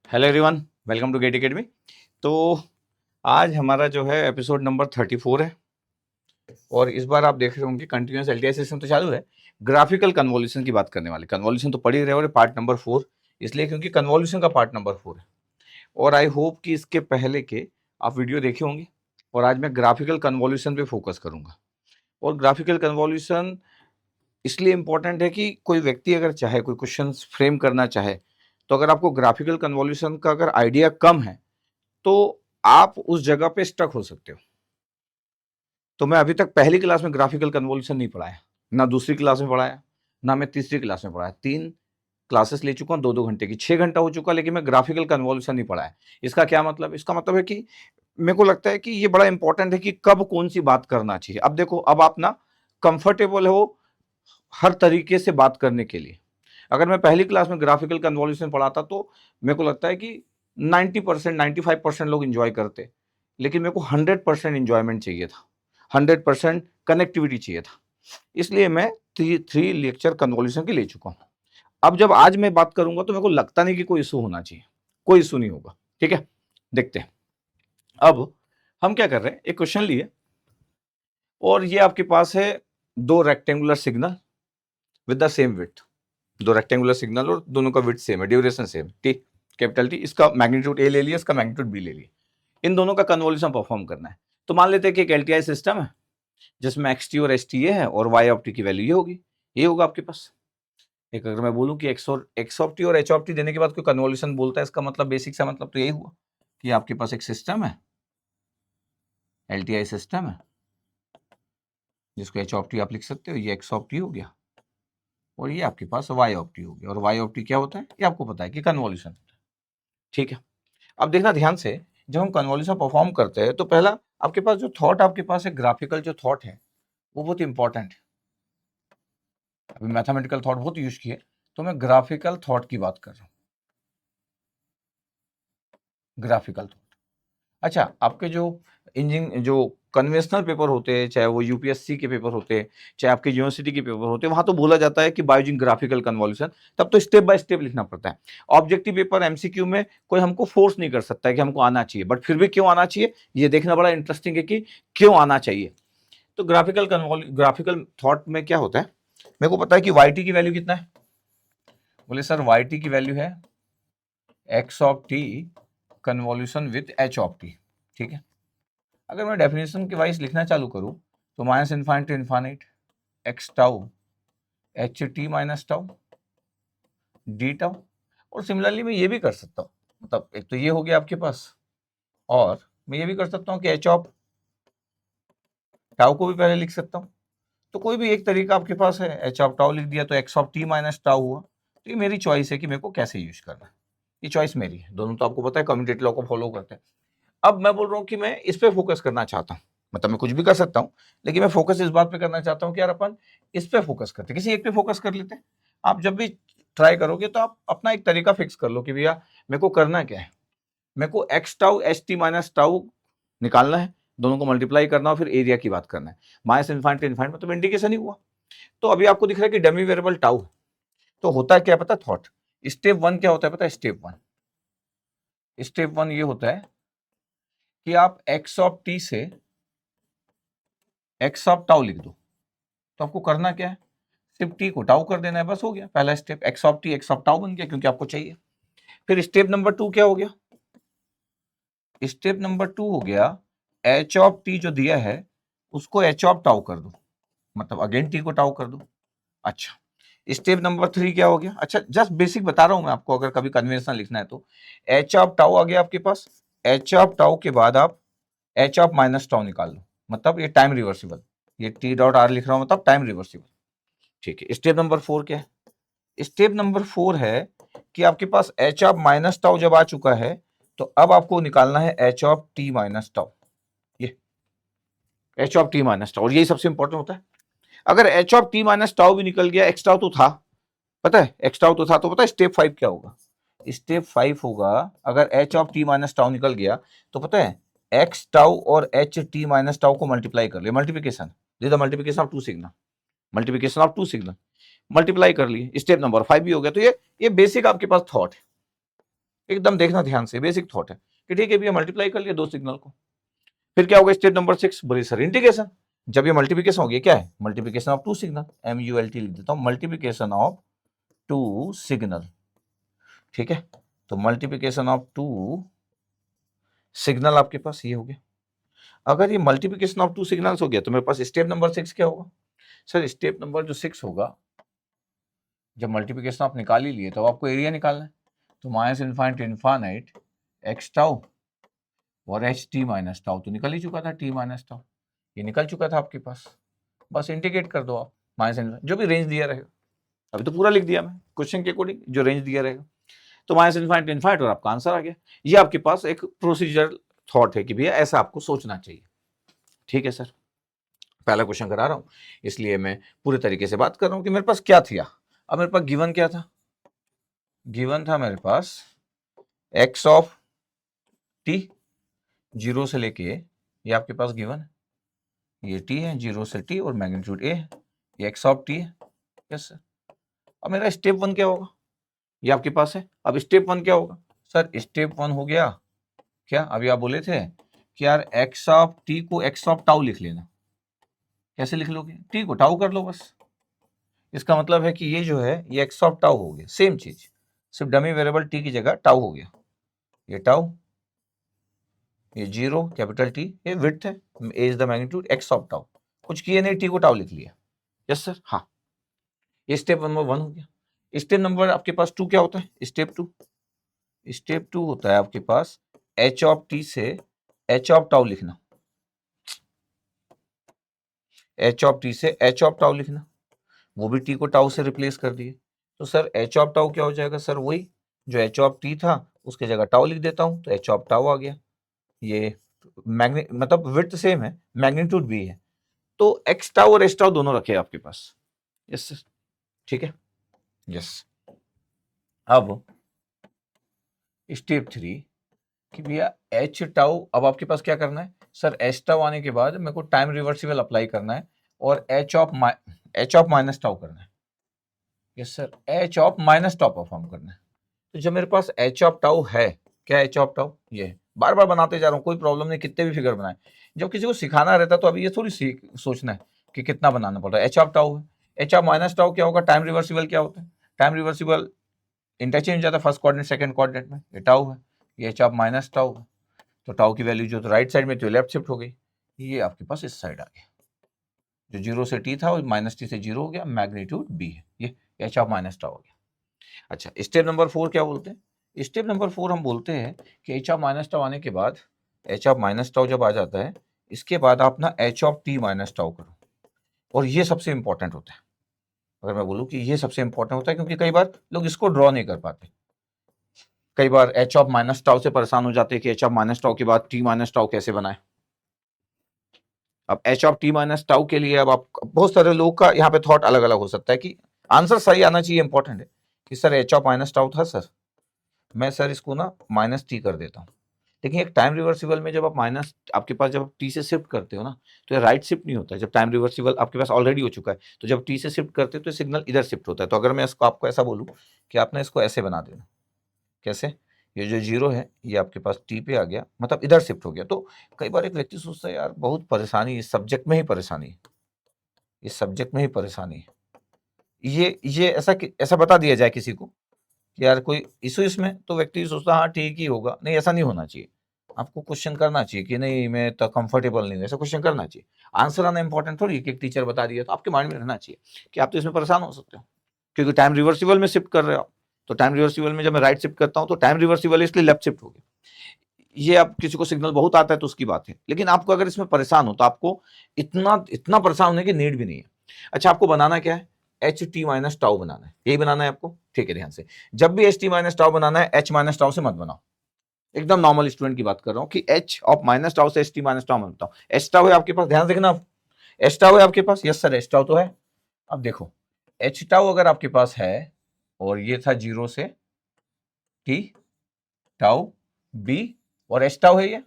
Hello everyone, welcome to GATE academy. तो आज हमारा जो है एपिसोड नंबर 34 है और इस बार आप देख रहे होंगे कंटिन्यूस एलटीआई सिस्टम तो चालू है। ग्राफिकल कन्वोल्यूशन की बात करने वाले, कन्वोल्यूशन तो पढ़ ही रहे हो, पार्ट नंबर 4 इसलिए क्योंकि कन्वोल्यूशन का पार्ट नंबर 4 है और आई होप कि इसके पहले के आप वीडियो देखे होंगे। और आज मैं ग्राफिकल कन्वोल्यूशन पे फोकस करूंगा। और ग्राफिकल कन्वोल्यूशन इसलिए इंपॉर्टेंट है कि कोई व्यक्ति अगर चाहे कोई क्वेश्चन फ्रेम करना चाहे तो अगर आपको ग्राफिकल कन्वोल्यूशन का अगर आइडिया कम है तो आप उस जगह पे स्टक हो सकते हो। तो मैं अभी तक पहली क्लास में ग्राफिकल कन्वोल्यूशन नहीं पढ़ाया, ना दूसरी क्लास में पढ़ाया, ना मैं तीसरी क्लास में पढ़ाया। 3 क्लासेस ले चुका हूँ 2-2 घंटे की, 6 घंटा हो चुका, लेकिन मैं ग्राफिकल कन्वोल्यूशन नहीं पढ़ाया। इसका क्या मतलब? इसका मतलब है कि मेरे को लगता है कि ये बड़ा इंपॉर्टेंट है कि कब कौन सी बात करना चाहिए। अब देखो, अब आप ना कंफर्टेबल हो हर तरीके से बात करने के लिए। अगर मैं पहली क्लास में ग्राफिकल कन्वोल्यूशन पढ़ाता तो मेरे को लगता है कि 90% 95% लोग इंजॉय करते, लेकिन मेरे को 100% इंजॉयमेंट चाहिए था, 100% कनेक्टिविटी चाहिए था। इसलिए मैं 3 लेक्चर कन्वोल्यूशन के ले चुका हूं। अब जब आज मैं बात करूंगा तो मेरे को लगता नहीं कि कोई इशू होना चाहिए, कोई इशू नहीं होगा। ठीक है, देखते हैं। अब हम क्या कर रहे हैं, एक क्वेश्चन लिए और ये आपके पास है 2 rectangular signal with the same width. 2 rectangular signal और दोनों का विड्थ सेम है, duration same, T capital T. इसका मैग्नीट्यूड ए ले लिया, इसका मैग्नीट्यूड बी ले लिया। इन दोनों का कन्वोल्यूशन परफॉर्म करना है। तो मान लेते हैं कि एक एलटीआई सिस्टम है जिसमें एक्स टी और एस टी है और वाई ऑफ टी की वैल्यू ये होगी, ये होगा आपके पास। एक अगर मैं बोलूं कि एक्स ऑफ टी और एच ऑफ टी देने के बाद कोई कन्वोल्यूशन बोलता है, इसका मतलब बेसिक सा मतलब तो यही हुआ कि आपके पास एक सिस्टम है, एलटीआई सिस्टम है, जिसको एच ऑफ टी आप लिख सकते हो, ये एक्स ऑफ टी हो गया और ये आपके पास वाई ऑफ टी हो गया। और वाई ऑफ टी क्या होता है ये आपको पता है कि कन्वोल्यूशन। ठीक है, अब देखना ध्यान से, जब हम कन्वोल्यूशन परफॉर्म करते हैं तो पहला आपके पास जो थॉट आपके पास है, ग्राफिकल जो थॉट है वो बहुत इंपॉर्टेंट है। अभी मैथमेटिकल थॉट बहुत यूज किए, तो मैं ग्राफिकल थॉट की बात कर रहा हूं। ग्राफिकल थॉट, अच्छा, आपके जो इंजीनियरिंग जो कन्वेंशनल पेपर होते हैं, चाहे वो यूपीएससी के पेपर होते हैं, चाहे आपके यूनिवर्सिटी के पेपर होते हैं, वहां तो बोला जाता है कि बाय यूजिंग ग्राफिकल कन्वोल्यूशन, तब तो स्टेप बाय स्टेप लिखना पड़ता है। ऑब्जेक्टिव पेपर एमसीक्यू में कोई हमको फोर्स नहीं कर सकता है कि हमको आना चाहिए, बट फिर भी क्यों आना चाहिए ये देखना बड़ा इंटरेस्टिंग है कि क्यों आना चाहिए। तो ग्राफिकल थॉट में क्या होता है, मेरे को पता है कि वाई टी की वैल्यू कितना है। बोले सर वाई टी की वैल्यू है x of T convolution with H of T. ठीक है, अगर मैं डेफिनेशन के वाइज लिखना चालू करूं तो minus infinite to infinite x tau H T minus tau d tau. और सिमिलरली मैं ये भी कर सकता हूँ, मतलब एक तो ये हो गया आपके पास, और मैं ये भी कर सकता हूँ कि एच ऑफ टाउ को भी पहले लिख सकता हूँ। तो कोई भी एक तरीका आपके पास है, एच ऑफ टाउ लिख दिया तो X of T minus tau हुआ। तो ये मेरी चॉइस है कि मेरे को कैसे यूज करना है, ये चॉइस मेरी है। दोनों तो आपको पता है कम्यूटेटिव लॉ को फॉलो करते हैं। अब मैं बोल रहा हूँ कि मैं इस पे फोकस करना चाहता हूँ, मतलब मैं कुछ भी कर सकता हूँ, लेकिन मैं फोकस इस बात पे करना चाहता हूँ कि यार अपन इस पे फोकस करते हैं, किसी एक पे फोकस कर लेते हैं। आप जब भी ट्राई करोगे तो आप अपना एक तरीका फिक्स कर लो कि भैया मेरे को करना क्या है। मेरे को x tau H T minus tau निकालना है, दोनों को मल्टीप्लाई करना और फिर एरिया की बात करना है। माइनस इन्फाइनाइट टू इन्फाइनाइट मतलब इंडिकेशन ही हुआ। तो अभी आपको दिख रहा है कि डमी वेरिएबल टाउ है, तो होता है क्या पता, थॉट। स्टेप 1 क्या होता है पता है? स्टेप वन ये होता है कि आप एक्स ऑफ टी से एक्स ऑफ टाउ लिख दो। तो आपको करना क्या है, सिर्फ टी को टाउ कर देना है, बस हो गया पहला step. X of T X of tau बन गया क्योंकि आपको चाहिए। फिर स्टेप नंबर 2 क्या हो गया? स्टेप नंबर 2 हो गया एच ऑफ टी जो दिया है उसको एच ऑफ टाउ कर दो, मतलब अगेन टी को टाउ कर दो। अच्छा, स्टेप नंबर 3 क्या हो गया? अच्छा, जस्ट बेसिक बता रहा हूं मैं आपको, अगर कभी कन्वेंशन लिखना है तो एच ऑफ टाउ आ गया आपके पास। एच ऑफ टाउ के बाद आप एच ऑफ माइनस टाउ निकाल लो, मतलब ये टाइम रिवर्सिबल। ये टी डॉट आर लिख रहा हूं मतलब टाइम रिवर्सिबल। ठीक है, स्टेप नंबर 4 क्या है? स्टेप नंबर 4 है कि आपके पास एच ऑफ माइनस टाउ जब आ चुका है तो अब आपको निकालना है H of T minus tau. ये H of T minus tau, और यही सबसे इंपॉर्टेंट होता है। अगर H of T minus tau भी निकल गया, एक्स टाउ तो था, पता है एक्स टाउ तो था, तो पता है स्टेप 5 क्या होगा? स्टेप 5 होगा, अगर H of T minus tau निकल गया तो पता है एक्स टाउ और एच टी माइनस टाउ को मल्टीप्लाई कर लिया, multiplication, multiplication of two signal, multiplication of two signal, multiply कर लिए। स्टेप नंबर 5 भी हो गया। तो ये बेसिक आपके पास थॉट है। एकदम देखना ध्यान से, बेसिक थॉट है कि ठीक है भैया मल्टीप्लाई कर लिया दो सिग्नल को। फिर क्या होगा स्टेप नंबर 6, बोले सर इंटीग्रेशन। जब ये मल्टीप्लिकेशन हो गया, क्या है multiplication of two signal, MULT लिख देता हूं, मल्टीप्लिकेशन ऑफ टू सिग्नल। ठीक है, तो मल्टीप्लिकेशन ऑफ टू सिग्नल आपके पास ये हो गया। अगर ये मल्टीप्लिकेशन ऑफ टू सिग्नल्स हो गया तो मेरे पास स्टेप नंबर 6 क्या होगा? सर स्टेप नंबर जो 6 होगा, जब मल्टीप्लिकेशन आप निकाल ही लिए तो आपको एरिया निकालना है। तो minus infinite infinite x tau और एच टी माइनस टाउ तो निकल ही चुका था, टी माइनस टाउ ये निकल चुका था आपके पास। बस इंटीग्रेट कर दो आप, माइनस इनफाइनाइट जो भी रेंज दिया रहेगा, अभी तो पूरा लिख दिया मैं क्वेश्चन के अकॉर्डिंग, जो रेंज दिया रहेगा तो माइनस इनफाइनाइट इनफाइनाइट और आपका आंसर आ गया। ये आपके पास एक प्रोसीजर थॉट है कि भैया ऐसा आपको सोचना चाहिए। ठीक है सर, पहला क्वेश्चन करा रहा हूं इसलिए मैं पूरे तरीके से बात कर रहा हूं कि मेरे पास क्या था। अब मेरे पास गिवन क्या था? गिवन था मेरे पास एक्स ऑफ टी, जीरो से लेके ये आपके पास गिवन है, ये टी है, जीरो से टी और मैग्नीट्यूड ए है, ये एक्स ऑफ टी है। Yes sir. अब मेरा स्टेप 1 क्या होगा? ये आपके पास है। अब स्टेप 1 क्या होगा? सर स्टेप 1 हो गया क्या, अभी आप बोले थे कि यार एक्स ऑफ टी को एक्स ऑफ टाउ लिख लेना। कैसे लिख लोगे? टी को टाउ कर लो बस। इसका मतलब है कि ये जो है ये एक्स ऑफ टाउ हो गया, सेम चीज, सिर्फ डमी वेरिएबल टी की जगह टाउ हो गया। ये टाउ, ये जीरो कैपिटल टी, ये विड्थ है, A is the magnitude, X of tau, कुछ किए नहीं, टी को टाउ लिख लिया। यस सर, हाँ ये स्टेप नंबर 1 हो गया। स्टेप नंबर आपके पास 2 क्या होता है? स्टेप 2, स्टेप 2 होता है आपके पास एच ऑफ टी से एच ऑफ टाउ लिखना, एच ऑफ टी से एच ऑफ टाउ लिखना, वो भी टी को टाउ से रिप्लेस कर दिए। तो सर एच ऑफ टाउ क्या हो जाएगा? सर वही जो एच ऑफ टी था उसके जगह टाउ लिख देता हूं तो एच ऑफ टाउ आ गया। ये मतलब विड्थ सेम है, मैग्नीट्यूड भी है, तो एक्स टाउ और एस टाउ दोनों रखे आपके पास। यस सर, ठीक है। यस, अब स्टेप 3 कि भैया एच टाउ, अब आपके पास क्या करना है? सर एच टाउ आने के बाद मेरे को टाइम रिवर्सिबल अप्लाई करना है और एच ऑफ माइनस टाउ करना है। Yes sir, H of minus tau perform करना है। तो जब मेरे पास एच ऑफ टाउ है, क्या एच ऑफ टाउ? ये बार बार बनाते जा रहा हूँ, कोई प्रॉब्लम नहीं, कितने भी फिगर बनाए। जब किसी को सिखाना रहता तो अभी ये थोड़ी सोचना है कि कितना बनाना पड़ रहा है। एच ऑफ टाउ है, एच ऑफ माइनस टाउ क्या होगा? टाइम रिवर्सिबल क्या होता है? टाइम रिवर्सिबल इंटरचेंज जाता है फर्स्ट कोऑर्डिनेट सेकंड कोऑर्डिनेट में, ये टाउ है, ये एच ऑफ माइनस टाउ है। तो टाउ की वैल्यू जो तो राइट साइड में तो लेफ्ट शिफ्ट हो गई, ये आपके पास इस साइड आ गया, जो जीरो से टी था वो माइनस टी से जीरो हो गया, मैग्नीट्यूड बी है, ये एच ऑफ माइनस टाउ हो गया। अच्छा, स्टेप नंबर 4 क्या बोलते हैं? स्टेप नंबर 4 हम बोलते हैं कि एच ऑफ माइनस टाउ आने के बाद, एच ऑफ माइनस टाउ जब आ जाता है इसके बाद आप ना H of T minus tau करो, और ये सबसे इंपॉर्टेंट होता है। अगर मैं बोलूँ कि ये सबसे इंपॉर्टेंट होता है क्योंकि कई बार लोग इसको ड्रॉ नहीं कर पाते, कई बार एच ऑफ माइनस टाउ से परेशान हो जाते हैं कि एच ऑफ माइनस टाउ के बाद टी माइनस टाउ कैसे बनाए। अब H of T minus tau के लिए अब आप, बहुत सारे लोगों का यहाँ पे थॉट अलग अलग हो सकता है कि आंसर सही आना चाहिए, इंपॉर्टेंट है कि sir H of minus tau था सर, मैं सर इसको ना माइनस टी कर देता हूँ। लेकिन एक टाइम रिवर्सिबल में जब आप माइनस आपके पास जब आप टी से शिफ्ट करते हो ना तो ये राइट शिफ्ट नहीं होता है। जब टाइम रिवर्सिबल आपके पास ऑलरेडी हो चुका है तो जब टी से शिफ्ट करते हो तो सिग्नल इधर शिफ्ट होता है। तो अगर मैं इसको आपको ऐसा बोलूँ कि आपने इसको ऐसे बना देना, कैसे? ये जो जीरो है ये आपके पास टी पे आ गया, मतलब इधर शिफ्ट हो गया। तो कई बार एक व्यक्ति सोचता है यार बहुत परेशानी, इस सब्जेक्ट में ही परेशानी है, इस सब्जेक्ट में ही परेशानी है। ये ऐसा बता दिया जाए किसी को कि यार कोई इशू इसमें, तो व्यक्ति सोचता हाँ ठीक ही होगा। नहीं, ऐसा नहीं होना चाहिए, आपको क्वेश्चन करना चाहिए कि नहीं मैं तो कंफर्टेबल नहीं हूँ, ऐसा क्वेश्चन करना चाहिए। आंसर आना इंपॉर्टेंट थोड़ी कि एक टीचर बता दिया तो आपके माइंड में रहना चाहिए कि आप तो इसमें परेशान हो सकते हो क्योंकि टाइम रिवर्सिबल में शिफ्ट कर रहे हो। तो टाइम रिवर्सिबल में जब मैं राइट शिफ्ट करता हूँ तो टाइम रिवर्सिबल इसलिए लेफ्ट शिफ्ट हो गया। ये आप किसी को सिग्नल बहुत आता है तो उसकी बात है, लेकिन आपको अगर इसमें परेशान हो तो आपको इतना इतना परेशान होने की नीड भी नहीं है। अच्छा, आपको बनाना क्या है? एच टी माइनस टाउ बनाना है, यही बनाना है आपको। ठीक है, ध्यान से, जब भी एच टी माइनस टाउ बनाना है एच माइनस टाउ से मत बनाओ। एकदम नॉर्मल स्टूडेंट की बात कर रहा हूँ कि एच ऑफ माइनस टाउ से एच टी माइनस टाउ मत बताओ। एच टाउ है आपके पास, ध्यान देखना, एच टाउ है आपके पास। यस सर, एच टाउ तो है। अब देखो, एच टाउ अगर आपके पास है और ये था जीरो से टी टाउ बी और एच टाउ है ये,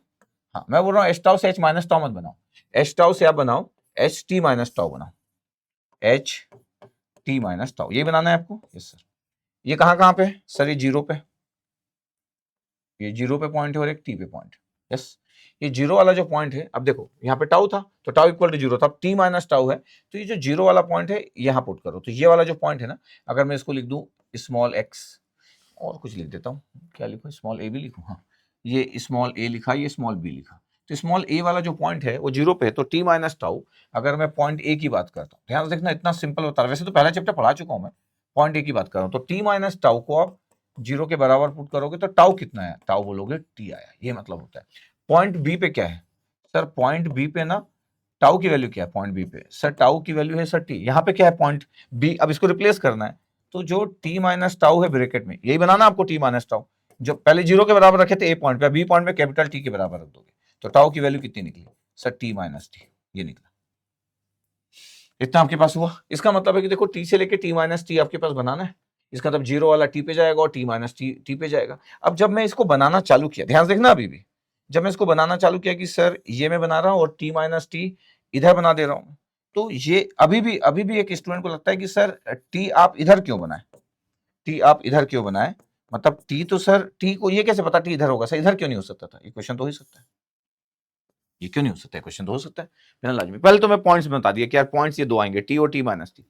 हाँ मैं बोल रहा हूँ एच टाउ से एच माइनस टाउ मत बनाओ, एच टाउ से आप बनाओ एच टी माइनस टाउ बनाओ, एच टी माइनस टाउ ये बनाना है आपको। यस सर, ये कहाँ कहाँ पे? सर ये जीरो पे, ये 0 पे पॉइंट है और एक t पे पॉइंट है। यस, ये 0 वाला जो पॉइंट है, अब देखो यहाँ पे टाउ था तो टाउ इक्वल टू 0 था, अब t माइनस टाउ है, तो ये जो 0 वाला पॉइंट है यहाँ पुट करो, तो ये वाला जो पॉइंट है ना, अगर मैं इसको लिख दूं स्मॉल x, और कुछ लिख देता हूँ, क्या लिखूं, स्मॉल a भी लिखूं, हाँ, ये स्मॉल a लिखा, ये स्मॉल b लिखा, तो स्मॉल a वाला जो पॉइंट है वो 0 पे है, तो t माइनस टाउ, अगर मैं पॉइंट a की बात करता हूँ, ध्यान से देखना इतना सिंपल होता है, वैसे तो पहला चैप्टर पढ़ा चुका हूँ मैं, पॉइंट a की बात कर रहा हूँ, तो t माइनस टाउ को आप 0 के बराबर पुट करोगे तो टाउ कितना है, टाउ बोलोगे t आया, ये मतलब होता है। पॉइंट b पे क्या है सर, पॉइंट b पे ना टाउ की वैल्यू क्या है, पॉइंट b पे सर टाउ की वैल्यू है सर t, यहाँ पे क्या है पॉइंट b, अब इसको रिप्लेस करना है, तो जो t माइनस टाउ है ब्रैकेट में, यही बनाना आपको t माइनस टाउ, जो पहले 0 के बराबर रखे थे a पॉइंट पे, b पॉइंट में कैपिटल T के बराबर रख दोगे, तो टाउ की वैल्यू कितनी निकली सर, t माइनस टी, ये निकला, इतना आपके पास हुआ। इसका मतलब है कि देखो t से लेके t माइनस टी आपके पास बनाना है, इसका मतलब 0 वाला t पे जाएगा और t माइनस टी पे जाएगा। अब जब मैं इसको बनाना चालू किया, ध्यान से देखना, अभी भी जब मैं इसको बनाना चालू किया कि सर ये मैं बना रहा हूँ और t माइनस टी इधर बना दे रहा हूँ, तो ये अभी भी एक स्टूडेंट को लगता है कि सर t आप इधर क्यों बनाए, t आप इधर क्यों बनाए, मतलब t तो सर t को ये कैसे पता t इधर होगा, सर इधर क्यों नहीं हो सकता था, ये क्वेश्चन तो हो ही सकता है, ये क्यों नहीं हो सकता है, क्वेश्चन तो हो सकता है बिना लाजमी। पहले तो मैं पॉइंट्स में बता दिया कि यार पॉइंट्स ये दो आएंगे, टी और टी माइनस टी।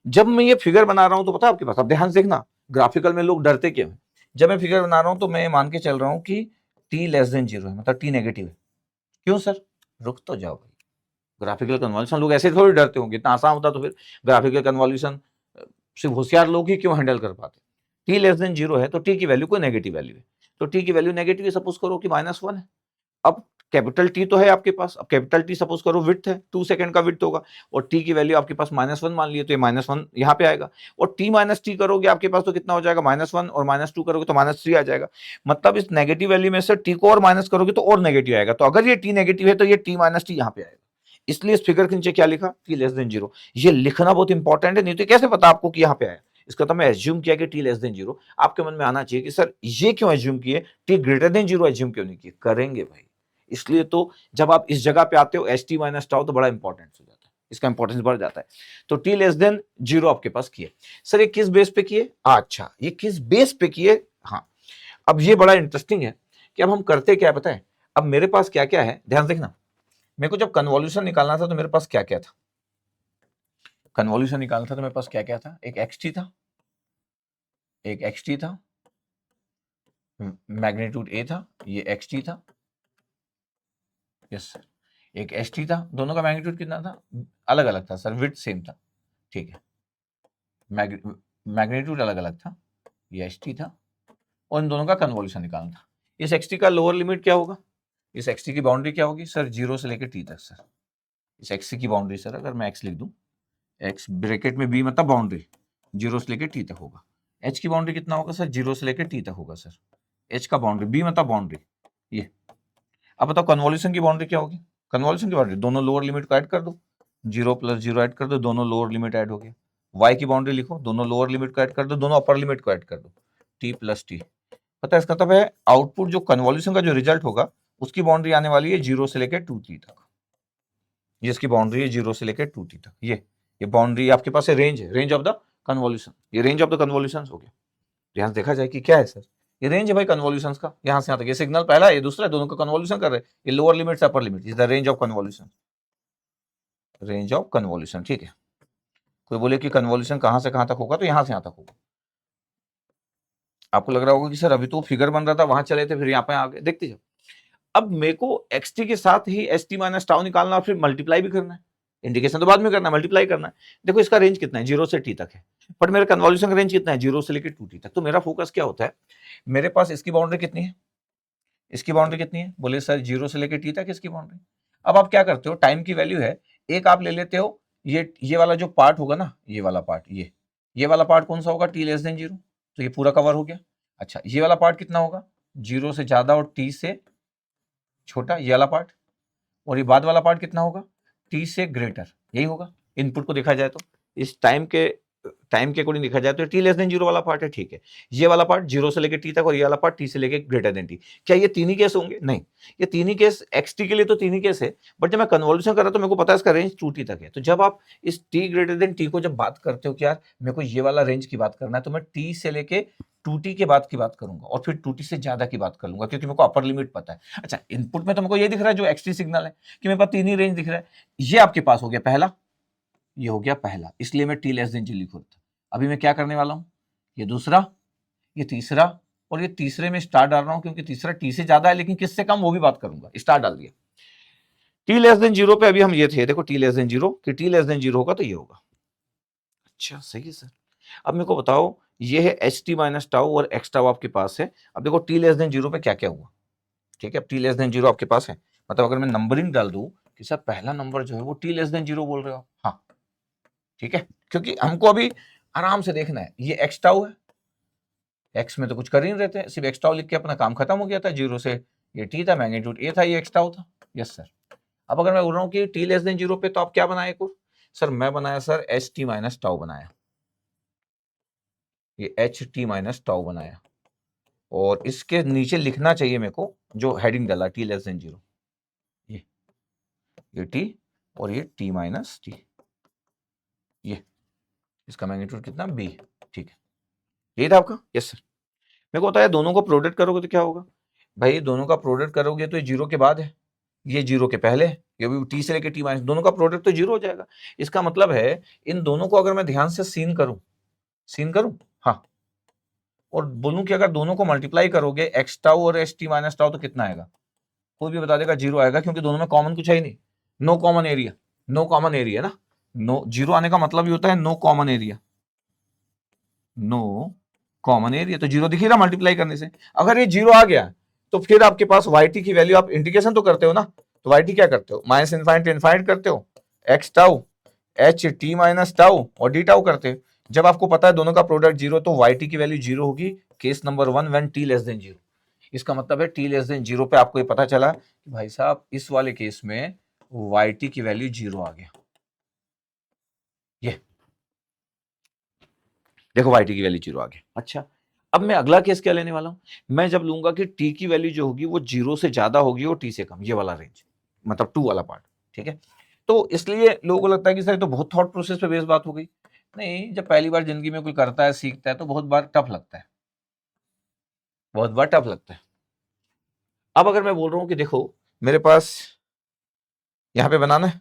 जब मैं ये फिगर बना रहा हूं तो पता है आपके पास, अब ध्यान से देखना, ग्राफिकल में लोग डरते क्यों हैं, जब मैं फिगर बना रहा हूं तो मैं मान के चल रहा हूं कि टी लेस देन 0 है, मतलब टी नेगेटिव है, क्यों सर, रुक तो जाओ भाई, ग्राफिकल कन्वॉल्यूशन लोग ऐसे थोड़ी डरते होंगे, इतना आसान होता तो फिर ग्राफिकल कन्वॉल्यूशन सिर्फ होशियार लोग ही क्यों हैंडल कर पाते। टी लेस देन 0 है तो टी की वैल्यू कोई नेगेटिव वैल्यू है, तो टी की वैल्यू नेगेटिव है, सपोज करो कि -1 है। अब कैपिटल टी तो है आपके पास, अब कैपिटल टी सपोज करो विड्थ है, 2 सेकंड का विड्थ होगा, और टी की वैल्यू आपके पास -1 मान लिए, तो ये -1 यहाँ पे आएगा, और टी माइनस टी करोगे आपके पास तो कितना हो जाएगा, -1, और -2 करोगे तो -3 आ जाएगा, मतलब इस नेगेटिव वैल्यू में से टी को और माइनस करोगे तो और नेगेटिव आएगा, तो अगर ये टी नेगेटिव है तो ये टी माइनस टी यहाँ पे आएगा, इसलिए इस फिगर के नीचे क्या लिखा, टी लेस देन 0, ये लिखना बहुत इंपॉर्टेंट है, नहीं तो कैसे पता आपको कि यहाँ पे आया, इसका तो मैं एज्यूम किया कि टी लेस देन 0, आपके मन में आना चाहिए कि सर ये क्यों एज्यूम किए, टी ग्रेटर देन 0 एज्यूम क्यों नहीं किए, करेंगे भाई, इसलिए तो जब आप इस जगह पे आते हो एस टी माइनस टाउ तो बड़ा इंपॉर्टेंट हो जाता है, इसका इंपॉर्टेंस बढ़ जाता है, तो टी लेस देन 0 आपके पास किए, सर ये किस बेस पे किए, अच्छा ये किस बेस पे किए, हाँ, अब ये बड़ा इंटरेस्टिंग है कि अब हम करते क्या पता है, अब मेरे पास क्या क्या है, ध्यान देखना, मेरे को जब कन्वॉल्यूशन निकालना था तो मेरे पास क्या क्या था, कन्वॉल्यूशन निकालना था तो मेरे पास क्या क्या था, एक एक्स टी था, एक एक्स टी था, मैग्नीट्यूड ए था, ये एक्स टी था, यस, एक एस टी था, दोनों का मैग्नीट्यूड कितना था, अलग अलग था सर, विड्थ सेम था, ठीक है, मैग्नीट्यूड अलग अलग था, ये एस टी था, और इन दोनों का कन्वॉल्यूशन निकालना था। इस एक्स टी का लोअर लिमिट क्या होगा, इस एक्स टी की बाउंड्री क्या होगी सर, 0 से लेकर टी तक सर, इस एक्स टी की बाउंड्री सर, अगर मैं एक्स लिख दूं, एक्स ब्रैकेट में बी मतलब बाउंड्री 0 से लेकर टी तक होगा, एच की बाउंड्री कितना होगा सर, 0 से लेकर टी तक होगा सर, एच का बाउंड्री, बी मतलब बाउंड्री ये, अब बताओ कन्वॉल्यूशन की बाउंड्री क्या होगी, कन्वॉल्यूशन की बाउंड्री दोनों लोअर लिमिट को ऐड कर दो, 0 + 0 ऐड कर दो, दोनों लोअर लिमिट ऐड हो गया, y की बाउंड्री लिखो, दोनों लोअर लिमिट को ऐड कर दो, दोनों अपर लिमिट को ऐड कर दो, t + t, पता है इसका मतलब है आउटपुट जो कन्वॉल्यूशन का जो रिजल्ट होगा उसकी बाउंड्री आने वाली है 0 से लेकर 2t तक, ये इसकी बाउंड्री है 0 से लेकर 2t तक, ये बाउंड्री आपके पास है, रेंज ऑफ द कन्वॉल्यूशन, ये रेंज ऑफ द कन्वॉल्यूशन हो गया, ध्यान देखा जाए कि क्या है सर, ये रेंज है भाई कन्वॉल्यूशंस का, यहां से यहां तक, ये सिग्नल पहला है, ये दूसरा है, दोनों का कन्वॉल्यूशन कर रहे हैं, ये लोअर लिमिट से upper limit is the range of convolution, range of convolution, ठीक है, कोई बोले कि कन्वॉल्यूशन कहां से कहां तक होगा, तो यहां से यहां तक होगा, आपको लग रहा होगा कि सर अभी तो फिगर बन रहा था वहां चले थे फिर यहाँ पे आ गए, देखते जाओ, अब मेरे को एक्स टी के साथ ही एस टी माइनस टाउ निकालना और फिर मल्टीप्लाई भी करना है, इंडिकेशन तो बाद में करना है, मल्टीप्लाई करना है, देखो इसका रेंज कितना है, 0 से टी तक है, बट मेरा कन्वॉल्यूशन का रेंज कितना है, 0 से लेकर 2t तक, तो मेरा फोकस क्या होता है, मेरे पास इसकी बाउंड्री कितनी है, इसकी बाउंड्री कितनी है, बोले सर 0 से लेकर टी तक इसकी बाउंड्री, अब आप क्या करते हो, टाइम की वैल्यू है, एक आप ले लेते हो, ये वाला जो पार्ट होगा ना, ये वाला पार्ट, ये वाला पार्ट कौन सा होगा, टी लेस देन 0, तो ये पूरा कवर हो गया, अच्छा ये वाला पार्ट कितना होगा, 0 से ज्यादा और टी से छोटा, ये वाला पार्ट, और ये बाद वाला पार्ट कितना होगा, टी से ग्रेटर, यही होगा, इनपुट को देखा जाए तो इस टाइम के अकॉर्डिंग देखा जाए तो टी लेस देन 0 वाला पार्ट है, ठीक है, ये वाला पार्ट 0 से लेकर टी तक, और ये वाला पार्ट टी से लेकर ग्रेटर देन टी, क्या ये तीन ही केस होंगे, नहीं, ये तीन ही केस एक्स टी के लिए तो तीन ही केस है, बट जब मैं कन्वॉल्यूशन कर रहा तो मेरे को पता है इसका रेंज 2t तक है, तो जब आप इस टी ग्रेटर देन टी को जब बात करते हो कि यार मेरे को ये वाला रेंज की बात करना है, तो मैं टी से लेके 2t के बाद की बात करूंगा और फिर 2t से ज्यादा की बात कर लूंगा, क्योंकि मेरे को अपर लिमिट पता है। अच्छा, इनपुट में तो मेरे को ये दिख रहा है जो xt सिग्नल है कि मेरे पास 3 ही रेंज दिख रहा है। ये आपके पास हो गया पहला, ये हो गया पहला, इसलिए मैं t लेस देन जी लिख रहा था। अभी मैं क्या करने वाला हूं, ये दूसरा, ये तीसरा, और ये तीसरे में स्टार डाल रहा हूं क्योंकि तीसरा t से ज्यादा है लेकिन किससे कम वो भी बात करूंगा, स्टार डाल दिया। t लेस देन 0 पे अभी हम ये थे, देखो t लेस देन 0 कि t लेस देन 0 होगा तो ये होगा। अच्छा सही है सर। अब मेरे को बताओ, ये है एच टी माइनस टाउ और एक्स टाउ आपके पास है। अब देखो टी लेस देन 0 पे क्या क्या हुआ, ठीक है। अब टी लेस देन 0 आपके पास है, मतलब अगर मैं नंबरिंग डाल दूं कि सर पहला नंबर जो है वो टी लेस देन 0 बोल रहे हो, हाँ ठीक है, क्योंकि हमको अभी आराम से देखना है। ये एक्स टाउ है, एक्स में तो कुछ कर ही नहीं रहते, सिर्फ एक्स टाउ लिख के अपना काम खत्म हो गया था। 0 से ये टी था, मैग्नीट्यूड ए था, ये एक्स टाउ था। Yes sir. अब अगर मैं बोल रहा हूँ कि टी लेस देन 0 पे तो आप क्या बनाए को, सर मैं बनाया sir H T minus tau बनाया, ये एच टी माइनस टाउ बनाया, और इसके नीचे लिखना चाहिए मेरे को जो हेडिंग डाला टी लेस देन 0, ये टी और ये टी माइनस टी, ये इसका मैग्नीट्यूड कितना बी, ठीक है। ये था आपका, यस सर। मेरे को होता है दोनों को प्रोडक्ट करोगे तो क्या होगा भाई, दोनों का प्रोडक्ट करोगे तो ये 0 के बाद है, ये 0 के पहले है, ये भी टी से लेके टी माइनस, दोनों का प्रोडक्ट तो 0 हो जाएगा। इसका मतलब है इन दोनों को अगर मैं ध्यान से सीन करूं, हाँ, और बोलूं कि अगर दोनों को मल्टीप्लाई करोगे एक्स टाउ और एच टी माइनस टाउ तो कितना आएगा, कोई भी बता देगा 0 आएगा, क्योंकि दोनों में कॉमन कुछ है ही नहीं, no common area, no common area ना, नो 0 आने का मतलब ये होता है no common area, no common area, तो 0 दिख ही रहा मल्टीप्लाई करने से। अगर ये 0 आ गया तो फिर आपके पास yt की वैल्यू, आप इंटीग्रेशन तो करते हो ना, तो yt क्या करते हो, माइनस इनफाइनाइट इनफाइनाइट करते हो, x tau H T minus tau और डी टाउ करते हो। जब आपको पता है दोनों का प्रोडक्ट 0 तो yt की वैल्यू 0 होगी, case number 1 when t less than 0। इसका मतलब है t लेस देन 0 पे आपको ये पता चला कि भाई साहब इस वाले केस में yt की वैल्यू 0 आ गया, ये देखो yt की वैल्यू 0 आ गया। अच्छा, अब मैं अगला केस क्या लेने वाला हूं, मैं जब लूंगा कि t की वैल्यू जो होगी वो 0 से ज्यादा होगी और t से कम, ये वाला रेंज, मतलब 2 वाला पार्ट, ठीक है। तो इसलिए लोगों को लगता है कि सर तो बहुत थॉट प्रोसेस पे बेस बात हो गई। नहीं, जब पहली बार जिंदगी में कोई करता है, सीखता है, तो बहुत बार टफ लगता है, बहुत बार टफ लगता है। अब अगर मैं बोल रहा हूं कि देखो मेरे पास यहाँ पे बनाना है,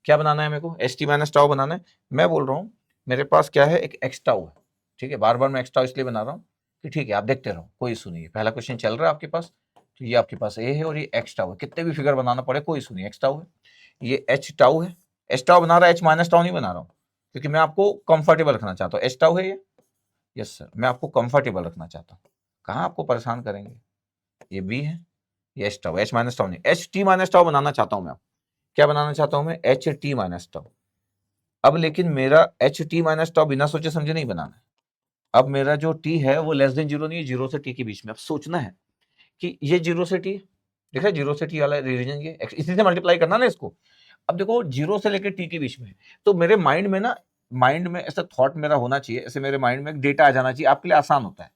क्या बनाना है मेरे को, एच टी माइनस टाउ बनाना है। मैं बोल रहा हूँ मेरे पास क्या है, एक एक्स टाउ है, ठीक है। बार बार मैं एक्स टाउ इसलिए बना रहा हूँ कि ठीक है आप देखते रहो, कोई इशू नहीं है। पहला क्वेश्चन चल रहा है आपके पास, तो ये आपके पास ए है और ये एक्स टाउ है, कितने भी फिगर बनाना पड़े कोई इशू नहीं, एक्स टाउ है, ये एच टाउ है। एच टाउ बना रहा है, एच माइनस टाउ नहीं बना रहा हूँ, क्योंकि मैं आपको कंफर्टेबल रखना चाहता हूँ। एच टाउ है ये, यस सर, मैं आपको कंफर्टेबल रखना चाहता हूँ, कहाँ आपको परेशान करेंगे। ये बी है, ये H tau, H minus tau नहीं, एच टी माइनस टाउ बनाना चाहता हूँ मैं। क्या बनाना चाहता हूँ मैं, एच टी माइनस टाउ। अब लेकिन मेरा एच टी माइनस टाउ बिना सोचे समझे नहीं बनाना है। अब मेरा जो टी है वो लेस देन 0 नहीं है, 0 से टी के बीच में। अब सोचना है कि ये 0 से टी, देख रहे 0 से टी वाला रीजन, ये इसी से मल्टीप्लाई करना ना इसको। अब देखो 0 से लेकर टी के बीच में, तो मेरे माइंड में ना, माइंड में ऐसा थॉट मेरा होना चाहिए, ऐसे मेरे माइंड में एक डेटा आ जाना चाहिए, आपके लिए आसान होता है।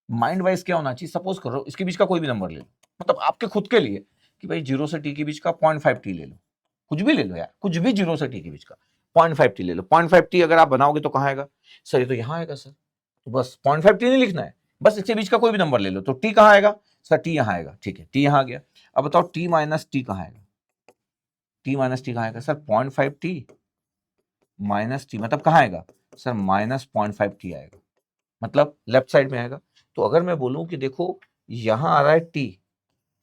माइंड वाइज क्या होना चाहिए, सपोज करो इसके बीच का कोई भी नंबर ले लो, मतलब आपके खुद के लिए कि भाई 0 से टी के बीच का 0.5 टी ले लो, कुछ भी ले लो यार, कुछ भी 0 से टी के बीच का 0.5 टी ले लो। 0.5 टी अगर आप बनाओगे तो कहाँ आएगा, सर ये तो यहाँ आएगा सर, तो बस 0.5 टी नहीं लिखना है, बस इसके बीच का कोई भी नंबर ले लो, तो टी कहाँ आएगा, सर टी यहाँ आएगा, ठीक है टी यहाँ आ गया। अब बताओ टी माइनस टी कहाँ आएगा, टी माइनस टी कहाँ आएगा, सर 0.5 टी माइनस टी, मतलब कहाँ आएगा सर, माइनस 0.5 टी आएगा, मतलब लेफ्ट साइड में आएगा। तो अगर मैं बोलूं कि देखो यहां आ रहा है टी,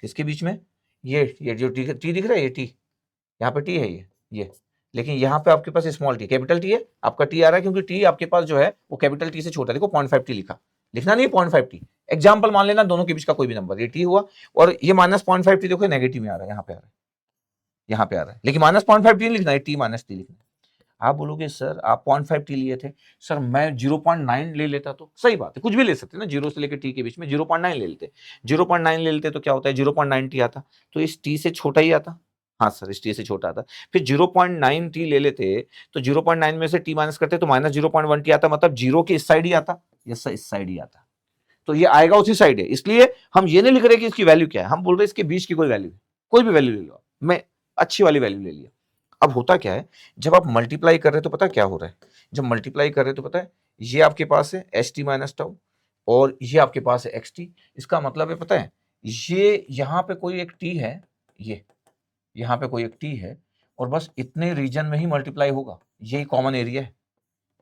किसके बीच में, ये जो टी दिख रहा है, ये टी, यहाँ पे टी है ये, लेकिन यहाँ पे आपके पास स्मॉल टी, कैपिटल टी है, आपका टी आ रहा है क्योंकि टी आपके पास जो है वो कैपिटल टी से छोटा है। देखो 0.5 टी लिखना नहीं, 0.5 टी एग्जाम्पल मान लेना, दोनों के बीच का कोई भी नंबर, ये टी हुआ और ये माइनस 0.5 टी, देखो नेगेटिव में आ रहा है, यहाँ पे आ रहा है, यहाँ पे आ रहा है, लेकिन माइनस 0.5 टी लिखना है, टी माइनस टी लिखना है। आप बोलोगे सर आप 0.5 टी लिए थे, सर मैं 0.9 ले लेता तो, सही बात है, कुछ भी ले सकते ना, 0 से लेकर टी के बीच में 0.9 ले लेते, 0.9 ले लेते तो क्या होता है, 0.9 टी आता, तो इस टी से छोटा ही आता, हाँ सर इस टी से छोटा आता। फिर 0.9 टी ले लेते तो 0.9 में से टी माइनस करते तो माइनस 0.1 टी आता, मतलब 0 के इस साइड ही आता, यस सर इस साइड ही आता, तो ये आएगा उसी साइड है। इसलिए हम ये नहीं लिख रहे कि इसकी वैल्यू क्या है, हम बोल रहे इसके बीच की कोई वैल्यू, कोई भी वैल्यू ले लो, मैं अच्छी वाली वैल्यू ले लिया। अब होता क्या है, जब आप मल्टीप्लाई कर रहे हो तो पता क्या हो रहा है, जब मल्टीप्लाई कर रहे हो तो पता है ये आपके पास है एच टी माइनस टाउ, और ये आपके पास है एक्स टी। इसका मतलब है पता है, ये यहाँ पे कोई एक टी है, ये यहाँ पे कोई एक टी है, और बस इतने रीजन में ही मल्टीप्लाई होगा। यही कॉमन एरिया है,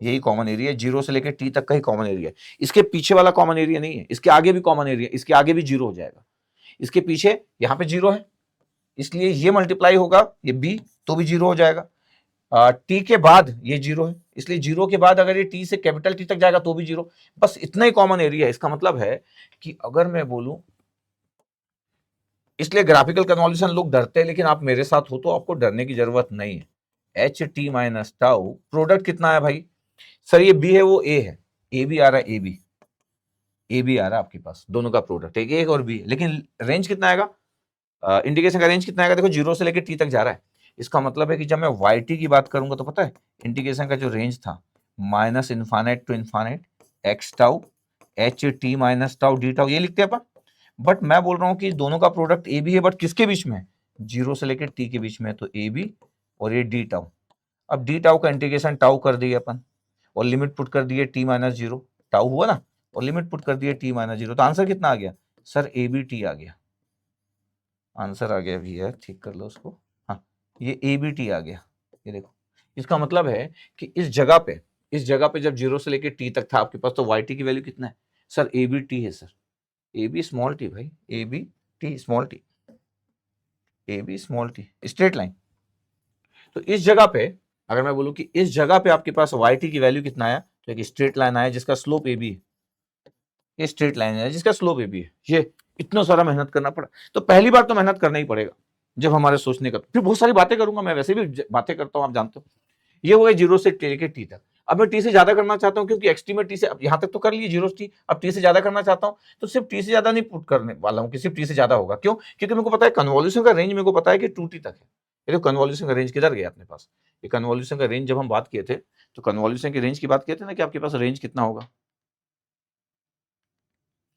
यही कॉमन एरिया है, जीरो से लेकर टी तक का ही कॉमन एरिया है। इसके पीछे वाला कॉमन एरिया नहीं है, इसके आगे भी कॉमन एरिया, इसके आगे भी जीरो हो जाएगा, इसके पीछे यहाँ पे जीरो है, इसलिए ये मल्टीप्लाई होगा, ये बी तो भी जीरो हो जाएगा। टी के बाद ये जीरो है, इसलिए जीरो के बाद अगर ये टी से कैपिटल टी तक जाएगा तो भी जीरो। बस इतना ही कॉमन एरिया है। इसका मतलब है कि अगर मैं बोलूं, इसलिए ग्राफिकल कन्वॉल्यूशन लोग डरते हैं, लेकिन आप मेरे साथ हो तो आपको डरने की जरूरत नहीं है। H T minus tau, product कितना है भाई? सर ये बी है, वो ए है, ए भी आ रहा है, ए भी आ रहा है आपके पास, दोनों का प्रोडक्ट एक एक और बी है, लेकिन रेंज कितना आएगा? इंडिकेशन का रेंज कितना आएगा? देखो जीरो से लेकर टी तक जा रहा है। इसका मतलब है कि जब मैं वाई टी की बात करूंगा तो पता है इंडिकेशन का जो रेंज था, minus infinite to infinite x tau H T minus tau d tau, ये लिखते हैं अपन। बट मैं बोल रहा हूँ कि दोनों का प्रोडक्ट ए बी है, बट किसके बीच में? जीरो से लेकर टी के बीच में, तो ए बी और ये डी टाउ। अब डी टाउ का इंटीग्रेशन टाउ कर दिए अपन, और लिमिट पुट कर दिए टी माइनस जीरो, टाउ हुआ ना, और लिमिट पुट कर दिए टी माइनस जीरो, तो आंसर कितना आ गया? सर ए बी टी आ गया, आंसर आ गया भैया, ठीक कर लो उसको। हाँ, ये ए बी टी आ गया, ये देखो। इसका मतलब है कि इस जगह पे जब जीरो से लेकर टी तक था आपके पास, तो वाई टी की वैल्यू कितना है? सर ए बी टी है सर, ए बी स्मॉल टी भाई, A B T small T, A B small T, straight line. तो इस जगह पे अगर मैं बोलूं कि इस जगह पे आपके पास वाई टी की वैल्यू कितना आया, तो एक स्ट्रेट लाइन आया जिसका स्लोप ए बी है, ये स्ट्रेट लाइन है जिसका स्लोप ए बी है। ये इतना सारा मेहनत करना पड़ा, तो पहली बार तो मेहनत करना ही पड़ेगा जब हमारे सोचने का, फिर बहुत सारी बातें करूंगा मैं, वैसे भी बातें करता हूं आप जानते हो। ये हो गया जीरो से लेके टी तक। अब मैं टी से ज्यादा करना चाहता हूं, क्योंकि एक्स टी में टी से यहाँ तक तो कर लिए जीरो टी, अब टी से ज्यादा करना चाहता हूं, तो सिर्फ टी से ज्यादा नहीं पुट करने वाला हूं कि सिर्फ टी से ज्यादा होगा। क्यों? क्योंकि मेरे को पता है कन्वॉल्यूशन का रेंज, मेरे को पता है कि टू टी तक है। ये तो कन्वॉल्यूशन का रेंज किधर गया अपने पास? ये कन्वॉल्यूशन का रेंज जब हम बात किए थे, तो कन्वॉल्यूशन की रेंज की बात किए थे ना, कि आपके पास रेंज कितना होगा।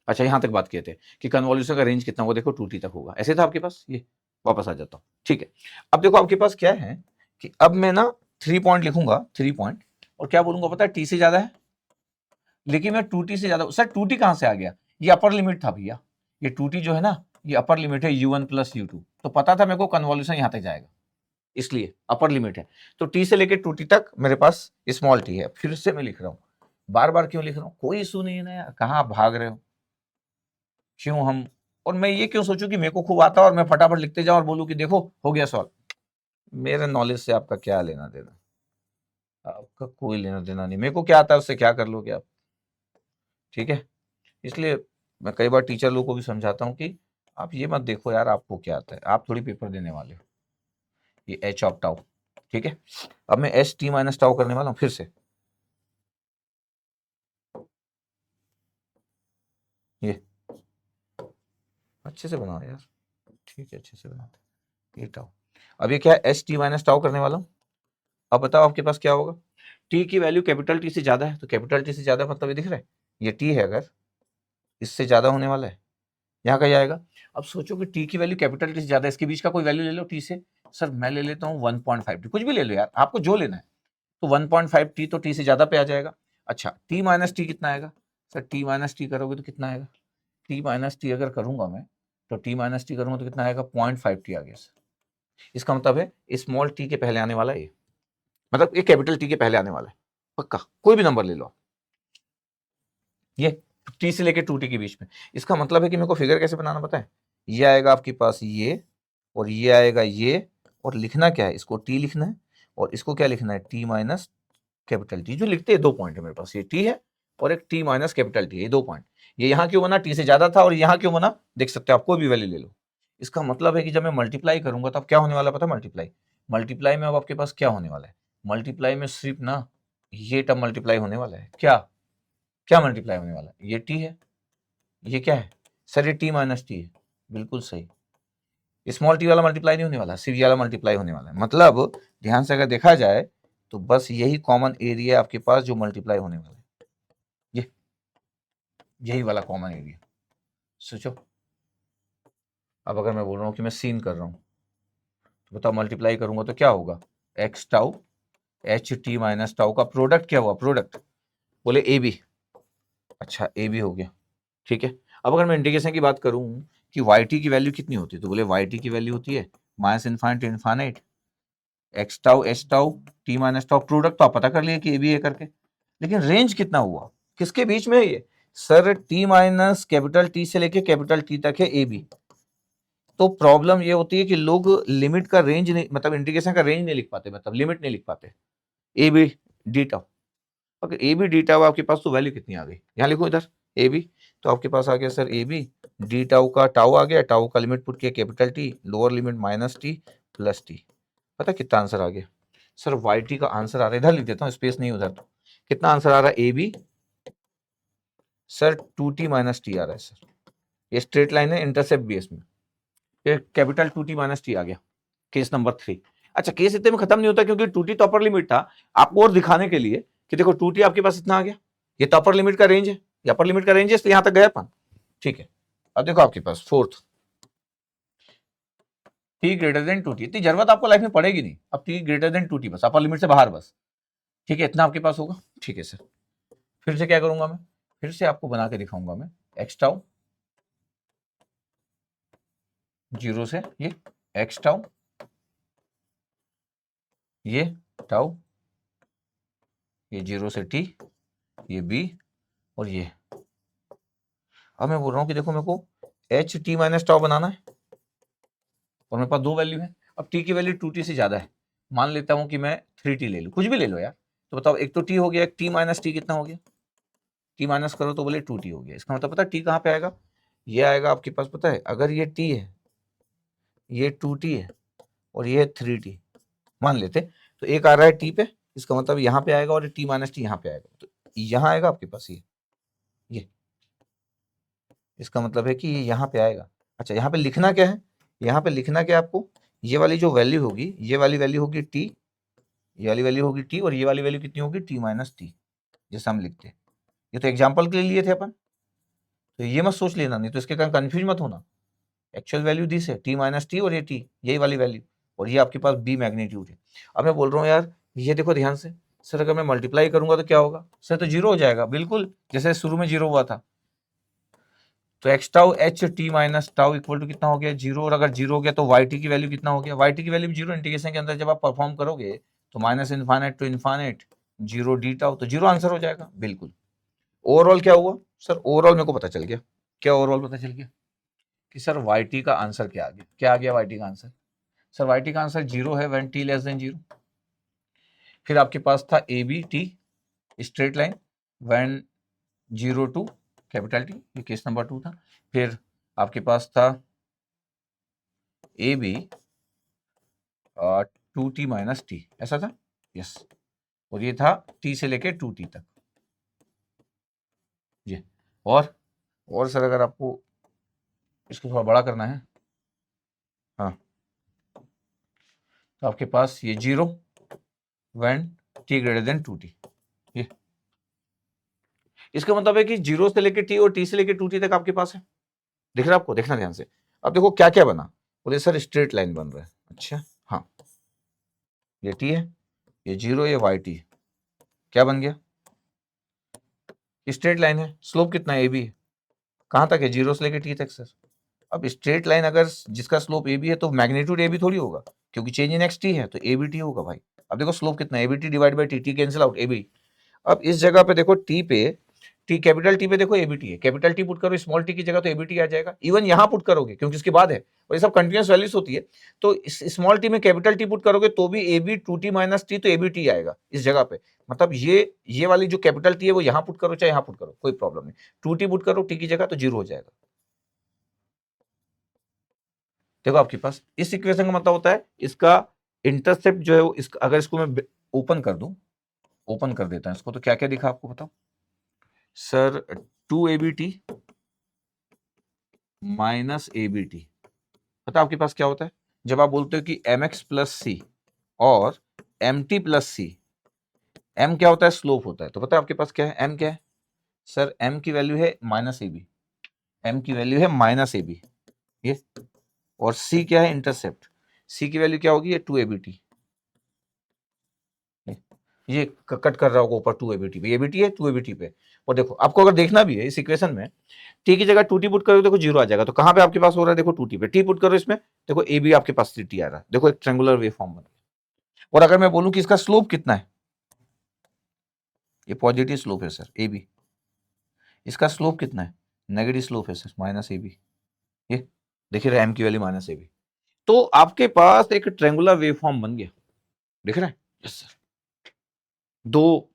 अच्छा, यहां तक बात किए थे कि कन्वॉल्यूशन का रेंज कितना होगा, देखो टू टी तक होगा, ऐसे था आपके पास। ये वापस आ जाता हूं, ठीक है। अब देखो आपके पास क्या है कि अब मैं ना 3 पॉइंट लिखूंगा, 3 पॉइंट, और क्या बोलूंगा पता है? टी से ज्यादा है, लेकिन मैं टू टी से ज्यादा। सर टू टी कहां से आ गया? ये अपर लिमिट था भैया, ये टू टी जो है ना, ये अपर लिमिट है u1 प्लस u2, तो पता था मेरे को कन्वॉल्यूशन यहां तक जाएगा, इसलिए अपर लिमिट है। तो टी से लेकर टू टी तक मेरे पास स्मॉल टी है। फिर से मैं लिख रहा हूं, बार बार क्यों लिख रहा हूं? कोई इशू नहीं है ना यार, कहां आप भाग रहे हो? क्यों हम, और मैं ये क्यों सोचूं कि मेरे को खूब आता है और मैं फटाफट लिखते जाऊं और बोलूं कि देखो हो गया सॉल्व। मेरे नॉलेज से आपका क्या लेना देना? आपका कोई लेना देना नहीं, मेरे को क्या आता है उससे क्या कर लोगे आप, ठीक है। इसलिए मैं कई बार टीचर लोगों को भी समझाता हूँ कि आप ये मत देखो यार आपको क्या आता है, आप थोड़ी पेपर देने वाले हो। ये एच ऑफ टाउ, ठीक है। अब मैं एच टी माइनस टाउ करने वाला हूँ फिर से, ये अच्छे से बनाओ यार, ठीक है, अच्छे से बनाते। ये टाउ, अब ये क्या है? एच टी माइनस टाउ करने वाला हूँ। अब बताओ आपके पास क्या होगा? टी की वैल्यू कैपिटल टी से ज्यादा है, तो कैपिटल टी से ज्यादा मतलब ये दिख रहा है, ये टी है, अगर इससे ज्यादा होने वाला है, यहाँ का आएगा। अब सोचो कि टी की वैल्यू कैपिटल टी से ज्यादा है, इसके बीच का कोई वैल्यू ले लो टी से। सर मैं ले लेता हूँ 1.5 टी, कुछ भी ले लो यार, आपको जो लेना है। तो 1.5 टी तो टी से ज्यादा पे आ जाएगा। अच्छा, टी माइनस टी कितना आएगा? सर टी माइनस टी करोगे तो कितना आएगा? टी माइनस टी अगर करूंगा मैं, तो टी माइनस टी करूंगा तो कितना आएगा? 0.5 टी आ गया सर। इसका मतलब है स्मॉल टी के पहले आने वाला है ये, मतलब ये कैपिटल टी के पहले आने वाला है, पक्का कोई भी नंबर ले लो। ये टी से लेके टू टी के बीच में। इसका मतलब है कि मेरे को फिगर कैसे बनाना पता है? ये आएगा आपके पास ये, और ये आएगा ये, और लिखना क्या है? इसको टी लिखना है, और इसको क्या लिखना है? T minus capital T. जो लिखते हैं 2 पॉइंट है मेरे पास, ये टी है और एक टी माइनस कैपिटल टी, ये 2 पॉइंट। ये यहाँ क्यों बना? टी से ज्यादा था, और यहाँ क्यों बना? देख सकते हो आप, कोई भी वैल्यू ले लो। इसका मतलब है कि जब मैं मल्टीप्लाई करूंगा तो अब क्या होने वाला पता है? मल्टीप्लाई में अब आपके पास क्या होने वाला है? मल्टीप्लाई में सिर्फ ना ये टर्म मल्टीप्लाई होने वाला है। क्या क्या मल्टीप्लाई होने वाला है? ये टी है, ये क्या है? सर ये टी माइनस टी है, बिल्कुल सही। स्मॉल टी वाला मल्टीप्लाई नहीं होने वाला, सिर्फ ये वाला मल्टीप्लाई होने वाला है। मतलब ध्यान से अगर देखा जाए तो बस यही कॉमन एरिया आपके पास जो मल्टीप्लाई होने वाला है, ये यही वाला कॉमन एरिया। सोचो, अब अगर मैं बोल रहा हूँ कि मैं सीन कर रहा हूँ, तो बताओ मल्टीप्लाई करूंगा तो क्या होगा? X tau H T minus tau का प्रोडक्ट क्या हुआ? प्रोडक्ट बोले ए बी। अच्छा, ए बी हो गया, ठीक है। अब अगर मैं इंटीग्रेशन की बात करूं कि वाई टी की वैल्यू कितनी होती है, तो बोले वाई टी की वैल्यू होती है minus infinite to infinite x tau s tau t minus tau. Product तो आप पता कर लिए कि ए बी ए करके, लेकिन रेंज कितना हुआ, किसके बीच में है ये? Sir T minus capital T से लेके कैपिटल टी तक है ए बी। तो प्रॉब्लम ये होती है कि लोग लिमिट का रेंज नहीं, मतलब इंटीग्रेशन का रेंज नहीं लिख पाते, मतलब लिमिट नहीं लिख पाते। ए बी डी टाउ, अगर ए बी डी टाउ आपके पास तो वैल्यू कितनी आ गई, यहाँ लिखो इधर ए बी, तो आपके पास आ गया sir A B D tau का टाउ आ गया, टाउ का लिमिट पुट किया capital T, lower limit minus T plus T. पता कितना आंसर आ गया? सर वाई टी का आंसर आ रहा है, इधर लिख देता हूँ, स्पेस नहीं उधर, तो कितना आंसर आ रहा है? ए B sir 2t minus T आ रहा है सर, ये स्ट्रेट लाइन है, इंटरसेप्ट भी है इसमें, ये कैपिटल 2t माइनस टी आ गया, केस नंबर 3। अच्छा, केस इतने में खत्म नहीं होता, क्योंकि 2t तो अपर लिमिट था, आपको और दिखाने के लिए कि देखो 2t आपके पास इतना आ गया, ये तो अपर लिमिट का रेंज है, ये अपर लिमिट का रेंज है, इसलिए यहां तक गया अपन। ठीक है, अब देखो आपके पास fourth, t greater than 2t, इतनी जरूरत आपको लाइफ में पड़ेगी नहीं, अब t ग्रेटर देन 2t बस, अपर लिमिट से बाहर बस। ठीक है, इतना आपके पास होगा। ठीक है सर, फिर से क्या करूंगा मैं, फिर से आपको बना के दिखाऊंगा मैं, एक्स टाउ 0 से ये एक्स टाउ, ये टाउ, ये 0 से t, ये b, और ये। अब मैं बोल रहा हूं कि देखो मेरे को एच टी माइनस टाउ बनाना है, और मेरे पास दो वैल्यू है। अब t की वैल्यू 2t से ज्यादा है, मान लेता हूं कि मैं 3t ले लूं, कुछ भी ले लो यार। तो बताओ, एक तो t हो गया, एक t माइनस टी कितना हो गया, t माइनस करो तो बोले 2t हो गया। इसका मतलब पता है t कहाँ पे आएगा? ये आएगा आपके पास, पता है, अगर ये t है, ये 2t है, और ये 3t मान लेते, तो एक आ रहा है t पे, इसका मतलब यहाँ पे आएगा, और t माइनस टी यहाँ पे आएगा, तो यहाँ आएगा आपके पास ये इसका मतलब है कि ये यहाँ पे आएगा। अच्छा, यहाँ पे लिखना क्या है? यहाँ पे लिखना क्या है आपको? ये वाली जो वैल्यू होगी, ये वाली वैल्यू होगी t, ये वाली वैल्यू होगी t, और ये वाली वैल्यू कितनी होगी? t माइनस टी, जैसे हम लिखते हैं। ये तो एग्जाम्पल के लिए लिए थे अपन, तो ये मत सोच लेना, नहीं तो इसके कारण कंफ्यूज मत होना। एक्चुअल वैल्यू दिस है t माइनस टी, और ये t, यही वाली वैल्यू, और ये आपके पास b मैग्नीट्यूड है। अब मैं बोल रहा हूँ यार, ये देखो ध्यान से, सर अगर मैं मल्टीप्लाई करूंगा तो क्या होगा? सर तो जीरो हो जाएगा, बिल्कुल जैसे शुरू में जीरो हुआ था। तो x tau H T minus tau equal to कितना हो गया? जीरो। और अगर जीरो हो गया तो वाई टी की वैल्यू कितना हो गया? वाई टी की वैल्यू भी जीरो। इंटीग्रेशन के अंदर जब आप परफॉर्म करोगे तो minus infinite to infinite zero d tau, तो जीरो आंसर हो जाएगा, बिल्कुल। ओवरऑल क्या हुआ सर? ओवरऑल मेरे को पता चल गया। क्या ओवरऑल पता चल गया? कि सर वाई टी का आंसर क्या आ गया? क्या आ गया वाई टी का आंसर? सर वाई टी का आंसर जीरो है when t less than zero. फिर आपके पास था a B T straight line when zero to capital T, ये केस नंबर 2 था। फिर आपके पास था a B 2t minus T, ऐसा था, यस। और ये था t से लेके 2t तक, ये। और सर अगर आपको इसको थोड़ा बड़ा करना है, हाँ, तो आपके पास ये zero when t greater than 2t, ये। इसका मतलब है कि जीरो से लेके t और t से लेके 2t तक आपके पास है। दिख रहा है आपको? देखना ध्यान से। अब देखो क्या क्या बना, बोले सर स्ट्रेट लाइन बन रहा है। अच्छा, हाँ, ये t है, ये जीरो, ये वाई टी, क्या बन गया? स्ट्रेट लाइन है, स्लोप कितना है? ए बी है, कहाँ तक है? जीरो से लेके टी तक सर। अब स्ट्रेट लाइन अगर जिसका स्लोप ए बी है, तो मैग्नीट्यूड ए बी थोड़ी होगा, क्योंकि चेंज इन एक्स टी है, तो ए बी टी होगा भाई। अब देखो स्लोप कितना है? A B t divide by t, t cancel out, a b. अब इस जगह पे देखो टी पे, टी कैपिटल टी पे देखो ए बी टी है, कैपिटल टी पुट करो स्मॉल टी की जगह तो ए बी टी आ जाएगा। इवन यहाँ पुट करोगे क्योंकि इसके बाद है, और ये सब कंटिन्यूस वैल्यूज होती है, तो इस स्मॉल टी में कैपिटल टी पुट करोगे तो भी A B 2t minus t, तो ए बी टी आएगा इस जगह पे। मतलब ये वाली जो कैपिटल टी है वो यहाँ पुट करो चाहे यहाँ पुट करो, कोई प्रॉब्लम नहीं। 2t पुट करो टी की जगह तो जीरो हो जाएगा। देखो आपके पास इस इक्वेशन का मतलब होता है इसका इंटरसेप्ट जो है वो अगर इसको मैं ओपन कर दूं, ओपन कर देता हूं इसको, तो क्या क्या दिखा आपको बताओ सर? 2ABT माइनस ABT, पता आपके पास क्या होता है? जब आप बोलते हो कि mx प्लस सी और mt प्लस सी, m क्या होता है? स्लोप होता है। तो पता है आपके पास क्या है? m क्या है सर? m की वैल्यू है माइनस ए बी, m की वैल्यू है माइनस ए बी, ये। और c क्या है? इंटरसेप्ट, c की वैल्यू क्या होगी? ये 2ABT, ये कट कर रहा होगा ऊपर 2ABT पे, ABT है 2ABT पे, और देखो आपको अगर देखना भी है इस इक्वेशन में, टी की जगह 2t पुट करो, देखो 0 आ जाएगा। तो कहां पे आपके पास हो रहा है, देखो 2t पे, टी पुट करो इसमें, देखो ए बी आपके पास 3t आ रहा है। देखो एक ट्रेंगुलर वेव फॉर्म बन गया। और अगर मैं बोलूं कि इसका स्लोप कितना है, ये पॉजिटिव स्लोप है सर ए बी, इसका स्लोप कितना है, नेगेटिव स्लोप है सर माइनस ए बी। ये देखिए रहा है एम की वैल्यू माइनस ए बी। तो आपके पास एक ट्रेंगुलर वेव फॉर्म बन गया, दिख रहा है? Yes sir. दो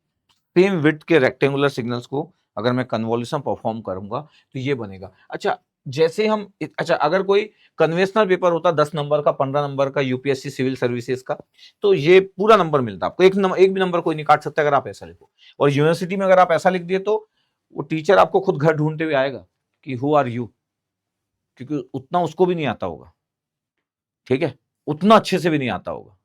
सेम विड्थ के रेक्टेंगुलर सिग्नल्स को अगर मैं कन्वोल्यूशन परफॉर्म करूंगा तो ये बनेगा। अच्छा, जैसे हम, अच्छा अगर कोई कन्वेंशनल पेपर होता 10 नंबर का, 15 नंबर का, यूपीएससी सिविल सर्विसेज का, तो ये पूरा नंबर मिलता आपको, एक भी नंबर कोई नहीं काट सकता अगर आप ऐसा लिखो। और यूनिवर्सिटी में अगर आप ऐसा लिख दिए तो वो टीचर आपको खुद घर ढूंढते हुए आएगा कि हु आर यू, क्योंकि उतना उसको भी नहीं आता होगा, ठीक है, उतना अच्छे से भी नहीं आता होगा,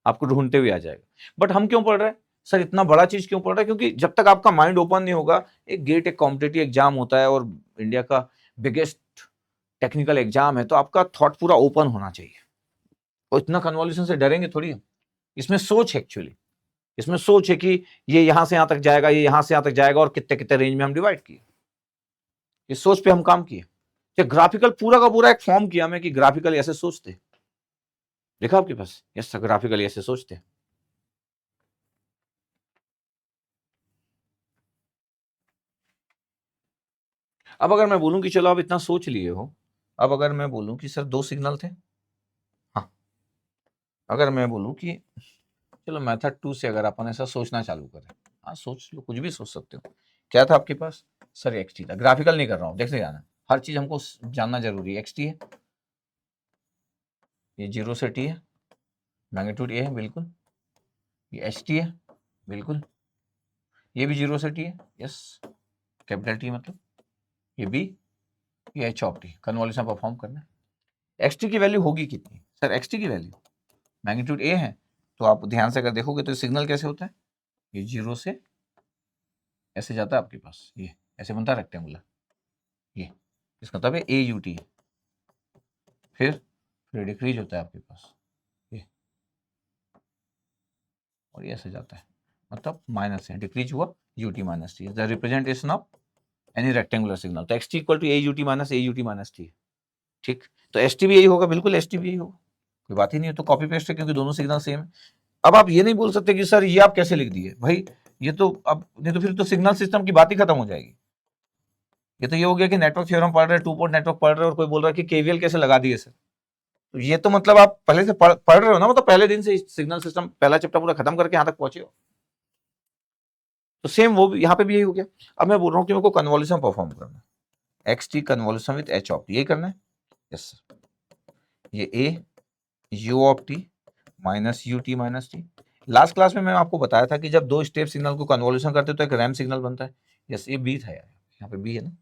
आपको ढूंढते हुए आ जाएगा। बट हम क्यों पढ़ रहे हैं सर, इतना बड़ा चीज क्यों पढ़ रहे हैं? क्योंकि जब तक आपका माइंड ओपन नहीं होगा, एक गेट, एक कॉम्पिटिटिव एग्जाम होता है और इंडिया का बिगेस्ट टेक्निकल एग्जाम है, तो आपका थॉट पूरा ओपन होना चाहिए। और इतना कन्वॉल्यूशन से डरेंगे थोड़ी हम, इसमें सोच है एक्चुअली, इसमें सोच है कि ये यहां से यहां तक जाएगा, ये यहां से यहां तक जाएगा, और कितने कितने रेंज में हम डिवाइड किए, इस सोच पे हम काम किए। ग्राफिकल पूरा का पूरा एक फॉर्म किया मैं कि ग्राफिकल ऐसे सोचते, देखा आपके पास? यस, ग्राफिकली ऐसे सोचते हैं। अब अगर मैं बोलूं कि चलो आप इतना सोच लिए हो, अब अगर मैं बोलूं कि सर 2 सिग्नल थे, हाँ, अगर मैं बोलूं कि चलो मेथड 2 से अगर अपन ऐसा सोचना चालू करें, हाँ सोच लो, कुछ भी सोच सकते हो। क्या था आपके पास सर, एक्स टी था। ग्राफिकल नहीं कर रहा हूं, देखते जाना, हर चीज हमको जानना जरूरी है। एक्स टी है, ये 0 से टी है, मैग्नीट्यूड ए है बिल्कुल, ये एच टी है बिल्कुल, ये भी 0 से टी है, यस, कैपिटल टी मतलब, ये बी, ये H of T, convolution perform करना है। एक्स टी की वैल्यू होगी कितनी सर, एक्स टी की वैल्यू मैग्नीट्यूड ए है, तो आप ध्यान से अगर देखोगे तो सिग्नल कैसे होता है, ये 0 से ऐसे जाता है आपके पास, ये ऐसे बनता है रेक्टेंगुलर, ये इसका मतलब है ए यू टी, फिर डिक्रीज होता है आपके पास, ये, और ये ऐसे जाता है, मतलब माइनस है, डिक्रीज हुआ U T minus T, the representation of any rectangular signal. तो X T equal to A U T minus T, ठीक। तो एस टी भी यही होगा, बिल्कुल एस टी भी यही होगा, कोई बात ही नहीं है, तो कॉपी पेस्ट है क्योंकि दोनों सिग्नल सेम है। अब आप ये नहीं बोल सकते कि सर ये आप कैसे लिख दिए भाई, ये तो अब नहीं तो फिर तो सिग्नल सिस्टम की बात ही खत्म हो जाएगी। ये तो ये हो गया कि नेटवर्क थ्योरम पढ़ रहे हैं, 2 पोर्ट नेटवर्क पढ़ रहे हैं, और कोई बोल रहा है कि केवीएल कैसे लगा दिए सर। तो ये तो मतलब आप पहले से पढ़ रहे हो ना, मतलब पहले दिन से सिग्नल सिस्टम पहला चैप्टर पूरा खत्म करके यहाँ तक पहुंचे हो। तो सेम वो भी यहाँ पे भी यही हो गया। अब मैं बोल रहा हूँ कि मेरे को कन्वॉल्यूशन परफॉर्म करना है, X T convolution with H of T, यही करना है, यस सर। ये A U of T minus U T minus T. Last class में मैं आपको बताया था कि जब 2 स्टेप सिग्नल को कन्वॉल्यूशन करते तो एक रैम सिग्नल बनता है। यस, ये बी था यार, यहाँ पे बी है ना,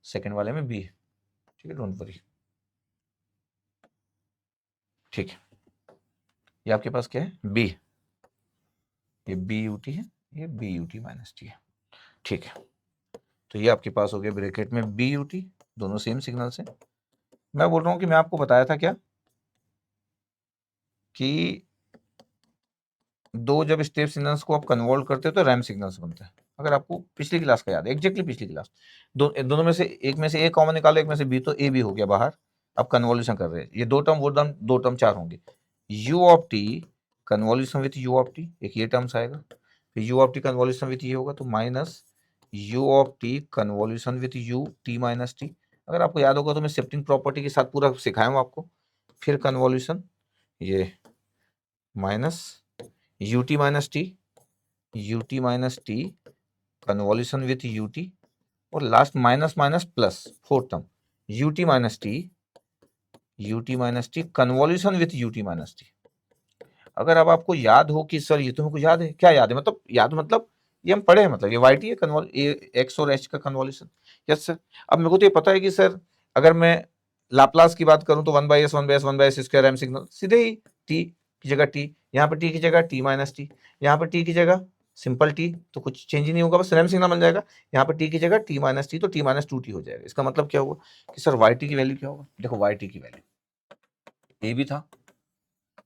सेकंड वाले में बी है, ठीक है, डोंट वरी, ठीक है। ये आपके पास क्या है, बी, ये बी यू टी है, ये b u T minus t है, ठीक है। तो ये आपके पास हो गया ब्रैकेट में बी यू टी, दोनों सेम सिग्नल से। मैं बोल रहा हूँ कि मैं आपको बताया था क्या कि 2 जब स्टेप सिग्नल्स को आप कन्वर्ट करते हो तो रैम सिग्नल्स बनते हैं। अगर आपको पिछली क्लास का याद है, एग्जैक्टली पिछली क्लास, दोनों में से एक में से ए कॉमन निकालो, एक में से बी, तो ए बी हो गया बाहर। अब कन्वॉल्यूशन कर रहे हैं, ये 2 टर्म वो टर्म, 2 टर्म 4 होंगे, you of T convolution with you of T, एक ये टर्म्स आएगा, फिर you of T convolution with ये होगा, तो minus U of T convolution with U T minus T. अगर आपको याद होगा तो मैं शिफ्टिंग प्रॉपर्टी के साथ पूरा सिखाया हूँ आपको। फिर कन्वॉल्यूशन, ये minus U T minus T, U T minus T convolution with U T, और last minus minus plus, fourth term U T minus T convolution with U T minus T. अगर अब आपको याद हो कि सर ये तो हमको याद है, क्या याद है, मतलब याद मतलब ये हम पढ़े हैं, मतलब ये वाई टी है, कन्वॉल एक्स और एच का कन्वॉल्यूशन, यस सर। अब मेरे को तो ये पता है कि सर अगर मैं लाप्लास की बात करूं तो 1/s 1/s 1/s square M signal, सीधे ही टी की जगह टी, यहाँ पर टी की जगह टी माइनस टी, यहाँ पर टी की जगह सिंपल टी, तो कुछ चेंज ही नहीं होगा, बस रैम सिग्नल बन जाएगा। यहाँ पर टी की जगह टी माइनस टी, तो टी माइनस 2t हो जाएगा। इसका मतलब क्या हुआ कि सर वाई टी की वैल्यू क्या होगा, देखो वाई टी की वैल्यू ए भी था,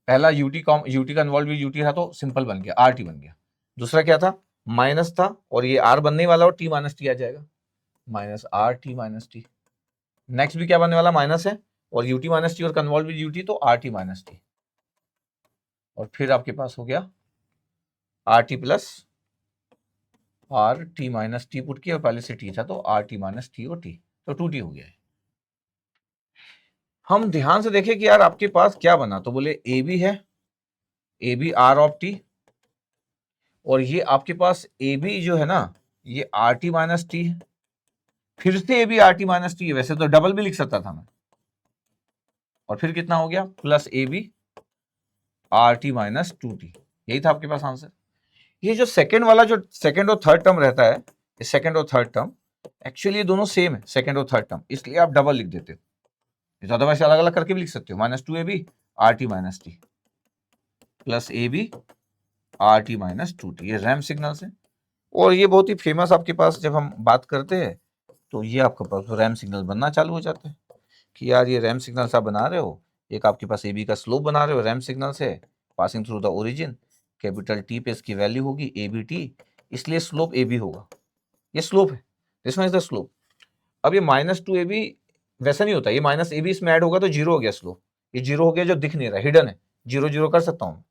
पहला यूटी कन्वॉल्व यूटी था तो सिंपल बन गया, आर टी बन गया। दूसरा क्या था, माइनस था और ये आर बनने वाला और टी माइनस टी आ जाएगा, minus R T minus T. Next भी क्या बनने वाला, माइनस है और यूटी माइनस टी और कन्वॉल्व विद यूटी तो आर टी माइनस टी, और फिर आपके पास हो गया R T plus R T minus T put किया, और पहले से टी था तो आर टी माइनस टी और टी, तो 2t हो गया है। हम ध्यान से देखें कि यार आपके पास क्या बना, तो बोले ए बी है, A B r of t, और ये आपके पास ए बी जो है ना ये आर टी माइनस टी है, फिर से a B R T minus t है, वैसे तो डबल भी लिख सकता था मैं, और फिर कितना हो गया plus a B R T minus two t, यही था आपके पास आंसर। ये जो सेकंड वाला जो सेकंड और थर्ड टर्म रहता है, ये सेकंड और थर्ड टर्म एक्चुअली ये दोनों सेम है, सेकंड और थर्ड टर्म, इसलिए आप डबल लिख देते हो। तो अदरवाइज अलग अलग करके भी लिख सकते हो, minus two a B R T minus T plus a B R T minus two t, ये रैम सिग्नल है। और ये बहुत ही फेमस आपके पास जब हम बात करते हैं तो ये आपके पास रैम सिग्नल बनना चालू हो जाता है कि यार ये रैम सिग्नल आप बना रहे हो, एक आपके पास ए बी का स्लोप बना रहे हो रैम सिग्नल से passing through the origin, capital T पे इसकी वैल्यू होगी ए बी टी, इसलिए स्लोप ए बी होगा, ये स्लोप है, this one is the slope. अब ये माइनस टू ए बी वैसा नहीं होता, ये माइनस ए बी इसमें ऐड होगा तो जीरो हो गया स्लोप, ये जीरो हो गया जो दिख नहीं रहा, हिडन है, जीरो जीरो कर सकता हूँ,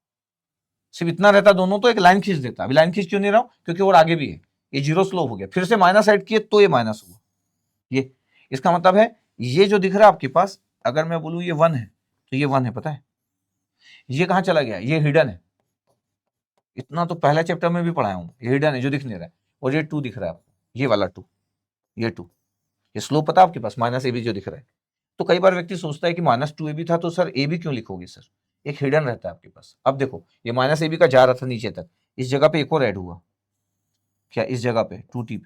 सिर्फ इतना रहता दोनों तो एक लाइन खींच देता, अभी लाइन खींच क्यों नहीं रहा हूं, क्योंकि और आगे भी है, ये जीरो स्लोप हो गया, फिर से माइनस ऐड किए तो ये माइनस हुआ, ये इसका मतलब है ये जो दिख रहा है आपके पास, अगर मैं बोलूं ये वन है तो ये वन है, पता है ये कहां चला गया, ये हिडन है, इतना तो पहला चैप्टर में भी पढ़ाया हूं, ये हिडन है जो दिख नहीं रहा है, और ये टू दिख रहा है आपको, ये वाला टू, ये टू, ये स्लोप पता है आपके पास माइनस ए बी जो दिख रहा है। तो कई बार व्यक्ति सोचता है कि माइनस टू ए बी था तो सर ए बी क्यों लिखोगे सर, एक हिडन रहता है आपके पास। अब देखो ये माइनस ए बी का जा रहा था नीचे तक, इस जगह पे एक और ऐड हुआ, क्या इस जगह पे टू टी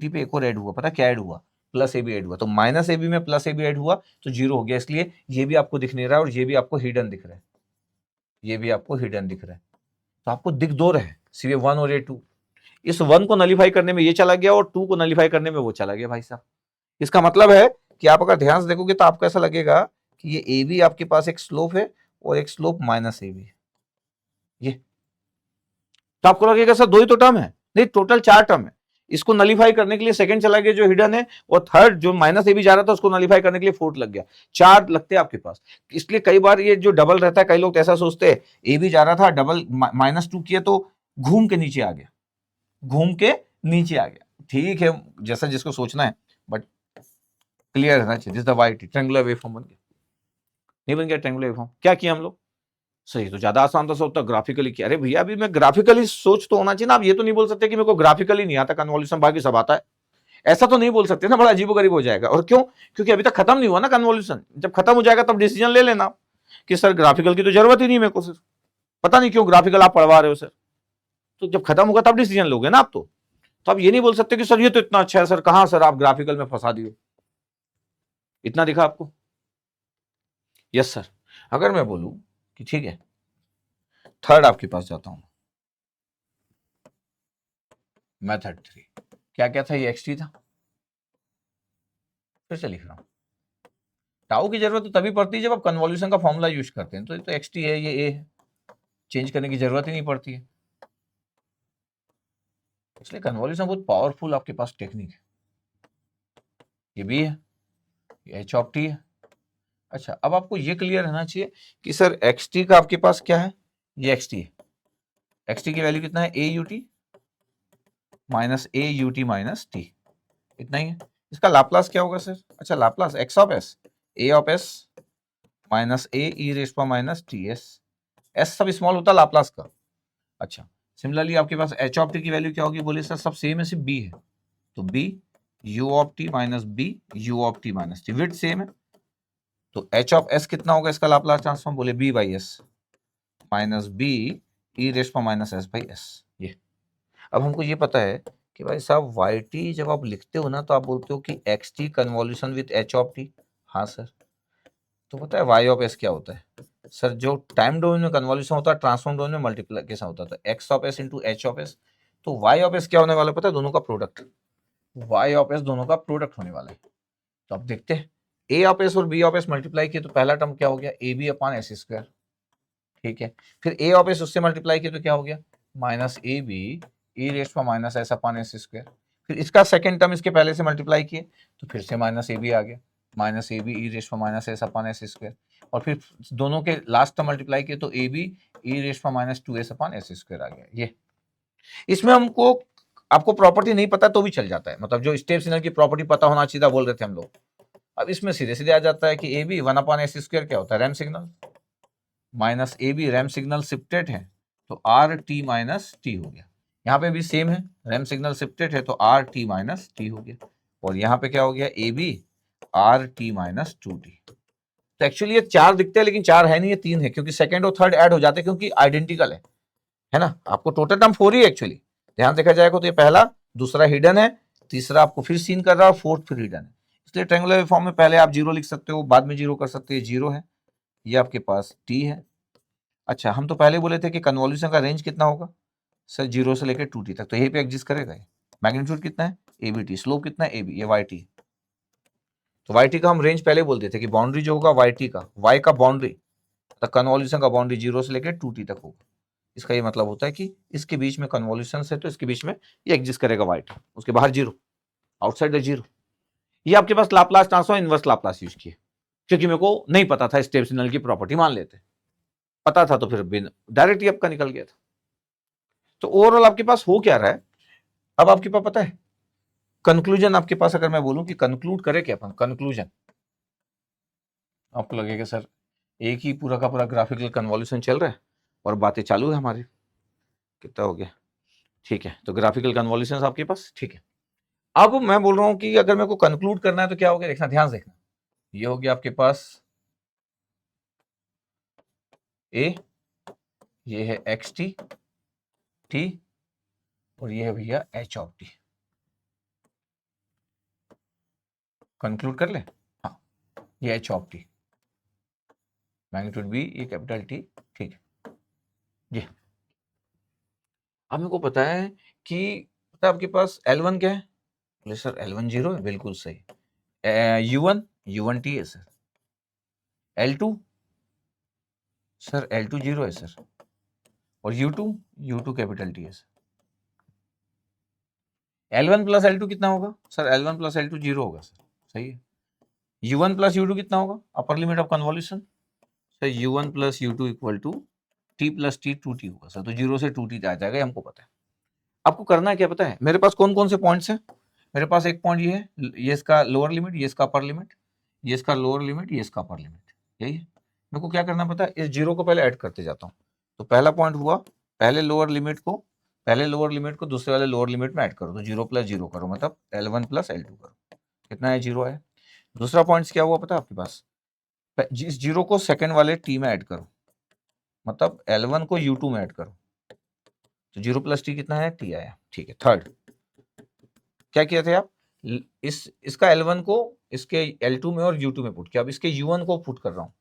पे एक और ऐड हुआ, पता क्या ऐड हुआ, प्लस ए बी ऐड हुआ, तो माइनस ए बी में प्लस ए बी ऐड हुआ तो जीरो हो गया, इसलिए ये भी आपको दिख नहीं रहा है और ये भी आपको हिडन दिख रहा है, ये भी आपको हिडन दिख रहा है, तो आपको दिख दो रहे सिर्फ वन और ये टू, इस वन को नलीफाई करने में ये चला गया और टू को नलीफाई करने में वो चला गया भाई साहब। इसका मतलब है कि आप अगर ध्यान से देखोगे तो आपको ऐसा लगेगा कि ये ए बी आपके पास एक स्लोप है और एक स्लोप माइनस ए बी है, ये तो आपको लगेगा सर दो ही तो टर्म है, नहीं टोटल चार टर्म है, इसको नलीफाई करने के लिए सेकंड चला गया जो हिडन है, और थर्ड जो माइनस ए बी जा रहा था उसको नलीफाई करने के लिए फोर्थ लग गया, चार लगते हैं आपके पास। इसलिए कई बार ये जो डबल रहता है, कई लोग ऐसा सोचते हैं ए बी जा रहा था डबल माइनस टू किया तो घूम के नीचे आ गया, घूम के नीचे आ गया, ठीक है जैसा जिसको सोचना है, बट क्लियर रहना चाहिए, this the white triangular waveform बन गया, नहीं बन गया ट्रायंगुलर वेवफॉर्म, क्या किया हम लोग सही, तो ज्यादा आसान था, सोचता ग्राफिकली किया, अरे भैया अभी मैं ग्राफिकली सोच तो होना चाहिए ना, आप ये तो नहीं बोल सकते कि मेरे को ग्राफिकली नहीं आता कन्वोल्यूशन, बाकी सब आता है, ऐसा तो नहीं बोल सकते ना, बड़ा अजीबोगरीब हो जाएगा। और क्यों, क्योंकि अभी तक खत्म नहीं हुआ ना कन्वोल्यूशन, जब खत्म हो जाएगा तब डिसीजन ले लेना कि सर ग्राफिकल की तो जरूरत ही नहीं मेरे को, सर पता नहीं क्यों ग्राफिकल आप पढ़वा रहे हो सर, तो जब खत्म होगा तब डिसीजन लोगे ना आप, तो आप ये नहीं बोल सकते कि सर ये तो इतना अच्छा है सर, कहां सर आप ग्राफिकल में फंसा दिए, इतना दिखा आपको, यस सर। अगर मैं बोलूं कि ठीक है थर्ड आपके पास जाता हूं, मेथड 3 क्या क्या था, ये एक्स था, फिर से लिख रहा हूं, टाउ की जरूरत तो तभी पड़ती है जब आप कन्वोल्यूशन का फॉर्मूला यूज करते हैं, तो एक्स टी है, ये ए है, चेंज करने की जरूरत ही नहीं पड़ती है, इसलिए कन्वोल्यूशन बहुत पावरफुल आपके पास टेक्निक है, ये भी है, ये एच ऑफ टी है। अच्छा अब आपको ये क्लियर रहना चाहिए कि सर एक्स टी का आपके पास क्या है, ये एक्स टी है, एक्स टी की वैल्यू कितना है A U T minus A U T minus T, इतना ही है, इसका लाप्लास क्या होगा सर, अच्छा Laplace X of S A of S minus A E raise पर माइनस टी एस, एस सब स्मॉल होता है लाप्लास का। अच्छा सिमिलरली आपके पास एच ऑफ टी की वैल्यू क्या होगी, बोले सर सब सेम है सिर्फ बी है, तो b u of T minus b u of T minus t, width same है, तो एच ऑफ एस कितना होगा इसका लाप्लास ट्रांसफॉर्म, बोले b by s minus b e raise पर माइनस एस बाई एस, ये। अब हमको ये पता है कि भाई साहब वाई टी जब आप लिखते हो ना तो आप बोलते हो कि x T convolution with H of T, हाँ सर, तो पता है वाई ऑफ एस क्या होता है सर, जो टाइम डोमेन में कन्वॉल्यूशन होता है ट्रांसफॉर्म डोमेन में मल्टीप्लिकेशन होता था, x of S into H of S, तो वाई ऑफ एस क्या होने वाला है पता है, दोनों का प्रोडक्ट, वाई ऑफ एस दोनों का प्रोडक्ट होने वाला है, तो आप देखते हैं ए ऑफ एस और बी ऑफ एस मल्टीप्लाई किए तो पहला टर्म क्या हो गया, ए बी अपॉन एस स्क्वायर, ठीक है, फिर ए ऑफ एस उससे मल्टीप्लाई किए तो क्या हो गया माइनस ए बी ई रेस्ट पर minus S upon S square, फिर इसका सेकंड टर्म इसके पहले से मल्टीप्लाई किए तो फिर से माइनस ए बी आ गया, माइनस ए बी ई रेस्ट पर minus S upon S square, और फिर दोनों के लास्ट टर्म मल्टीप्लाई किए तो ए बी ई रेस्ट पर minus two S upon S square आ गया। ये इसमें हमको आपको प्रॉपर्टी नहीं पता तो भी चल जाता है, मतलब जो स्टेप सिग्नल की प्रॉपर्टी पता होना चाहिए बोल रहे थे हम लोग। अब इसमें सीधे सीधे आ जाता है कि a b one upon S square क्या होता है, रैम सिग्नल, माइनस ए बी रैम सिग्नल शिफ्टेड है तो आर टी माइनस टी हो गया। यहाँ पे भी सेम है, रैम सिग्नल शिफ्टेड है तो आर टी माइनस टी हो गया, और यहाँ पे क्या हो गया, A B R T minus two t. तो एक्चुअली ये चार दिखते हैं लेकिन चार है नहीं, ये तीन है, क्योंकि सेकंड और थर्ड ऐड हो जाते हैं क्योंकि आइडेंटिकल है ना। आपको टोटल टर्म 4 ही एक्चुअली ध्यान देखा जाएगा तो ये पहला, दूसरा हिडन है, तीसरा आपको फिर सीन कर रहा है, फोर्थ फिर हिडन है। इसलिए ट्रायंगुलर फॉर्म में पहले आप जीरो लिख सकते हो, बाद में जीरो कर सकते हैं, जीरो है, ये आपके पास टी है। अच्छा, हम तो पहले बोले थे कि कन्वॉल्यूशन का रेंज कितना होगा सर, जीरो से लेकर टू टी तक, तो यही पे एग्जिस्ट करेगा। मैग्नीट्यूड कितना है ए बी टी, स्लोप कितना है ए बी, ये वाई टी। तो वाई टी का हम रेंज पहले बोलते थे कि बाउंड्री जो होगा वाई टी का, वाई का बाउंड्री, तो कन्वॉल्यूशन का बाउंड्री जीरो से लेकर टू टी तक होगा। इसका ये मतलब होता है कि इसके बीच में कन्वॉल्यूशन है तो इसके बीच में ये एग्जिस्ट करेगा वाई टी, उसके बाहर जीरो, आउटसाइड द जीरो। ये आपके पास Laplace transform inverse Laplace use किए, क्योंकि मेरे को नहीं पता था स्टेप सिग्नल की प्रॉपर्टी, मान लेते पता था तो फिर डायरेक्ट ही आपका निकल गया था। तो ओवरऑल आपके पास हो क्या रहा है, अब आपके पास पता है कंक्लूजन आपके पास, अगर मैं बोलूं कि कंक्लूड करे क्या अपन, कंक्लूजन आपको लगेगा सर एक ही पूरा का पूरा ग्राफिकल कन्वॉल्यूशन चल रहा है और बातें चालू है हमारी, कितना हो गया, ठीक है। तो ग्राफिकल कन्वॉल्यूशन आपके पास ठीक है। अब मैं बोल रहा हूं कि अगर मेरे को कंक्लूड करना है तो क्या हो गया, देखना, ध्यान से देखना, ये हो गया आपके पास ए, ये है एक्स टी टी, और ये है भैया एच ऑफ टी। कंक्लूड कर ले, हाँ, ये H of t, magnitude b, ये कैपिटल टी, ठीक है जी। अब मेरे को पता है कि पता है आपके पास L1 क्या है, बोले सर L1 जीरो है, बिल्कुल सही। U1 U1 टी है sir, L2 sir L2 zero है सर, और U2 कैपिटल टी है सर। L1 प्लस L2 कितना होगा sir, L1 plus L2 zero होगा सर, सही है। U1 प्लस U2 कितना होगा, upper limit of convolution sir, U1 plus U2 equal to T plus T, two T होगा sir, तो जीरो से टू टी आ जाएगा, हमको पता है। आपको करना है क्या पता है, मेरे पास कौन कौन से पॉइंट्स हैं, मेरे पास एक पॉइंट ये है, ये इसका लोअर लिमिट, ये इसका अपर लिमिट, ये इसका लोअर लिमिट, ये इसका अपर लिमिट, यही है। मेरे को क्या करना पता है, इस जीरो को पहले ऐड करते जाता हूँ। तो पहला पॉइंट हुआ, पहले लोअर लिमिट को दूसरे वाले लोअर लिमिट में ऐड करो, तो जीरो प्लस जीरो करो, मतलब L1 प्लस L2 करो, कितना है, जीरो है। दूसरा पॉइंट क्या हुआ पता है आपके पास, इस जीरो को सेकंड वाले टी में ऐड करो, मतलब L1 को U2 में ऐड करो, तो जीरो प्लस टी कितना है, टी आया, ठीक है। थर्ड क्या किया थे आप, इसका L1 को इसके L2 में और U2 में पुट किया, अब इसके U1 को पुट कर रहा हूँ,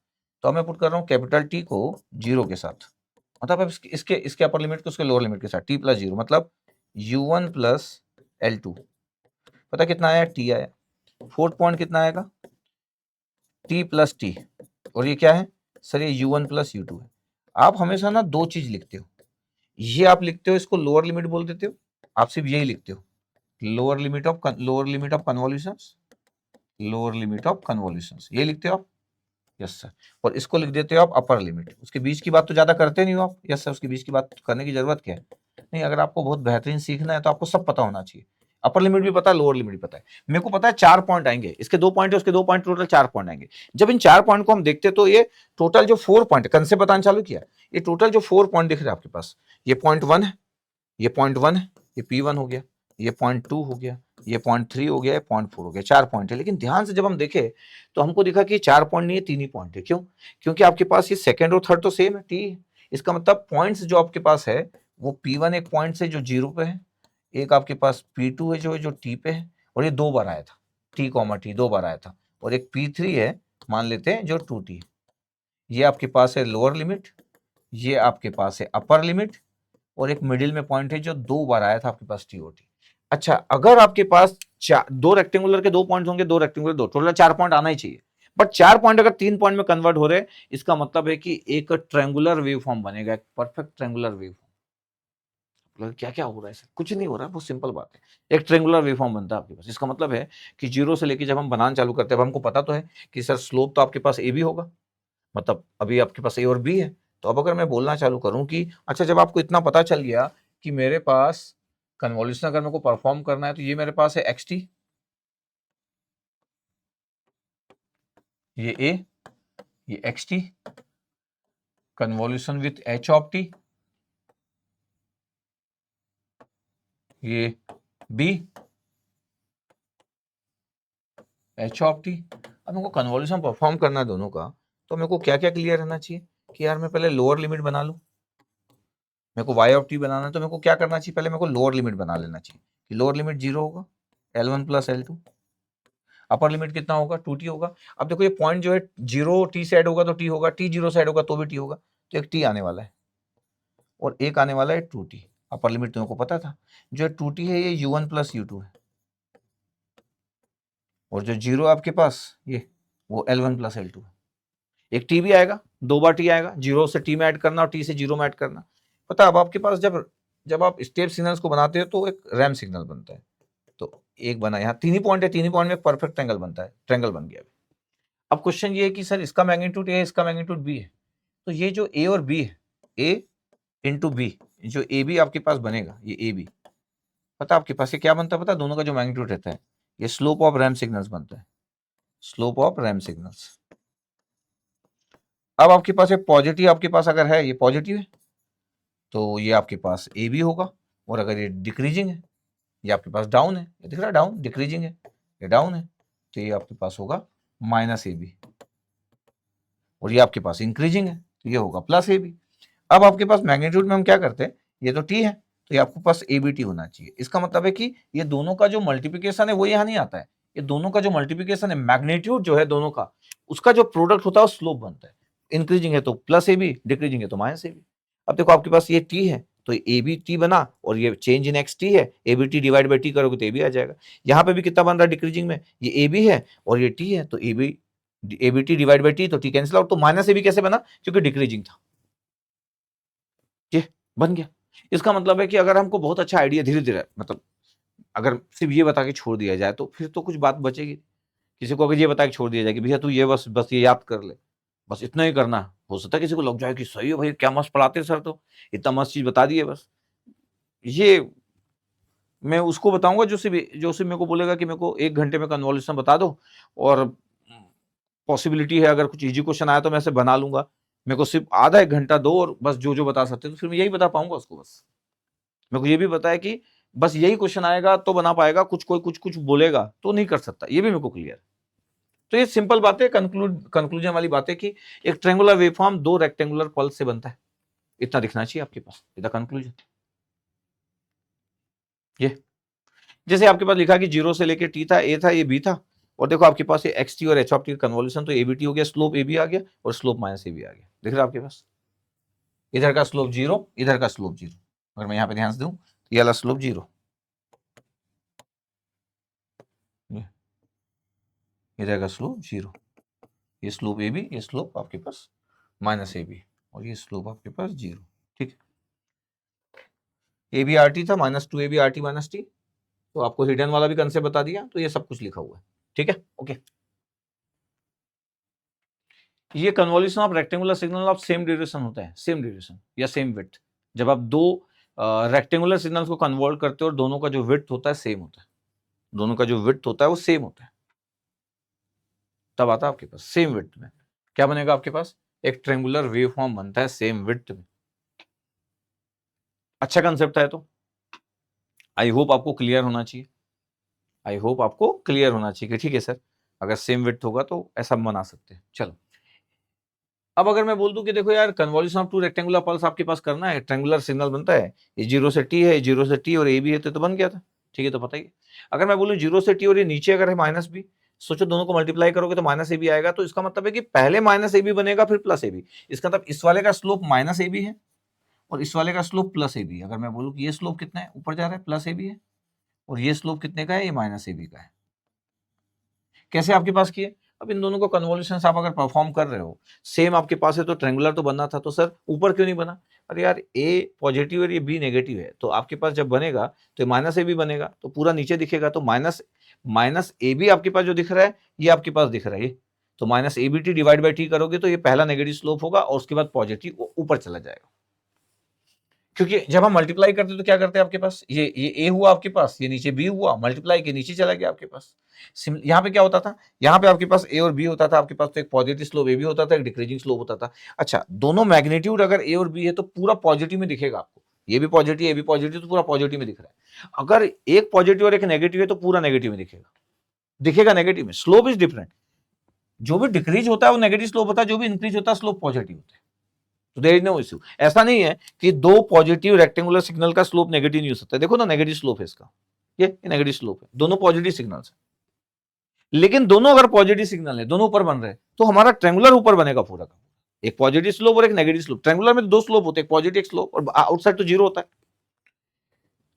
तो अब मैं पुट कर रहा हूँ कैपिटल टी को जीरो के साथ, मतलब अब इसके अपर लिमिट को उसके लोअर लिमिट के साथ, टी प्लस जीरो, मतलब U1 प्लस L2, पता कितना आया, टी आया। फोर्थ पॉइंट कितना आएगा, टी प्लस टी, और ये क्या है सर, ये U1 प्लस U2 है। आप हमेशा ना दो चीज लिखते हो, ये आप लिखते हो, इसको लोअर लिमिट बोल देते हो, आप सिर्फ यही लिखते हो, lower limit of convolutions, lower limit of convolutions, ये लिखते हो आप, यस सर। और इसको लिख देते हो आप अपर लिमिट, उसके बीच की बात तो ज्यादा करते नहीं हो आप, यस सर, उसके बीच की बात करने की जरूरत क्या है, नहीं, अगर आपको बहुत बेहतरीन सीखना है तो आपको सब पता होना चाहिए, अपर लिमिट भी पता है, लोअर लिमिट भी पता है। मेरे को पता है चार पॉइंट आएंगे, इसके दो पॉइंट है, उसके दो पॉइंट, टोटल चार पॉइंट आएंगे। जब इन चार पॉइंट को हम देखते तो ये टोटल जो फोर पॉइंट कंसेप्ट बताना चालू किया, ये टोटल जो फोर पॉइंट दिख रहे हैं आपके पास, ये पॉइंट वन है, ये पॉइंट वन है, ये P1 हो गया, ये पॉइंट टू हो गया, ये पॉइंट थ्री हो गया, ये पॉइंट फोर हो गया, चार पॉइंट है। लेकिन ध्यान से जब हम देखे तो हमको दिखा कि चार पॉइंट नहीं है, तीन ही पॉइंट है। क्यों, क्योंकि आपके पास ये सेकंड और थर्ड तो सेम है, टी, इसका मतलब पॉइंट्स जो आपके पास है वो P1 एक पॉइंट से जो जीरो पे है, एक आपके पास P2 है जो टी पे है, और ये दो बार आया था, टी कॉमा टी दो बार आया था, और एक P3 है मान लेते हैं जो टू टी, ये आपके पास है लोअर लिमिट, ये आपके पास है अपर लिमिट, और एक मिडिल में पॉइंट है जो दो बार आया था आपके पास टीओटी। अच्छा, अगर आपके पास दो रेक्टेंगुलर के दो पॉइंट्स होंगे, दो रेक्टेंगुलर दो, टोटल चार पॉइंट आना ही चाहिए, बट चार पॉइंट अगर तीन पॉइंट में कन्वर्ट हो रहे, इसका मतलब है कि एक ट्रायंगुलर वेव फॉर्म बनेगा, एक परफेक्ट ट्रायंगुलर वेव फॉर्म। क्या क्या हो रहा है सर? कुछ नहीं हो रहा है, बहुत सिंपल बात है। एक ट्रायंगुलर वेवफॉर्म बनता है आपके पास। इसका मतलब है कि जीरो से लेके जब हम बनाना चालू करते हैं, अब हमको पता तो है कि सर स्लोप तो आपके पास ए भी होगा, मतलब अभी आपके पास ए और बी है। तो अब अगर मैं बोलना चालू करूं कि अच्छा, जब आपको इतना पता चल गया कि मेरे पास कन्वोल्यूशन अगर मेरे को परफॉर्म करना है, तो ये मेरे पास है एक्स टी, ये ए, ये X T, convolution with H of T, ये बी, एच ऑफ टी। अब मेरे को कन्वोल्यूशन परफॉर्म करना है दोनों का, तो मेरे को क्या क्या क्लियर रहना चाहिए कि यार मैं पहले लोअर लिमिट बना लूं। मेरे को वाई ऑफ टी बनाना है, तो मेरे को क्या करना चाहिए, पहले मेरे को लोअर लिमिट बना लेना चाहिए कि लोअर लिमिट 0 होगा, L1 plus L2, upper limit कितना होगा, 2t होगा। अब देखो ये पॉइंट जो है 0 t से ऐड होगा तो t होगा, t 0 से ऐड होगा तो भी t होगा, तो एक t आने वाला है और एक आने वाला है 2t। अपर लिमिट तुमको पता था, जो 2t है ये u1 प्लस u2 है, और जो 0 आपके पास ये वो L1 प्लस L2 है। एक t भी आएगा, 2 बार t आएगा, 0 से t में ऐड करना और t से 0 में ऐड करना। पता, अब आपके पास जब आप स्टेप सिग्नल्स को बनाते हो तो एक रैम सिग्नल बनता है। तो एक बना, यहाँ 3 ही पॉइंट है, 3 ही पॉइंट में परफेक्ट ट्रायंगल बनता है, ट्रायंगल बन गया। अब क्वेश्चन ये है कि सर इसका मैग्नीट्यूड ए है, इसका मैग्नीट्यूड बी है, तो ये जो ए और बी है, ए इंटू बी, जो ए बी आपके पास बनेगा, ये ए बी, पता आपके पास ये क्या बनता है, पता दोनों का जो मैग्नीट्यूड रहता है, ये स्लोप ऑफ रैम सिग्नल्स बनता है, स्लोप ऑफ रैम सिग्नल्स। अब आपके पास ये पॉजिटिव, आपके पास अगर है ये पॉजिटिव है तो ये आपके पास ए बी होगा, और अगर ये डिक्रीजिंग है, ये आपके पास डाउन है, ये दिख रहा है डाउन, डिक्रीजिंग है, ये डाउन है, तो ये आपके पास होगा माइनस ए बी, और ये आपके पास इंक्रीजिंग है तो ये होगा प्लस ए बी। अब आपके पास मैग्नीट्यूड में हम क्या करते हैं, ये तो टी है तो ये आपके पास ए बी टी होना चाहिए। इसका मतलब है कि ये दोनों का जो मल्टीप्लिकेशन है वो यहाँ नहीं आता है, ये दोनों का जो मल्टीप्लिकेशन है, मैग्नीट्यूड जो है दोनों का, उसका जो प्रोडक्ट होता है वो स्लोप बनता है। इंक्रीजिंग है तो प्लस ए बी, डिक्रीजिंग है तो माइनस ए बी। अब देखो आपके पास ये टी है तो ए बी टी बना, और ये चेंज इन एक्स टी है, A B t divide by t करोगे तो ए बी आ जाएगा। यहाँ पे भी कितना बन रहा है डिक्रीजिंग में, ये ए बी है और ये टी है, तो A B t divide by t, तो टी कैंसिल आउट, तो माइनस ए बी कैसे बना, क्योंकि डिक्रीजिंग था, ये बन गया। इसका मतलब है कि अगर हमको बहुत अच्छा आइडिया धीरे धीरे, मतलब अगर सिर्फ ये बता के छोड़ दिया जाए तो फिर तो कुछ बात बचेगी। किसी को अगर ये बता के छोड़ दिया जाए कि भैया तू ये बस बस ये याद कर ले, बस इतना ही करना, हो सकता है किसी को लग जाए कि सही है भाई, क्या मस्त पढ़ाते सर, तो इतना मस्त चीज बता दिए। बस ये मैं उसको बताऊंगा जो सिर्फ मेरे को बोलेगा कि मेरे को 1 घंटे में कन्वॉल्यूशन बता दो, और पॉसिबिलिटी है अगर कुछ इजी क्वेश्चन आया तो मैं ऐसे बना लूंगा, मेरे को सिर्फ आधा 1 घंटा दो और बस जो जो बता सकते, तो फिर मैं यही बता पाऊंगा उसको। बस मेरे को ये भी पता है कि बस यही क्वेश्चन आएगा तो बना पाएगा, कोई कुछ कुछ बोलेगा तो नहीं कर सकता, ये भी मेरे को क्लियर है। तो ये सिंपल बात है, कंक्लूजन वाली बात है कि एक ट्रायंगुलर वेवफॉर्म 2 रेक्टेंगुलर पल्स से बनता है, इतना दिखना चाहिए आपके पास, इतना कंक्लूजन। ये जैसे आपके पास लिखा कि 0 से लेके टी था, ए था, ये बी था, और देखो आपके पास ये एक्स टी और एच ऑफ टी कन्वोल्यूशन, तो ए बी टी हो गया, स्लोप ए बी आ गया और स्लोप माइनस ए बी आ गया, दिख रहा है आपके पास, इधर का स्लोप 0, इधर का स्लोप 0। अगर मैं यहाँ पे ध्यान से दूं तो ये वाला स्लोप 0, इधर का स्लोप 0, ये स्लोप ए बी, ये स्लोप आपके पास माइनस ए बी, और ये स्लोप आपके पास 0। ठीक है, ए बी आर टी था, -2 a B R T minus t, तो आपको हिडन वाला भी कंसेप्ट बता दिया, तो ये सब कुछ लिखा हुआ है। ठीक है, ओके। ये convolution of rectangular signal of same duration होता है, सेम ड्यूरेशन या सेम विड्थ। जब आप दो रेक्टेंगुलर सिग्नल्स को कन्वर्ट करते हो और दोनों का जो विड्थ होता है सेम होता है, दोनों का जो विड्थ होता है वो सेम होता है, तब आता है आपके पास सेम विड्थ में क्या बनेगा, आपके पास एक ट्रायंगुलर वेव फॉर्म बनता है सेम विड्थ में। अच्छा कंसेप्ट है, तो आई होप आपको क्लियर होना चाहिए, आई होप आपको क्लियर होना चाहिए कि ठीक है सर, अगर सेम विड्थ होगा तो ऐसा बना सकते हैं। चलो, अब अगर मैं बोल दूं कि देखो यार, कन्वॉल्यूशन ऑफ 2 रेक्टेंगुलर पल्स आपके पास करना है, ट्रायंगुलर सिग्नल बनता है, ये 0 से t है, 0 से t और a भी है, तो बन गया था। ठीक है, तो पता ही है। अगर मैं बोलूं 0 से t और ये नीचे अगर है माइनस बी, सोचो दोनों को मल्टीप्लाई करोगे तो माइनस ए बी आएगा, तो इसका मतलब है कि पहले माइनस ए बी बनेगा फिर प्लस ए बी। इसका मतलब इस वाले का स्लोप माइनस ए बी है और इस वाले का स्लोप प्लस ए बी है। अगर मैं बोलूँ कि ये स्लोप कितना है, ऊपर जा रहा है, प्लस ए बी है, और ये स्लोप कितने का है, ये माइनस ए बी का है। कैसे आपके पास किए, अब इन दोनों को कन्वोल्यूशन आप अगर परफॉर्म कर रहे हो, सेम आपके पास है तो ट्रेंगुलर तो बनना था, तो सर ऊपर क्यों नहीं बना? अरे यार ए पॉजिटिव है, ये बी नेगेटिव है, तो आपके पास जब बनेगा तो माइनस ए भी बनेगा, तो पूरा नीचे दिखेगा, तो माइनस ए बी आपके पास जो दिख रहा है ये आपके पास दिख रहा है ये, तो minus A B t divide by t करोगे तो ये पहला नेगेटिव स्लोप होगा और उसके बाद पॉजिटिव ऊपर चला जाएगा। क्योंकि जब हम मल्टीप्लाई करते हैं तो क्या करते हैं, आपके पास ये ए हुआ, आपके पास ये नीचे बी हुआ, मल्टीप्लाई के नीचे चला गया आपके पास। यहाँ पे क्या होता था, यहाँ पे आपके पास ए और बी होता था, आपके पास तो एक पॉजिटिव स्लोप ए भी होता था, एक डिक्रीजिंग स्लोप होता था। अच्छा, दोनों मैग्नीट्यूड अगर ए और बी है तो पूरा पॉजिटिव में दिखेगा आपको, ये भी पॉजिटिव ये भी पॉजिटिव, तो पूरा पॉजिटिव में दिख रहा है। अगर एक पॉजिटिव और एक नेगेटिव है तो पूरा नेगेटिव में दिखेगा नेगेटिव में। स्लोप इज डिफरेंट, जो भी डिक्रीज होता है वो नेगेटिव स्लोप होता है, जो भी इंक्रीज होता है स्लोप पॉजिटिव होता है। तो देयर इज नो इश्यू। ऐसा नहीं है कि दो पॉजिटिव रेक्टेंगुलर सिग्नल का स्लोप नेगेटिव नहीं हो सकता। देखो ना, नेगेटिव स्लोप है इसका, ये नेगेटिव स्लोप है, दोनों पॉजिटिव सिग्नल्स है। लेकिन दोनों अगर पॉजिटिव सिग्नल है, दोनों ऊपर बन रहे हैं, तो हमारा ट्रेंगुलर ऊपर बनेगा पूरा का, एक पॉजिटिव स्लोप और एक नेगेटिव स्लोप। ट्रेंगुलर में दो स्लोप होते हैं, पॉजिटिव स्लोप और आउटसाइड तो जीरो होता है,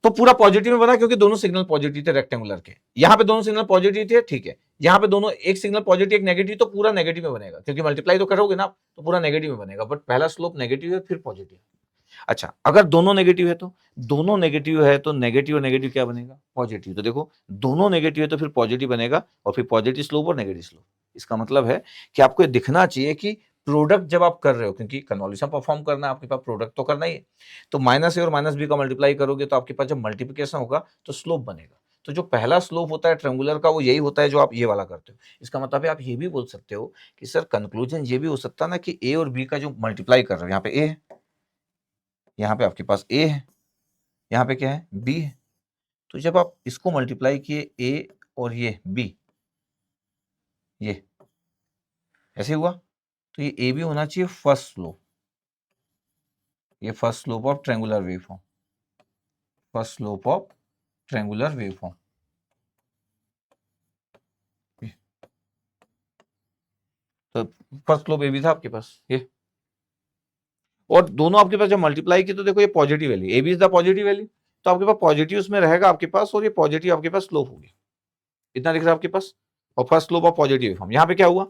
तो पूरा पॉजिटिव में बना क्योंकि दोनों सिग्नल पॉजिटिव थे रेक्टेंगुलर के। यहां पे दोनों सिग्नल पॉजिटिव थे, ठीक है, यहां पे दोनों एक सिग्नल पॉजिटिव एक नेगेटिव, तो पूरा नेगेटिव में बनेगा क्योंकि मल्टीप्लाई तो करोगे ना, तो पूरा नेगेटिव में बनेगा, बट पहला स्लोप नेगेटिव है फिर पॉजिटिव। अच्छा, अगर दोनों नेगेटिव है तो नेगेटिव और नेगेटिव क्या बनेगा, पॉजिटिव। तो देखो, दोनों नेगेटिव है तो फिर पॉजिटिव बनेगा और फिर पॉजिटिव स्लोप और नेगेटिव स्लोप। इसका मतलब है कि आपको ये दिखना चाहिए कि प्रोडक्ट जब आप कर रहे हो, क्योंकि कन्वोल्यूशन परफॉर्म करना है, आपके पास प्रोडक्ट तो करना ही है, तो माइनस ए और माइनस बी का मल्टीप्लाई करोगे तो आपके पास जब मल्टीप्लिकेशन होगा तो स्लोप बनेगा। तो जो पहला स्लोप होता है ट्रेंगुलर का वो यही होता है जो आप ये वाला करते हो। इसका मतलब है आप ये भी बोल सकते हो कि सर कंक्लूजन ये भी हो सकता है ना कि ए और बी का जो मल्टीप्लाई कर रहे हो, यहाँ पे ए है, यहाँ पे आपके पास ए है, यहाँ पे क्या है, बी है, तो जब आप इसको मल्टीप्लाई किए ए और ये बी, ये ऐसे हुआ, तो ये ए बी होना चाहिए फर्स्ट स्लोप, ये first slope of triangular waveform, first slope of triangular waveform. तो फर्स्ट स्लोप ए बी था आपके पास ये, और दोनों आपके पास जब मल्टीप्लाई की तो देखो ये positive value, A B is the positive value, तो आपके पास पॉजिटिव उसमें रहेगा आपके पास, और ये पॉजिटिव आपके पास स्लोप होगी, इतना दिख रहा है आपके पास। और first slope of positive waveform, यहाँ पे क्या हुआ,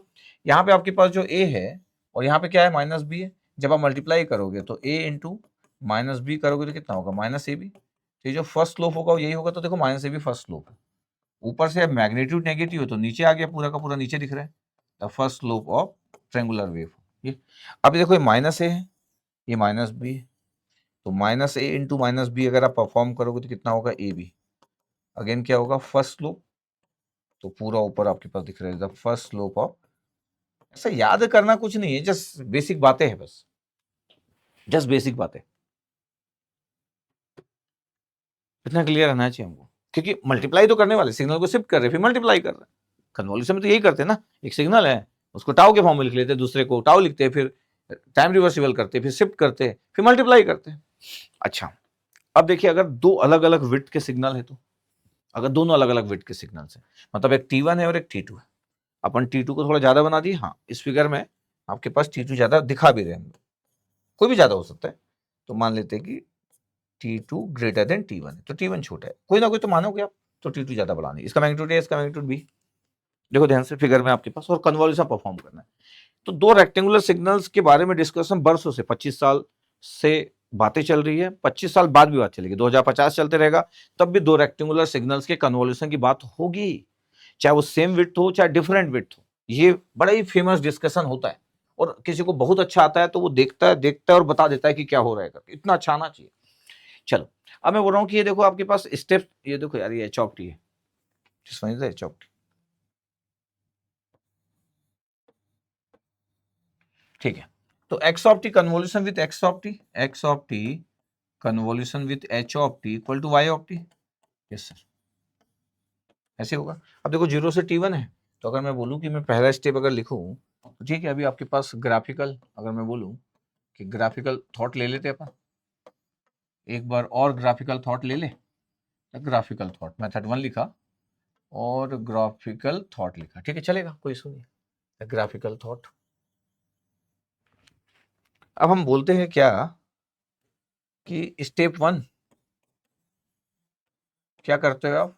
यहाँ पे आपके पास जो ए है और यहाँ पे क्या है, माइनस बी है, जब आप मल्टीप्लाई करोगे तो ए इंटू माइनस बी करोगे तो कितना होगा, माइनस ए बी। तो ये जो फर्स्ट स्लोप होगा वो यही होगा, तो देखो माइनस ए बी फर्स्ट स्लोप है, ऊपर से मैग्नीट्यूड नेगेटिव है तो नीचे आ गया, पूरा का पूरा नीचे दिख रहा है, the first slope of triangular wave ये। अब देखो ये माइनस ए है, ये माइनस बी है, तो माइनस ए इंटू माइनस बी अगर आप परफॉर्म करोगे तो कितना होगा, ए बी, अगेन क्या होगा, फर्स्ट स्लोप, तो पूरा ऊपर आपके पास दिख रहा है द फर्स्ट स्लोप ऑफ। ऐसा याद करना कुछ नहीं है, जस्ट बेसिक बातें हैं, बस जस्ट बेसिक बातें, इतना क्लियर रहना चाहिए हमको, क्योंकि मल्टीप्लाई तो करने वाले, सिग्नल को शिफ्ट कर रहे फिर मल्टीप्लाई कर रहे हैं, कन्वोल्यूशन में तो यही करते हैं ना, एक सिग्नल है उसको टाउ के फॉर्म में लिख लेते हैं, दूसरे को टाउ लिखते हैं, फिर टाइम रिवर्सिबल करते हैं, फिर शिफ्ट करते हैं, फिर मल्टीप्लाई करते हैं। अच्छा, अब देखिए अगर दो अलग अलग विड्थ के सिग्नल है तो, अगर दोनों अलग अलग विड्थ के सिग्नल है, मतलब एक T1 है और एक T2 है, अपन T2 को थोड़ा ज्यादा बना दिए, हाँ इस फिगर में आपके पास T2 ज्यादा दिखा भी रहे हैं, कोई भी ज्यादा हो सकता है, तो मान लेते हैं कि T2 ग्रेटर देन T1 है, तो T1 छोटा है, कोई ना कोई तो मानोगे आप, तो T2 ज्यादा बड़ा नहीं, इसका मैग्नीट्यूड है, इसका मैग्नीट्यूड बी, देखो ध्यान से फिगर में आपके पास, और कन्वोल्यूशन परफॉर्म करना है। तो दो रेक्टेंगुलर सिग्नल्स के बारे में डिस्कशन बरसों से, 25 साल से बातें चल रही है, 25 साल बाद भी बात चलेगी, 2050 चलते रहेगा, तब भी दो रेक्टेंगुलर सिग्नल्स के कन्वोल्यूशन की बात होगी, चाहे वो सेम विड्थ हो चाहे डिफरेंट विड्थ हो, ये बड़ा ही फेमस डिस्कशन होता है, और किसी को बहुत अच्छा आता है तो वो देखता है और बता देता है कि क्या हो रहा है करके, इतना अच्छा आना चाहिए। चलो, अब मैं बोल रहा हूँ कि ये देखो आपके पास स्टेप, ये देखो यार, ये एच ऑफ टी है, एच ऑफ टी, ठीक है, तो X of T convolution with X of T, X of T convolution with H of T equal to Y of T, yes sir, ऐसे होगा। अब देखो 0 से T1 है, तो अगर मैं बोलूँ कि मैं पहला स्टेप अगर लिखूँ तो ठीक है, अभी आपके पास ग्राफिकल, अगर मैं बोलूँ कि ग्राफिकल थॉट ले लेते अपन, एक बार और ग्राफिकल थॉट ले ले, ग्राफिकल थॉट मेथड 1 लिखा और ग्राफिकल थॉट लिखा, ठीक है चलेगा, कोई इशू नहीं, ग्राफिकल थॉट। अब हम बोलते हैं क्या कि स्टेप 1 क्या करते हो आप,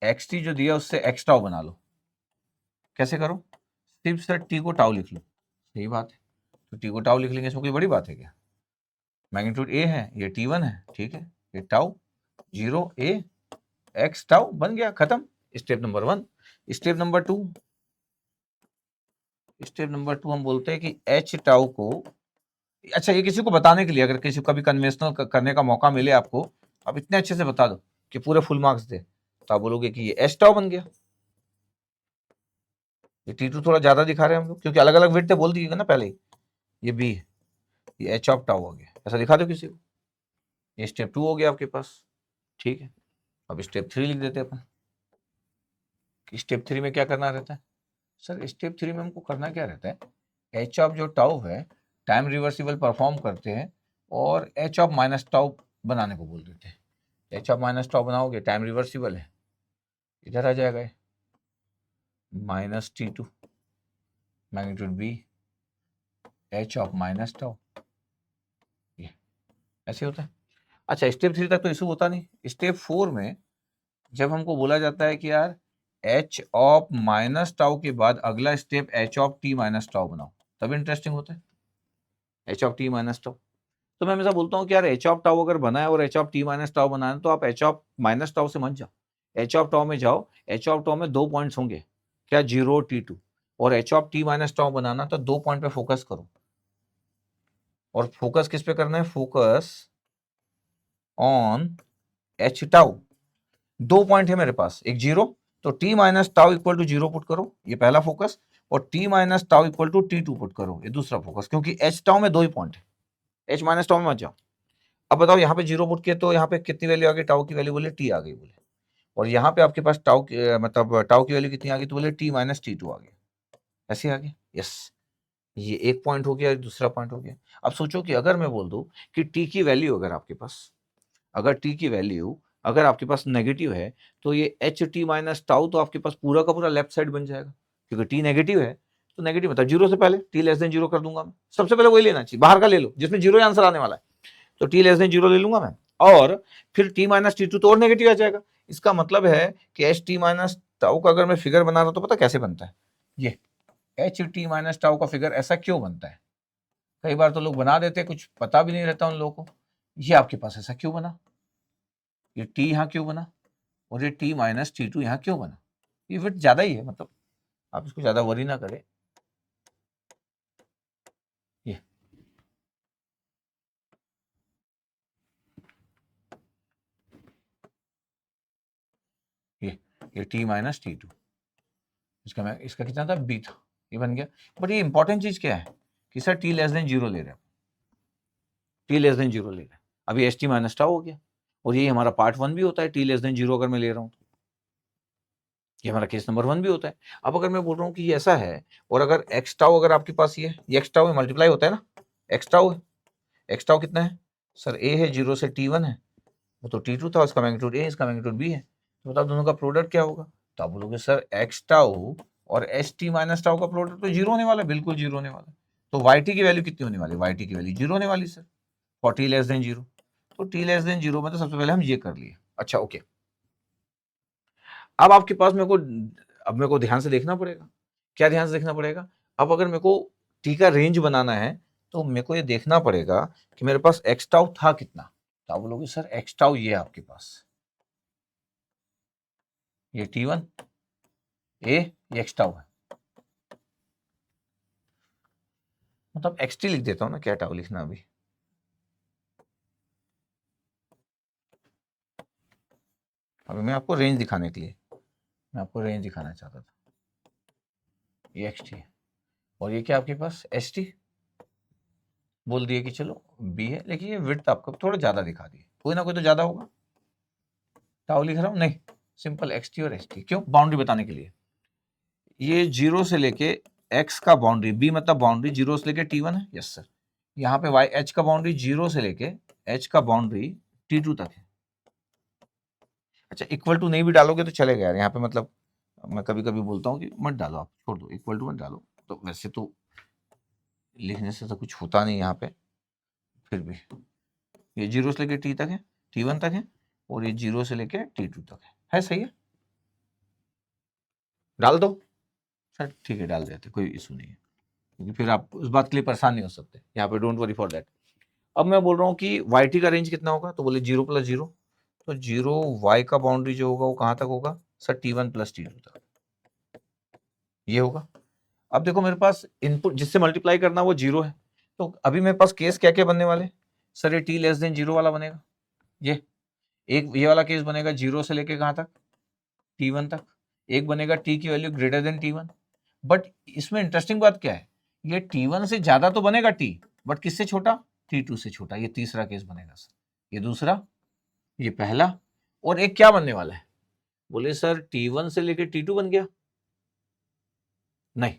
एक्स टी जो दिया उससे एक्स टाउ बना लो, कैसे करो, सिर्फ सर टी को टाउ लिख लो, सही बात है, तो टी को टाउ लिख लेंगे, इसमें कोई बड़ी बात है क्या? मैग्नीट्यूड ए है, ये T1 है, ठीक है, ये टाउ 0 ए एक्स टाउ बन गया, खत्म। Step number 1। Step number 2, step number 2 हम बोलते हैं कि एच टाउ को, अच्छा ये किसी को बताने के लिए, अगर किसी को कभी कन्वेंशनल करने का मौका मिले आपको, आप इतने अच्छे से बता दो कि पूरे फुल मार्क्स दे, तो आप बोलोगे कि ये एच टाउ बन गया। ये T2 थोड़ा ज्यादा दिखा रहे हैं हम लोग, क्योंकि अलग अलग विड्थ बोल दिएगा ना पहले ही, ये बी है, ये एच ऑफ टाउ हो गया, ऐसा दिखा दो किसी को। ये स्टेप 2 हो गया आपके पास, ठीक है। अब स्टेप 3 लिख देते हैं अपन। स्टेप 3 में क्या करना रहता है सर? स्टेप 3 में हमको करना क्या रहता है, एच ऑफ जो टाउ है टाइम रिवर्सिबल परफॉर्म करते हैं और एच ऑफ माइनस टाउ बनाने को बोल देते हैं। एच ऑफ माइनस टाउ बनाओगे, टाइम रिवर्सिबल है, इधर आ जाएगा minus T2 magnitude B H of minus tau, ये ऐसे होता है। अच्छा स्टेप 3 तक तो इशू होता नहीं। स्टेप 4 में जब हमको बोला जाता है कि यार एच ऑफ माइनस टाउ के बाद अगला step H of T minus tau बनाओ, तब इंटरेस्टिंग होता है। H of T minus tau, तो मैं हमेशा बोलता हूँ कि यार एच ऑफ टाउ अगर बना है और H of T minus tau बना है, तो आप एच ऑफ माइनस टाउ से मत जाओ, एच ऑफ टाउ में जाओ। एच ऑफ टाउ में 2 पॉइंट्स होंगे, क्या 0 T2, और H of T minus tau बनाना तो 2 पॉइंट पे फोकस करो। और फोकस किस पे करना है? Focus on H tau. 2 point है मेरे पास, एक 0, तो T minus tau equal to 0 put करो, ये पहला फोकस, और T minus tau equal to T2 put करो, ये दूसरा फोकस, क्योंकि एच टाउ में 2 ही पॉइंट है, एच माइनस टाउ में मत जाओ। अब बताओ यहाँ पे 0 पुट किया तो यहाँ पे कितनी वैल्यू आ गई? टाउ की वैल्यू बोले टी आ गई बोले, और यहाँ पे आपके पास टाउ मतलब टाउ की वैल्यू कितनी आ गई? तो बोले टी माइनस T2 आ गया, ऐसे आ गया। यस, ये एक पॉइंट हो गया, दूसरा पॉइंट हो गया। अब सोचो कि अगर मैं बोल दूं कि टी की वैल्यू अगर आपके पास, अगर टी की वैल्यू अगर आपके पास नेगेटिव है, तो ये एच टी माइनस टाउ तो आपके पास पूरा का पूरा लेफ्ट साइड बन जाएगा, क्योंकि टी नेगेटिव है, तो नेगेटिव मतलब 0 से पहले टी लेस देन 0 कर दूंगा मैं। सबसे पहले वही लेना चाहिए, बाहर का ले लो जिसमें 0 आंसर आने वाला है, तो टी लेस देन 0 ले लूंगा मैं, और फिर टी माइनस T2 तो और नेगेटिव आ जाएगा। इसका मतलब है कि एच टी माइनस टाउ का अगर मैं फिगर बना रहा हूं, तो पता कैसे बनता है? ये एच टी माइनस टाउ का फिगर ऐसा क्यों बनता है? कई बार तो लोग बना देते हैं, कुछ पता भी नहीं रहता उन लोगों को। ये आपके पास ऐसा क्यों बना, ये टी यहाँ क्यों बना, और ये टी माइनस T2 यहाँ क्यों बना? ये विड्थ ज्यादा ही है, मतलब आप इसको ज्यादा वरी ना करें। ये ये टी माइनस T2, इसका कितना था? बी था, ये बन गया। बट ये इंपॉर्टेंट चीज क्या है कि सर टी लेस देन 0 ले रहे हैं, टी लेस देन 0 ले रहे हैं, अभी एच टी माइनस टाउ हो गया, और ये हमारा पार्ट 1 भी होता है, टी लेस देन 0 अगर मैं ले रहा हूँ, ये हमारा केस नंबर 1 भी होता है। अब अगर मैं बोल रहा हूँ कि ये ऐसा है, और अगर एक्स टाउ अगर आपके पास ये एक्स टाउ में मल्टीप्लाई होता है ना, एक्स टाउ है, एक्स टाउ कितना है सर? ए है, 0 से T1 है, वो तो T2 था, उसका मैग्नीट्यूड ए, इसका मैग्नीट्यूड बी है, तो बताओ दोनों का प्रोडक्ट क्या होगा? तो आप बोलोगे सर एक्स टाउ और एच टी माइनस टाउ का प्रोडक्ट तो 0 होने वाला है, बिल्कुल 0 होने वाला है। तो वाई टी की वैल्यू कितनी होने वाली? वाई टी की वैल्यू 0 होने वाली sir, for T less then 0। तो टी लेस देन 0 में तो सबसे पहले हम ये कर लिए। अच्छा ओके, अब आपके पास मेरे को, अब मेरे को ध्यान से देखना पड़ेगा। क्या ध्यान से देखना पड़ेगा? अब अगर मेरे को टी का रेंज बनाना है, तो मेरे को ये देखना पड़ेगा कि मेरे पास एक्स टाउ था कितना। तो आप बोलोगे सर एक्स टाउ ये आपके पास, ये T1 ए, ये एक्स टाउ है, मतलब एक्स टी लिख देता हूँ ना, क्या टाउ लिखना अभी। अभी मैं आपको रेंज दिखाने के लिए, मैं आपको रेंज दिखाना चाहता था, ये एक्स टी है, और ये क्या आपके पास एच टी बोल दिए कि चलो बी है, लेकिन ये विड्थ आपको थोड़ा ज्यादा दिखा दिए, कोई ना कोई तो ज्यादा होगा। टाउ लिख रहा हूँ नहीं, सिंपल एक्स टी और एच टी, क्यों? बाउंड्री बताने के लिए। ये 0 से लेके x का बाउंड्री, बी मतलब बाउंड्री 0 से लेके T1 है, यस सर। यहाँ पे y h का बाउंड्री 0 से लेके h का बाउंड्री T2 तक है। अच्छा इक्वल टू नहीं भी डालोगे तो चलेगा यार, यहाँ पे मतलब मैं कभी कभी बोलता हूँ कि मत डालो, आप छोड़ दो, इक्वल टू मत डालो, तो वैसे तो लिखने से तो कुछ होता नहीं यहाँ पे, फिर भी ये 0 से लेके टी तक है, T1 तक है, और ये 0 से लेके T2 तक है, सही है, डाल दो। सर ठीक है डाल देते, कोई इशू नहीं है, क्योंकि फिर आप उस बात के लिए परेशान नहीं हो सकते यहाँ पे, डोंट वरी फॉर दैट। अब मैं बोल रहा हूँ कि वाई टी का रेंज कितना होगा, तो बोले 0 + 0, तो 0 वाई का बाउंड्री जो होगा वो कहाँ तक होगा सर, T1 + T2 तक, ये होगा। अब देखो मेरे पास इनपुट जिससे मल्टीप्लाई करना वो 0 है, तो अभी मेरे पास केस क्या क्या बनने वाले सर, ये T <0 वाला बनेगा, ये एक ये वाला केस बनेगा 0 से लेके कहाँ तक T1 तक, एक बनेगा T की वैल्यू > T1। बट इसमें इंटरेस्टिंग बात क्या है, ये T1 से ज्यादा तो बनेगा T, बट किससे छोटा, T2 से छोटा, ये तीसरा केस बनेगा सर, ये दूसरा, ये पहला, और एक क्या बनने वाला है, बोले सर T1 से लेके T2 बन गया, नहीं।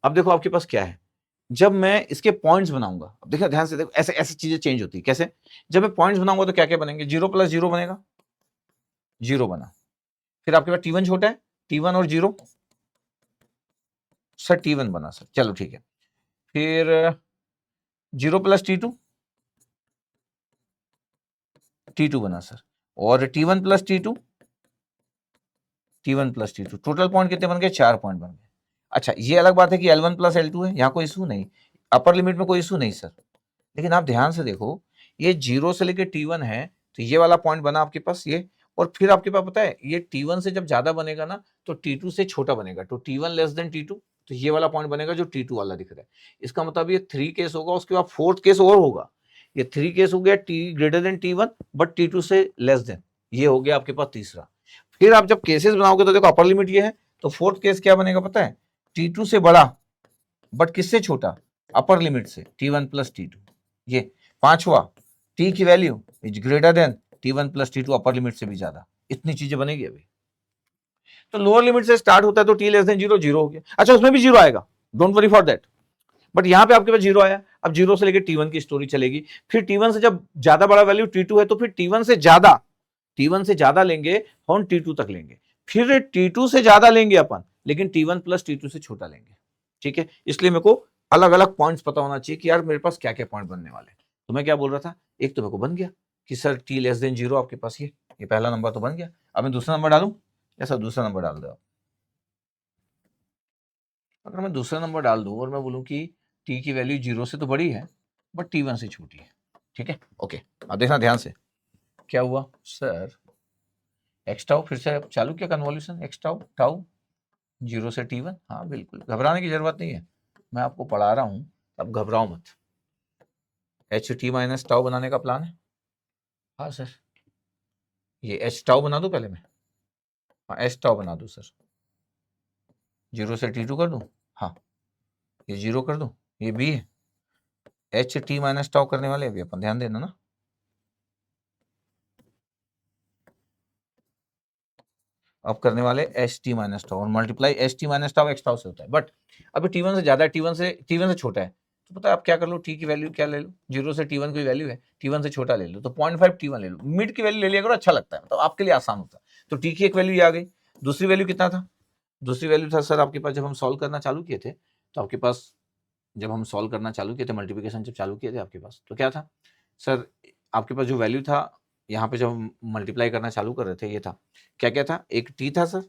अब देखो आपके पास क्या है, जब मैं इसके पॉइंट्स बनाऊंगा, अब देखो ध्यान से देखो, ऐसे ऐसे चीजें चेंज होती है कैसे, जब मैं पॉइंट्स बनाऊंगा तो क्या क्या बनेंगे, 0 + 0 बनेगा, 0 बना, फिर आपके पास T1 छोटा है, T1 और 0 सर T1 बना सर, चलो ठीक है, फिर 0 + T2, T2 बना सर, और T1 + T2, T1 + T2, total point कितने बन गए, 4 पॉइंट बन गए। अच्छा ये अलग बात है कि L1 + L2 है, यहाँ कोई इशू नहीं, अपर लिमिट में कोई इशू नहीं सर, लेकिन आप ध्यान से देखो, ये 0 से लेके T1 है, तो ये वाला पॉइंट बना आपके पास ये, और फिर आपके पास पता है ये T1 से जब ज्यादा बनेगा ना तो T2 से छोटा बनेगा, तो T1 < T2, तो ये वाला पॉइंट बनेगा जो T2 वाला दिख रहा है, इसका मतलब ये 3 केस होगा, उसके बाद 4th केस और होगा, ये 3 केस हो गया T > T1 बट T2 से <, ये हो गया आपके पास तीसरा। फिर आप जब केसेस बनाओगे तो देखो अपर लिमिट ये है, तो 4th केस क्या बनेगा पता है, T2 से बड़ा बट किससे छोटा, अपर लिमिट से, T1 + T2, ये पांचवा, T की value is > T1 + T2, upper limit से भी ज्यादा, इतनी चीजें बनेगी अभी। तो लोअर लिमिट से स्टार्ट होता है तो T <, 0 0 हो गया, अच्छा उसमें भी 0 आएगा, don't worry for that, but यहाँ पे आपके पास 0 आया, अब 0 से लेकर T1 की स्टोरी चलेगी, फिर T1 से जब ज्यादा बड़ा वैल्यू T2 है तो फिर T1 से ज्यादा लेंगे हम T2 तक लेंगे, फिर T2 से ज्यादा लेंगे अपन, लेकिन T1 + T2 से छोटा लेंगे, ठीक है। इसलिए मेरे को अलग अलग पॉइंट्स पता होना चाहिए कि यार मेरे पास क्या क्या पॉइंट बनने वाले हैं। तो मैं क्या बोल रहा था, एक तो मेरे को बन गया कि सर T <, 0 आपके पास, ये पहला नंबर तो बन गया, अब मैं दूसरा नंबर डालूं, ऐसा दूसरा नंबर डाल दो आप, अगर मैं दूसरा नंबर डाल दूं और मैं बोलूं कि T की वैल्यू 0 से तो बड़ी है बट T1 से छोटी है, ठीक है ओके। अब देखना ध्यान से क्या हुआ सर, एक्स टाउ फिर से चालू किया कन्वॉल्यूशन, एक्स टाउ टाउ 0 से T1, हाँ बिल्कुल घबराने की जरूरत नहीं है, मैं आपको पढ़ा रहा हूँ, अब घबराओ मत। HT - टाउ बनाने का प्लान है, हाँ सर, ये एच टाउ बना दूं पहले मैं, हाँ एच टाउ बना दूं सर, 0 से T2 कर दूं, हाँ ये 0 कर दूं, ये B है, HT - टाउ करने वाले अभी अपन, ध्यान देना ना, अब करने वाले HT - टाउ और multiply HT - tau x tau से होता है, बट अभी T1 से ज्यादा है, T1 से छोटा है, तो पता है आप क्या कर लो, T की वैल्यू क्या ले लो, 0 से T1 की वैल्यू है, T1 से छोटा ले लो, तो 0.5 T1 ले लो, मिड की वैल्यू ले लिया करो, अच्छा लगता है, मतलब आपके लिए आसान होता है। तो T की एक वैल्यू ये आ गई, दूसरी वैल्यू कितना था, दूसरी वैल्यू था सर आपके पास, जब हम सॉल्व करना चालू किए थे, तो आपके पास जब हम सॉल्व करना चालू किए थे, मल्टीप्लिकेशन जब चालू किए थे आपके पास, तो क्या था सर, आपके पास जो वैल्यू था यहाँ पे जब हम मल्टीप्लाई करना चालू कर रहे थे, ये था क्या क्या था, एक T था सर,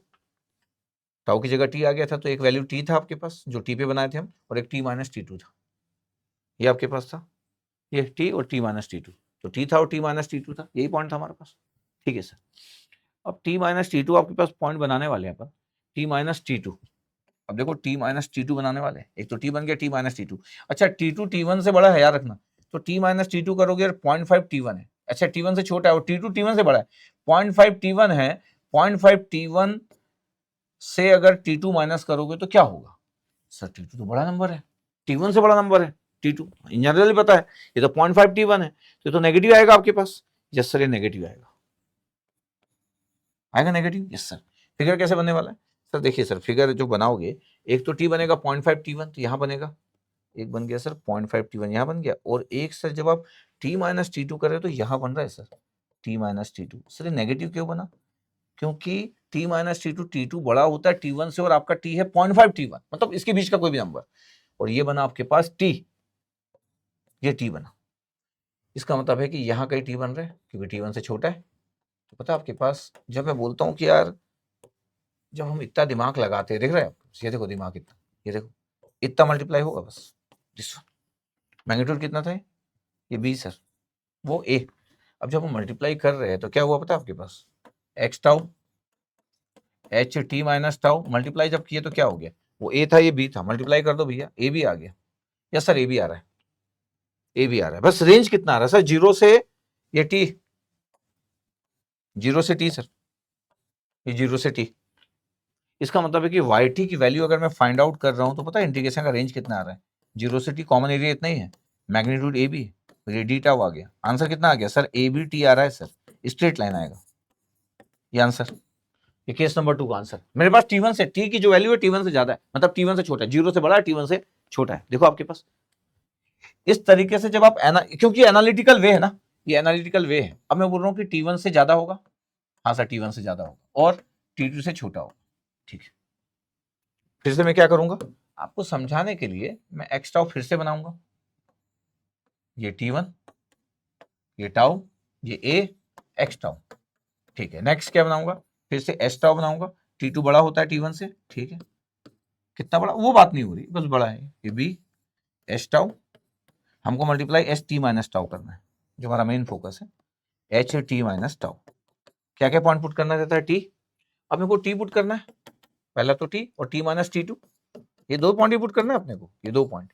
टाउ की जगह T आ गया था, तो एक वैल्यू T था आपके पास जो T पे बनाए थे हम, और एक T - T2 था, ये आपके पास था, ये T और T - T2, तो T था और T - T2 था, यही पॉइंट था हमारे पास, ठीक है सर। अब T - T2 आपके पास पॉइंट बनाने वाले हैं अपन, T - T2, अब देखो T - T2 बनाने वाले हैं, एक तो T बन गया T - T2, अच्छा T2 T1 से बड़ा है याद रखना, तो T - T2 करोगे 0.5 T1 है, अच्छा T1 से छोटा है, और T2 T1 से बड़ा है, 0.5 T1 है, 0.5 T1 से अगर T2 माइनस करोगे तो क्या होगा सर, T2 तो बड़ा नंबर है, T1 से बड़ा नंबर है T2, इन जनरली पता है, ये तो 0.5 T1 है, तो ये तो नेगेटिव आएगा आपके पास, यस सर ये नेगेटिव आएगा, आएगा नेगेटिव, यस सर। फिगर कैसे बनने वाला है सर, देखिए सर फिगर जो बनाओगे, एक तो T बनेगा 0.5 T1, तो यहाँ बनेगा, एक बन गया सर 0.5 T1 यहाँ बन गया, और एक सर जब आप T - T2 कर रहे हो तो यहाँ बन रहा है सर T - T2, सर ये नेगेटिव क्यों बना, क्योंकि T - T2 T2 बड़ा होता है T1 से, और आपका T है 0.5 T1, मतलब इसके बीच का कोई भी नंबर, और ये बना आपके पास T, ये T बना, इसका मतलब है कि यहाँ कहीं T बन रहा है क्योंकि T1 से छोटा है। तो पता है आपके पास, जब मैं बोलता हूँ कि यार जब हम इतना दिमाग लगाते हैं, देख रहे हैं आप, ये देखो दिमाग इतना, ये देखो इतना मल्टीप्लाई होगा बस, दिस वन मैग्नीट्यूड कितना था ये बी सर, वो ए। अब जब हम मल्टीप्लाई कर रहे हैं तो क्या हुआ पता है आपके पास, X tau H T minus tau, multiply जब किए तो क्या हो गया, वो ए था ये बी था, मल्टीप्लाई कर दो भैया ए भी आ गया। यस सर ए भी आ रहा है, ए भी आ रहा है, बस रेंज कितना आ रहा है सर, जीरो से ये टी, जीरो से टी सर, ये जीरो से टी। इसका मतलब है कि वाई टी की वैल्यू अगर मैं फाइंड आउट कर रहा हूं तो पता है इंटीग्रेशन का रेंज कितना आ रहा है, जीरो से टी, कॉमन एरिया इतना ही है, मैग्नीट्यूड ए बी, ये डी टाउ आ गया, आंसर कितना आ गया सर, ए बी टी आ रहा है सर, स्ट्रेट लाइन आएगा ये आंसर। ये केस नंबर 2 का आंसर। मेरे पास T1 से, T की जो वैल्यू है T1 से ज्यादा है, मतलब T1 से छोटा है, जीरो से बड़ा है T1 से छोटा है, देखो आपके पास। इस तरीके से जब आप क्योंकि एनालिटिकल वे है ना, ये एनालिटिकल वे है, अब मैं बोल रहा हूं कि T1 से ज्यादा होगा, हाँ सर T1 से ज्यादा होगा, और T2 से छोटा होगा, ठीक है। फिर से मैं क्या करूंगा, आपको समझाने के लिए मैं एक्स टाउ फिर से बनाऊंगा, ये T1, ये टाउ, ये ए, एक्स टाउ, ठीक है। नेक्स्ट क्या बनाऊंगा, फिर से एस टाउ बनाऊंगा, T2 बड़ा होता है T1 से, ठीक है, कितना बड़ा वो बात नहीं हो रही, बस बड़ा है, ये बी एस टाउ, हमको multiply S T minus tau करना है, जो हमारा मेन फोकस है, एच टी माइनस टाउ। क्या क्या पॉइंट पुट करना रहता है, टी, अब मेरे को टी पुट करना है, पहला तो टी और टी माइनस T2, ये दो पॉइंट ही पुट करना है अपने को, ये दो पॉइंट।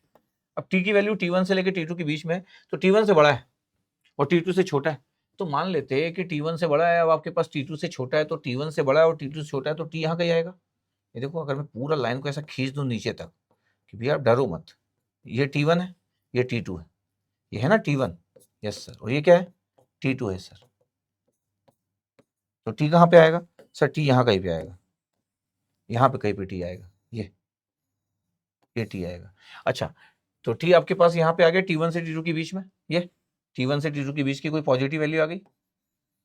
अब टी की वैल्यू T1 से लेकर T2 के बीच में है, तो T1 से बड़ा है और T2 से छोटा है, तो मान लेते हैं कि T1 से बड़ा है, अब आपके पास T2 से छोटा है, तो T1 से बड़ा है और T2 से छोटा है, तो टी यहाँ कहीं आएगा। ये देखो अगर मैं पूरा लाइन को ऐसा खींच दूं नीचे तक कि भैया डरो मत, ये T1 है, ये T2 है, ये है ना T1, यस सर, और ये क्या है T2 है सर, तो टी कहाँ पे आएगा सर, टी यहाँ कहीं पे आएगा, यहाँ पे कहीं पे टी आएगा, ये टी आएगा। अच्छा, तो टी आपके पास यहाँ पे आ गया T1 से T2 के बीच में, ये T1 से T2 के बीच की कोई पॉजिटिव वैल्यू आ गई,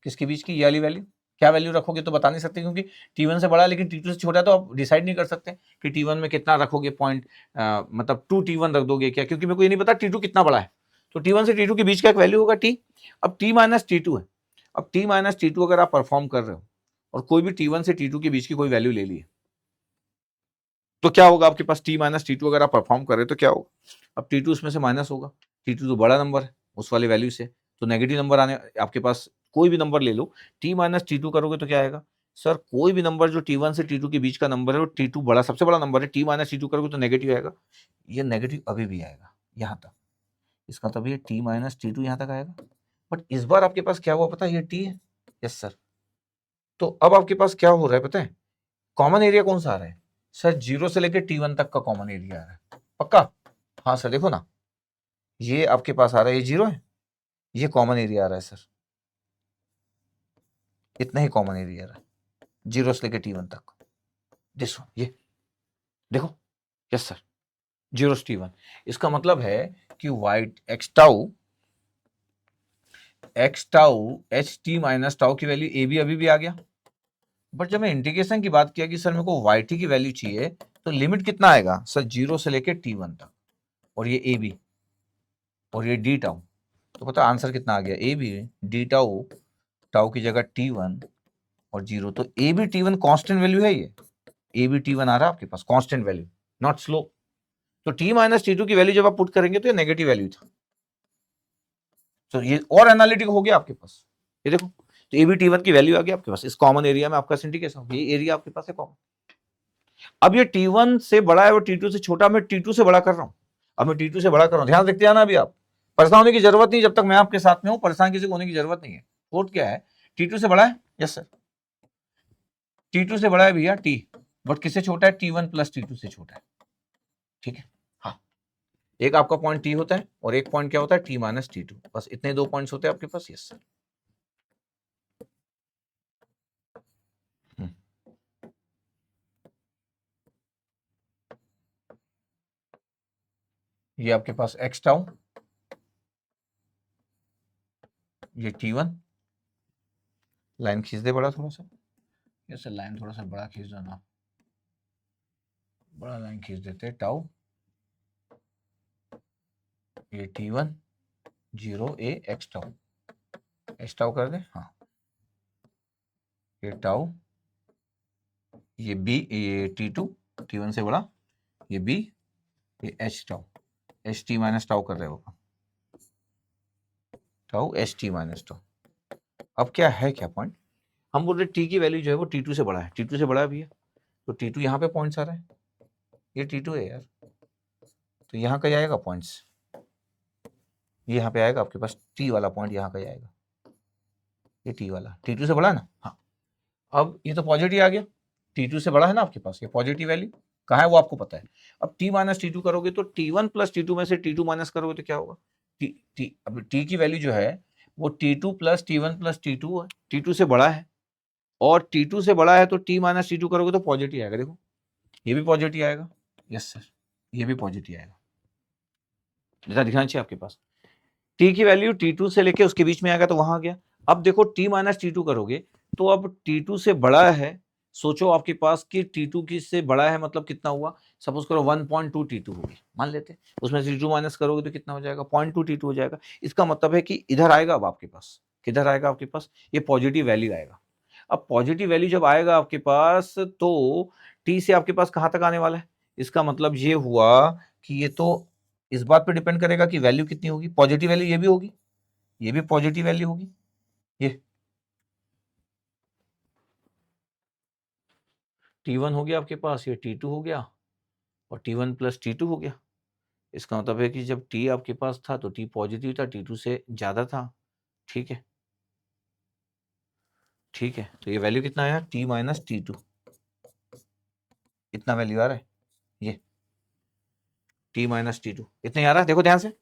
किसके बीच की, ये वाली वैल्यू। क्या वैल्यू रखोगे तो बता नहीं सकते, क्योंकि T1 से बड़ा है लेकिन T2 से छोटा है, तो आप डिसाइड नहीं कर सकते कि T1 में कितना रखोगे पॉइंट, मतलब 2T1 रख दोगे क्या, क्योंकि मेरे को ये नहीं पता T2 कितना बड़ा है, तो T1 से T2 के बीच का एक वैल्यू होगा टी। अब T माइनस T2 है, अब T माइनस T2 अगर आप परफॉर्म कर रहे हो और कोई भी T1 से T2 के बीच की कोई वैल्यू ले ली, तो क्या होगा आपके पास, T माइनस T2 अगर आप परफॉर्म कर रहे हो तो क्या होगा, अब T2 उसमें से माइनस होगा, T2 तो बड़ा नंबर है उस वाली वैल्यू से, तो नेगेटिव नंबर आने, आपके पास कोई भी नंबर ले लो, T माइनस T2 करोगे तो क्या आएगा सर, कोई भी नंबर जो T1 से T2 के बीच का नंबर है, और T2 बड़ा सबसे बड़ा नंबर है, T माइनस T2 करोगे तो नेगेटिव आएगा, ये नेगेटिव अभी भी आएगा यहाँ तक, इसका मतलब ये T माइनस T2 यहाँ तक आएगा। बट इस बार आपके पास क्या हुआ पता है, ये T है, यस सर, तो अब आपके पास क्या हो रहा है पता है, कॉमन एरिया कौन सा आ रहा है सर, जीरो से लेकर T1 तक का कॉमन एरिया आ रहा है, पक्का, हाँ सर देखो ना, ये आपके पास आ रहा है, ये जीरो है, ये कॉमन एरिया आ रहा है सर, इतना ही कॉमन एरिया आ रहा है, जीरो से लेकर T1 तक, दिस वन, ये देखो, यस सर, जीरो से T1, इसका मतलब है कि white x tau H T minus tau की वैल्यू ए बी अभी भी आ गया, बट जब मैं इंटीग्रेशन की बात किया कि सर मेरे को वाई टी की वैल्यू चाहिए, तो लिमिट कितना आएगा सर, जीरो से लेकर T1 तक, और ये ए बी और ये डी टाउ, तो पता आंसर कितना आ गया, A B D tau, tau की जगह T1 और जीरो, तो ए बी T1 कांस्टेंट वैल्यू है, ये ए बी T1 आ रहा है आपके पास कांस्टेंट वैल्यू, नॉट स्लो, तो T माइनस T2 की वैल्यू जब आप पुट करेंगे तो ये नेगेटिव वैल्यू था, तो ये और एनालिटिक हो गया आपके पास, ये देखो, तो ए बी T1 की वैल्यू आ गई आपके पास इस कॉमन एरिया में, आपका सिंडिकेशन, ये एरिया आपके पास है कॉमन। अब ये T1 से बड़ा है और T2 से छोटा, मैं T2 से बड़ा कर रहा हूं, अब मैं T2 से बड़ा कर रहा हूं, ध्यान रखते जाना, अभी आप परेशान होने की जरूरत नहीं, जब तक मैं आपके साथ में हूं परेशान किसी को होने की जरूरत नहीं है। कोड क्या है, T2 से बड़ा है, यस सर, T2 से बड़ा है भैया T, बट किससे छोटा है, T1 प्लस T2 से छोटा है, ठीक है, हाँ, एक आपका पॉइंट T होता है और एक पॉइंट क्या होता है, T माइनस T2, बस इतने दो पॉइंट्स होते हैं आपके पास, यस सर। ये आपके पास एक्स टाउ, ये T1, लाइन खींच दे बड़ा थोड़ा सा, यस सर, लाइन थोड़ा सा बड़ा खींच दो ना, बड़ा लाइन खींच देते हैं, टाउ, ये T1 जीरो ए एक्स टाउ, एक्स टाउ कर दे, हाँ, ये टाउ ये बी, ये T2 T1 से बड़ा, ये बी, ये H tau, H T minus tau कर रहे हो, tau H T minus tau. अब क्या है, क्या पॉइंट, हम बोल रहे टी की वैल्यू जो है वो T2 से बड़ा है, T2 से बड़ा भी है, तो T2 यहाँ पे पॉइंट्स आ रहा है, ये T2 है यार, तो यहाँ का आएगा पॉइंट्स, ये यहाँ पे आएगा आपके पास T वाला पॉइंट, यहाँ का आएगा, ये T वाला, T2 से बड़ा है ना, हाँ। अब ये तो पॉजिटिव आ गया, T2 से बड़ा है ना आपके पास, ये पॉजिटिव वैल्यू कहाँ है वो आपको पता है। अब T माइनस T2 करोगे तो T1 प्लस T2 में से T2 माइनस करोगे तो क्या होगा, अब T की वैल्यू जो है वो T2 plus T1 plus T2 है, T2 से बड़ा है, और T2 से बड़ा है तो T माइनस T2 करोगे तो पॉजिटिव आएगा, देखो ये भी पॉजिटिव आएगा, यस सर, ये भी पॉजिटिव आएगा, जैसा दिखाना चाहिए आपके पास। T की वैल्यू T2 से लेके उसके बीच में आएगा तो वहां आ गया। अब देखो T माइनस T2 करोगे तो अब T2 से बड़ा है, सोचो आपके पास कि T2 की से बड़ा है मतलब कितना हुआ, सपोज करो 1.2 T2 हो गया, मान लेते हैं, उसमें से T2 माइनस करोगे तो कितना हो जाएगा, 0.2 T2 हो जाएगा। इसका मतलब है कि इधर आएगा, अब आपके पास किधर आएगा, आपके पास ये पॉजिटिव वैल्यू आएगा। अब पॉजिटिव वैल्यू जब आएगा आपके पास तो T से आपके पास कहां तक आने वाला है, इसका मतलब ये हुआ कि ये तो इस बात पे डिपेंड करेगा कि वैल्यू कितनी होगी, पॉजिटिव वैल्यू ये भी होगी, ये भी पॉजिटिव वैल्यू होगी, ये T1 हो गया आपके पास, ये T2 हो गया, और T1 प्लस T2 हो गया। इसका मतलब है कि जब T आपके पास था तो T पॉजिटिव था, T2 से ज्यादा था, ठीक है, ठीक है, तो ये वैल्यू कितना आया, T माइनस T2, इतना वैल्यू आ रहा है, ये T माइनस T2 इतने आ रहा है, देखो ध्यान से,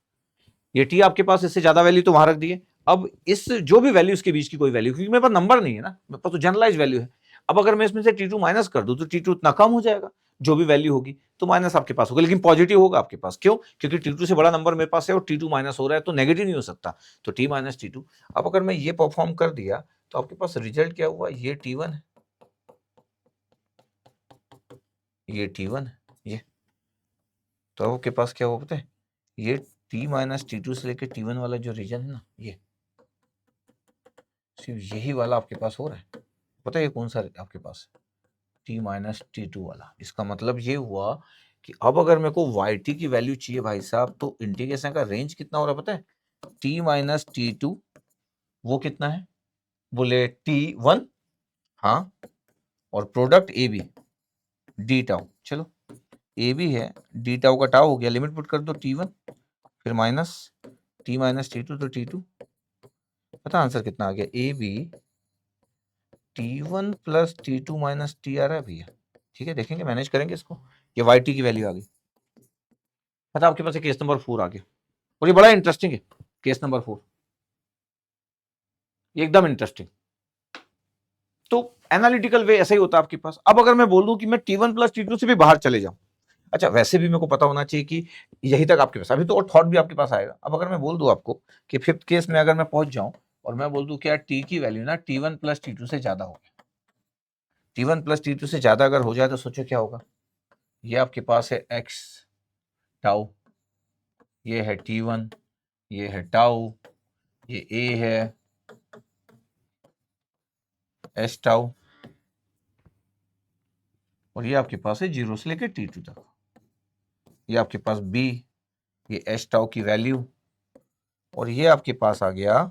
ये T आपके पास इससे ज्यादा वैल्यू तो वहां रख दिए। अब इस जो भी वैल्यू इसके बीच की कोई वैल्यू, क्योंकि मेरे पास नंबर नहीं है ना, मेरे पास तो जनरलाइज वैल्यू है। अब अगर मैं इसमें से T2 माइनस कर दूं तो T2 इतना कम हो जाएगा, जो भी वैल्यू होगी तो माइनस आपके पास होगा, लेकिन पॉजिटिव होगा आपके पास, क्यों, क्योंकि T2 से बड़ा नंबर मेरे पास है और T2 माइनस हो रहा है तो नेगेटिव नहीं हो सकता, तो T माइनस T2। अब अगर मैं ये परफॉर्म कर दिया तो आपके पास रिजल्ट क्या हुआ, ये T1 है, ये T1 है, ये तो आपके पास क्या हुआ पता है, ये T माइनस T2 से लेकर T1 वाला जो रीजन है ना, ये सिर्फ यही वाला आपके पास हो रहा है, पता है ये कौन सा आपके पास, T माइनस T2 वाला। इसका मतलब ये हुआ कि अब अगर मेरे को YT की वैल्यू चाहिए भाई साहब, तो इंटीग्रेशन का रेंज कितना हो रहा है पता है, T माइनस T2, वो कितना है, बोले T1, हाँ, और product A B D tau, चलो ए बी है, डी टाउ का टाउ हो गया, लिमिट पुट कर दो T1, फिर माइनस T माइनस T2 तो T2, पता आंसर कितना आ गया, ए B T1 plus T2 minus T आ रहा है भैया, ठीक है, देखेंगे मैनेज करेंगे इसको, ये YT की वैल्यू आ गई। पता आपके पास केस नंबर 4 आ गया, और ये बड़ा इंटरेस्टिंग है, केस नंबर 4 ये एकदम इंटरेस्टिंग। तो एनालिटिकल वे ऐसा ही होता है आपके पास। अब अगर मैं बोल दूं कि मैं T1 प्लस T2 से भी बाहर चले जाऊं, अच्छा वैसे भी मेरे को पता होना चाहिए कि यही तक आपके पास, अभी तो और थॉट भी आपके पास आएगा। अब अगर मैं बोल दूं आपको कि फिफ्थ केस में अगर मैं पहुंच जाऊं और मैं बोल दूं कि यार T की वैल्यू ना T1 प्लस T2 से ज्यादा हो गया, T1 प्लस T2 से ज्यादा अगर हो जाए तो सोचो क्या होगा, ये आपके पास है एक्स टाउ, ये है T1, ये है टाउ, ये ए है एस टाउ, और ये आपके पास है 0 से लेकर T2 तक, ये आपके पास बी, ये एच टाउ की वैल्यू, और ये आपके पास आ गया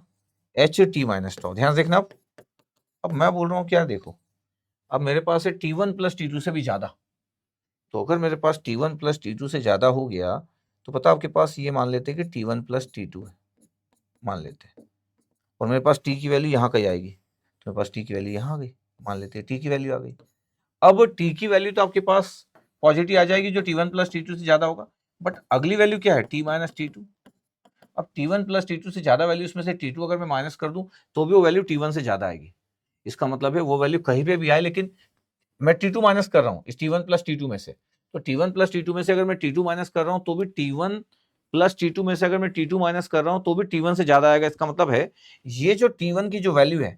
एच टी माइनस टाउ। ध्यान से देखना, अब मैं बोल रहा हूँ क्या, देखो अब मेरे पास है T1 प्लस T2 से भी ज्यादा, तो अगर मेरे पास T1 प्लस T2 से ज्यादा हो गया तो पता आपके पास ये मान लेते हैं कि T1 प्लस T2 है, मान लेते हैं, और मेरे पास T की वैल्यू यहाँ कहीं आएगी, तो मेरे पास T की वैल्यू यहाँ आ गई, मान लेते हैं T की वैल्यू आ गई। अब T की वैल्यू तो आपके पास पॉजिटिव आ जाएगी जो T1 प्लस T2 से ज्यादा होगा, बट अगली वैल्यू क्या है, T माइनस T2। अब T1 प्लस T2 से ज्यादा वैल्यू, इसमें से T2 अगर मैं माइनस कर दूं तो भी वो वैल्यू T1 से ज्यादा आएगी। इसका मतलब है वो वैल्यू कहीं पे भी आए, लेकिन मैं T2 माइनस कर रहा हूँ इस T1 प्लस T2 में से, तो T1 प्लस T2 में से अगर मैं T2 माइनस कर रहा हूँ तो भी T1 प्लस T2 में से अगर मैं T2 माइनस कर रहा हूँ तो भी T1 से ज्यादा आएगा। इसका मतलब है ये जो T1 की जो वैल्यू है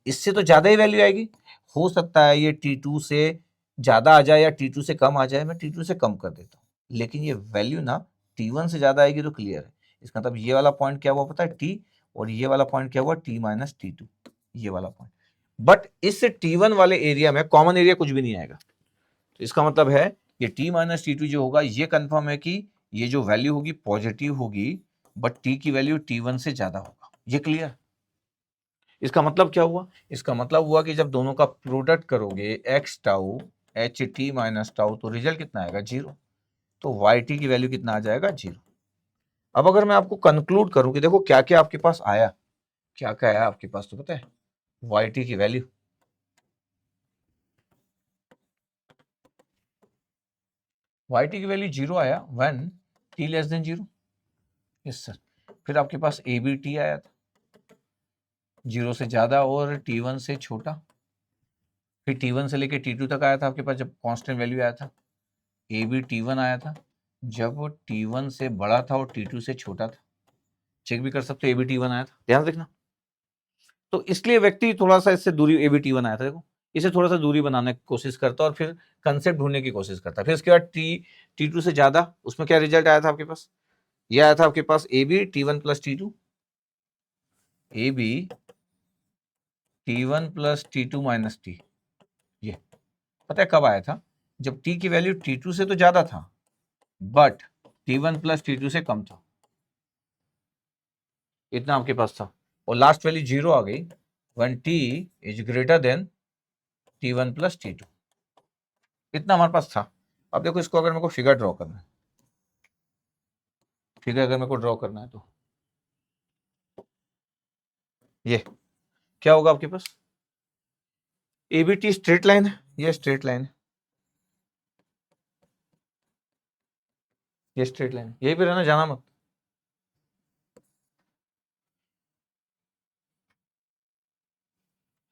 इससे तो ज्यादा ही वैल्यू आएगी, हो सकता है ये T2 से ज्यादा आ जाए या T2 से कम आ जाए, मैं T2 से कम कर देता हूँ, लेकिन ये वैल्यू ना T1 से ज्यादा आएगी तो क्लियर है। इसका मतलब ये वाला पॉइंट क्या हुआ पता है, T, और ये वाला पॉइंट क्या हुआ, T माइनस T2, ये वाला पॉइंट। बट इस T1 वाले एरिया में कॉमन एरिया कुछ भी नहीं आएगा। तो इसका मतलब है ये T माइनस T2 जो होगा, ये कंफर्म है कि ये जो वैल्यू होगी पॉजिटिव होगी, बट T की वैल्यू T1 से ज्यादा होगा। ये क्लियर? इसका मतलब क्या हुआ? इसका मतलब हुआ कि जब दोनों का प्रोडक्ट करोगे x tau H T minus tau, तो रिजल्ट कितना आएगा? 0। तो वाई टी की वैल्यू कितना आ जाएगा? 0। अब अगर मैं आपको कंक्लूड करूं कि देखो क्या क्या आपके पास आया, क्या क्या आया आपके पास, तो पता है वाई टी की वैल्यू, वाई टी की वैल्यू 0 आया when t less then 0। Yes sir. फिर आपके पास ए बी टी आया था 0 से ज्यादा और T1 से छोटा। फिर T1 से लेके T2 तक आया था आपके पास जब कांस्टेंट वैल्यू आया था। ए बी T1 आया था जब T1 से बड़ा था और T2 से छोटा था। चेक भी कर सकते हो, ए बी T1 आया था, ध्यान रखना। तो इसलिए व्यक्ति थोड़ा सा इससे दूरी, ए बी T1 आया था, देखो इसे थोड़ा सा दूरी बनाने की कोशिश करता है और फिर कंसेप्ट ढूंढने की कोशिश करता है। फिर उसके बाद T2 से ज्यादा, उसमें क्या रिजल्ट आया था आपके पास? ये आया था आपके पास A B T1 plus T2, A B T1 plus T2 minus T. ये पता है कब आया था? जब T की वैल्यू T2 से तो ज्यादा था बट T1 प्लस T2 से कम था। इतना आपके पास था और लास्ट वैल्यू 0 आ गई when T is greater than T1 plus T2। इतना हमारे पास था। अब देखो इसको अगर मेरे को फिगर ड्रॉ करना है, फिगर अगर मेरे को ड्रॉ करना है तो ये क्या होगा आपके पास? A B T straight line है, ये स्ट्रेट लाइन है, ये स्ट्रेट लाइन, यही पे रहना, जाना मत।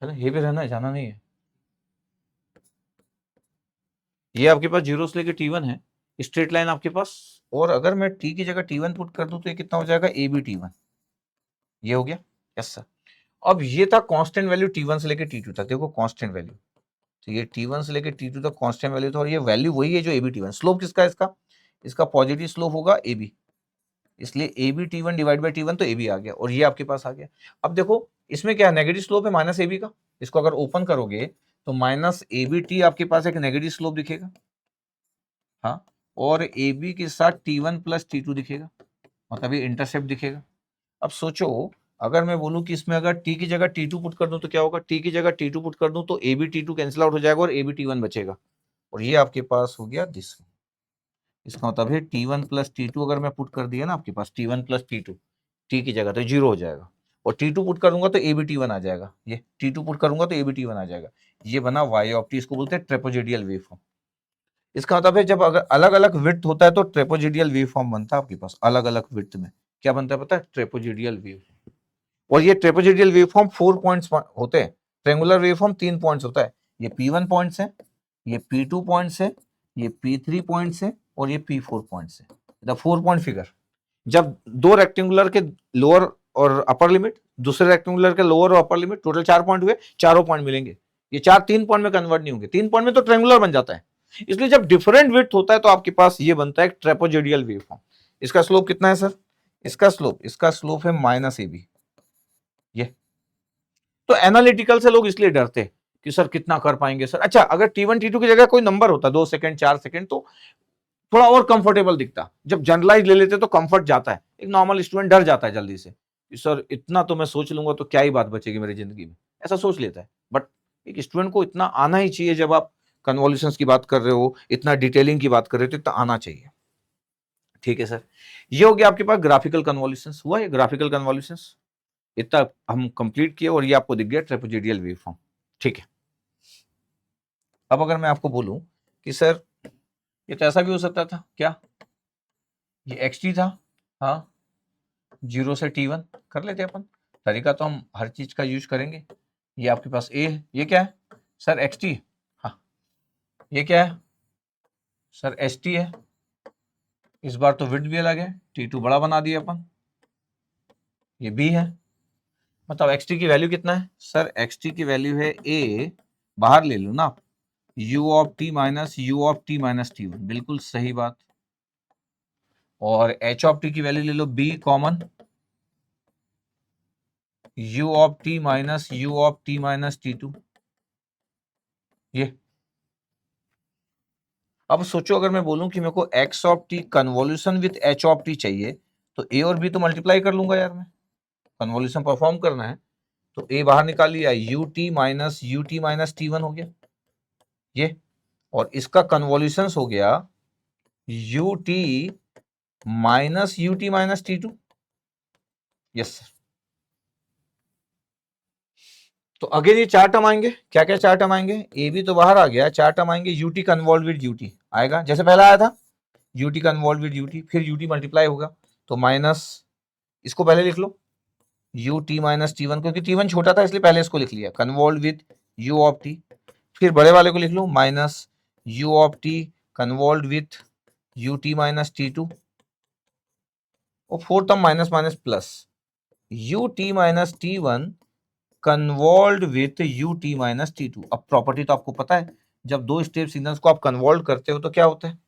है ना, यही पे रहना है, जाना नहीं है। ये आपके पास 0 से लेके T1 है, स्ट्रेट लाइन आपके पास। और अगर मैं T की जगह T1 पुट कर दूं तो ये कितना हो जाएगा? A B T1। ये हो गया। Yes sir. अब ये था कांस्टेंट वैल्यू T1 से लेके T2 तक, देखो कांस्टेंट वैल्यू। तो ये T1 से लेके T2 तक कांस्टेंट वैल्यू था और ये वैल्यू वही है जो AB T1। स्लोप किसका है इसका? इसका पॉजिटिव स्लोप होगा AB, इसलिए AB T1 divide by T1, तो AB आ गया और ये आपके पास आ गया। अब देखो इसमें क्या नेगेटिव स्लोप है माइनस AB का, इसको अगर ओपन करोगे तो माइनस ABT आपके पास एक नेगेटिव स्लोप दिखेगा। हाँ, और AB के साथ T1 प्लस T2 दिखेगा, मतलब ये इंटरसेप्ट दिखेगा। अब सोचो अगर मैं बोलूं कि इसमें अगर T की जगह T2 पुट कर दूं तो क्या होगा? T की जगह T2 पुट कर दूं तो AB T2 कैंसिल आउट हो जाएगा और AB T1 बचेगा और ये आपके पास हो गया दिस। इसका मतलब है T1 प्लस T2 अगर मैं पुट कर दिया ना आपके पास T1 प्लस T2 T की जगह, तो 0 हो जाएगा और T2 पुट करूंगा तो AB T1 आ जाएगा। ये T2 पुट करूंगा तो AB T1 आ जाएगा। ये बना y ऑफ t, इसको बोलते हैं ट्रेपोजेडियल वेवफॉर्म। इसका मतलब है जब अगर अलग अलग विड्थ होता है तो ट्रेपोजेडियल वेवफॉर्म बनता है आपके पास। अलग अलग विड्थ में क्या बनता है पता है? ट्रेपोजेडियल वेव। और ये ट्रेपोजेडियल वेवफॉर्म 4 पॉइंट्स होते हैं। ट्रेंगुलर वेवफॉर्म 3 पॉइंट्स होता है। ये P1 पॉइंट्स है, ये P2 पॉइंट्स है, ये P3 पॉइंट्स है और ये P4 पॉइंट्स है। The 4 point figure. जब दो रेक्टेंगुलर के लोअर और अपर लिमिट, दूसरे रेक्टेंगुलर के लोअर और अपर लिमिट, टोटल 4 पॉइंट हुए, चारों पॉइंट मिलेंगे। ये चार 3 पॉइंट में कन्वर्ट नहीं होंगे, 3 पॉइंट में तो ट्रेंगुलर बन जाता है। इसलिए जब डिफरेंट विड्थ होता है तो आपके पास ये बनता है ट्रेपोजेडियल वेवफॉर्म। इसका स्लोप कितना है सर? इसका स्लोप है माइनस AB। ये तो एनालिटिकल से लोग इसलिए डरते हैं कि सर कितना कर पाएंगे सर। अच्छा अगर T1 T2 की जगह कोई नंबर होता 2 सेकंड 4 सेकंड तो थोड़ा और कंफर्टेबल दिखता। जब जनरलाइज ले लेते तो कंफर्ट जाता है, एक नॉर्मल स्टूडेंट डर जाता है जल्दी से कि सर इतना तो मैं सोच लूंगा तो क्या ही बात बचेगी मेरी जिंदगी में, ऐसा सोच लेता है। बट एक स्टूडेंट को इतना आना ही चाहिए, जब आप कन्वॉल्यूशंस की बात कर रहे हो, इतना डिटेलिंग की बात कर रहे हो तो इतना आना चाहिए। ठीक है सर, ये हो गया आपके पास ग्राफिकल कन्वॉल्यूशंस। हुआ ये ग्राफिकल कन्वॉल्यूशंस, इतना हम कंप्लीट किए और ये आपको दिख गया ट्रेपेजोइडल वेवफॉर्म। ठीक है, अब अगर मैं आपको बोलूं कि सर ये तो ऐसा भी हो सकता था, क्या ये xt था, हाँ 0 से T1 कर लेते अपन, तरीका तो हम हर चीज का यूज करेंगे। ये आपके पास a है, ये क्या है सर? xt। हाँ, ये क्या है सर? st है। इस बार तो विड्थ भी अलग है, T2 बड़ा बना दिया अपन, ये b है। मतलब xt की वैल्यू कितना है सर? xt की वैल्यू है a, बाहर ले लो ना आप, u of t minus u of t minus T1, बिल्कुल सही बात। और h ऑफ t की वैल्यू ले लो b common, u of t minus u of t minus t2। ये अब सोचो, अगर मैं बोलूं कि मेरे को x of t convolution with h of t चाहिए, तो a और b तो मल्टीप्लाई कर लूंगा यार, मैं कन्वोल्यूशन परफॉर्म करना है तो a बाहर निकाल लिया, u t माइनस t1 हो गया ये, और इसका कन्वोल्यूशन हो गया ut minus ut minus t2। Yes sir. तो अगेन ये चार टर्म आएंगे, क्या क्या चार टर्म आएंगे, ए बी तो बाहर आ गया, चार टर्म आएंगे, यूटी कन्वॉल्व विद यूटी आएगा जैसे पहला आया था, यूटी कन्वॉल्व विद यूटी, फिर यूटी मल्टीप्लाई होगा तो माइनस, इसको पहले लिख लो U T minus T one, क्योंकि टी वन छोटा था इसलिए पहले इसको लिख लिया, convolve with U of T, फिर बड़े वाले को लिख लो minus U of T convolve with U T minus T two, और fourth term minus minus plus U T minus T one convolve with U T minus T two. अब property तो आपको पता है, जब दो स्टेप सिग्नल्स को आप कन्वॉल्व करते हो तो क्या होता है,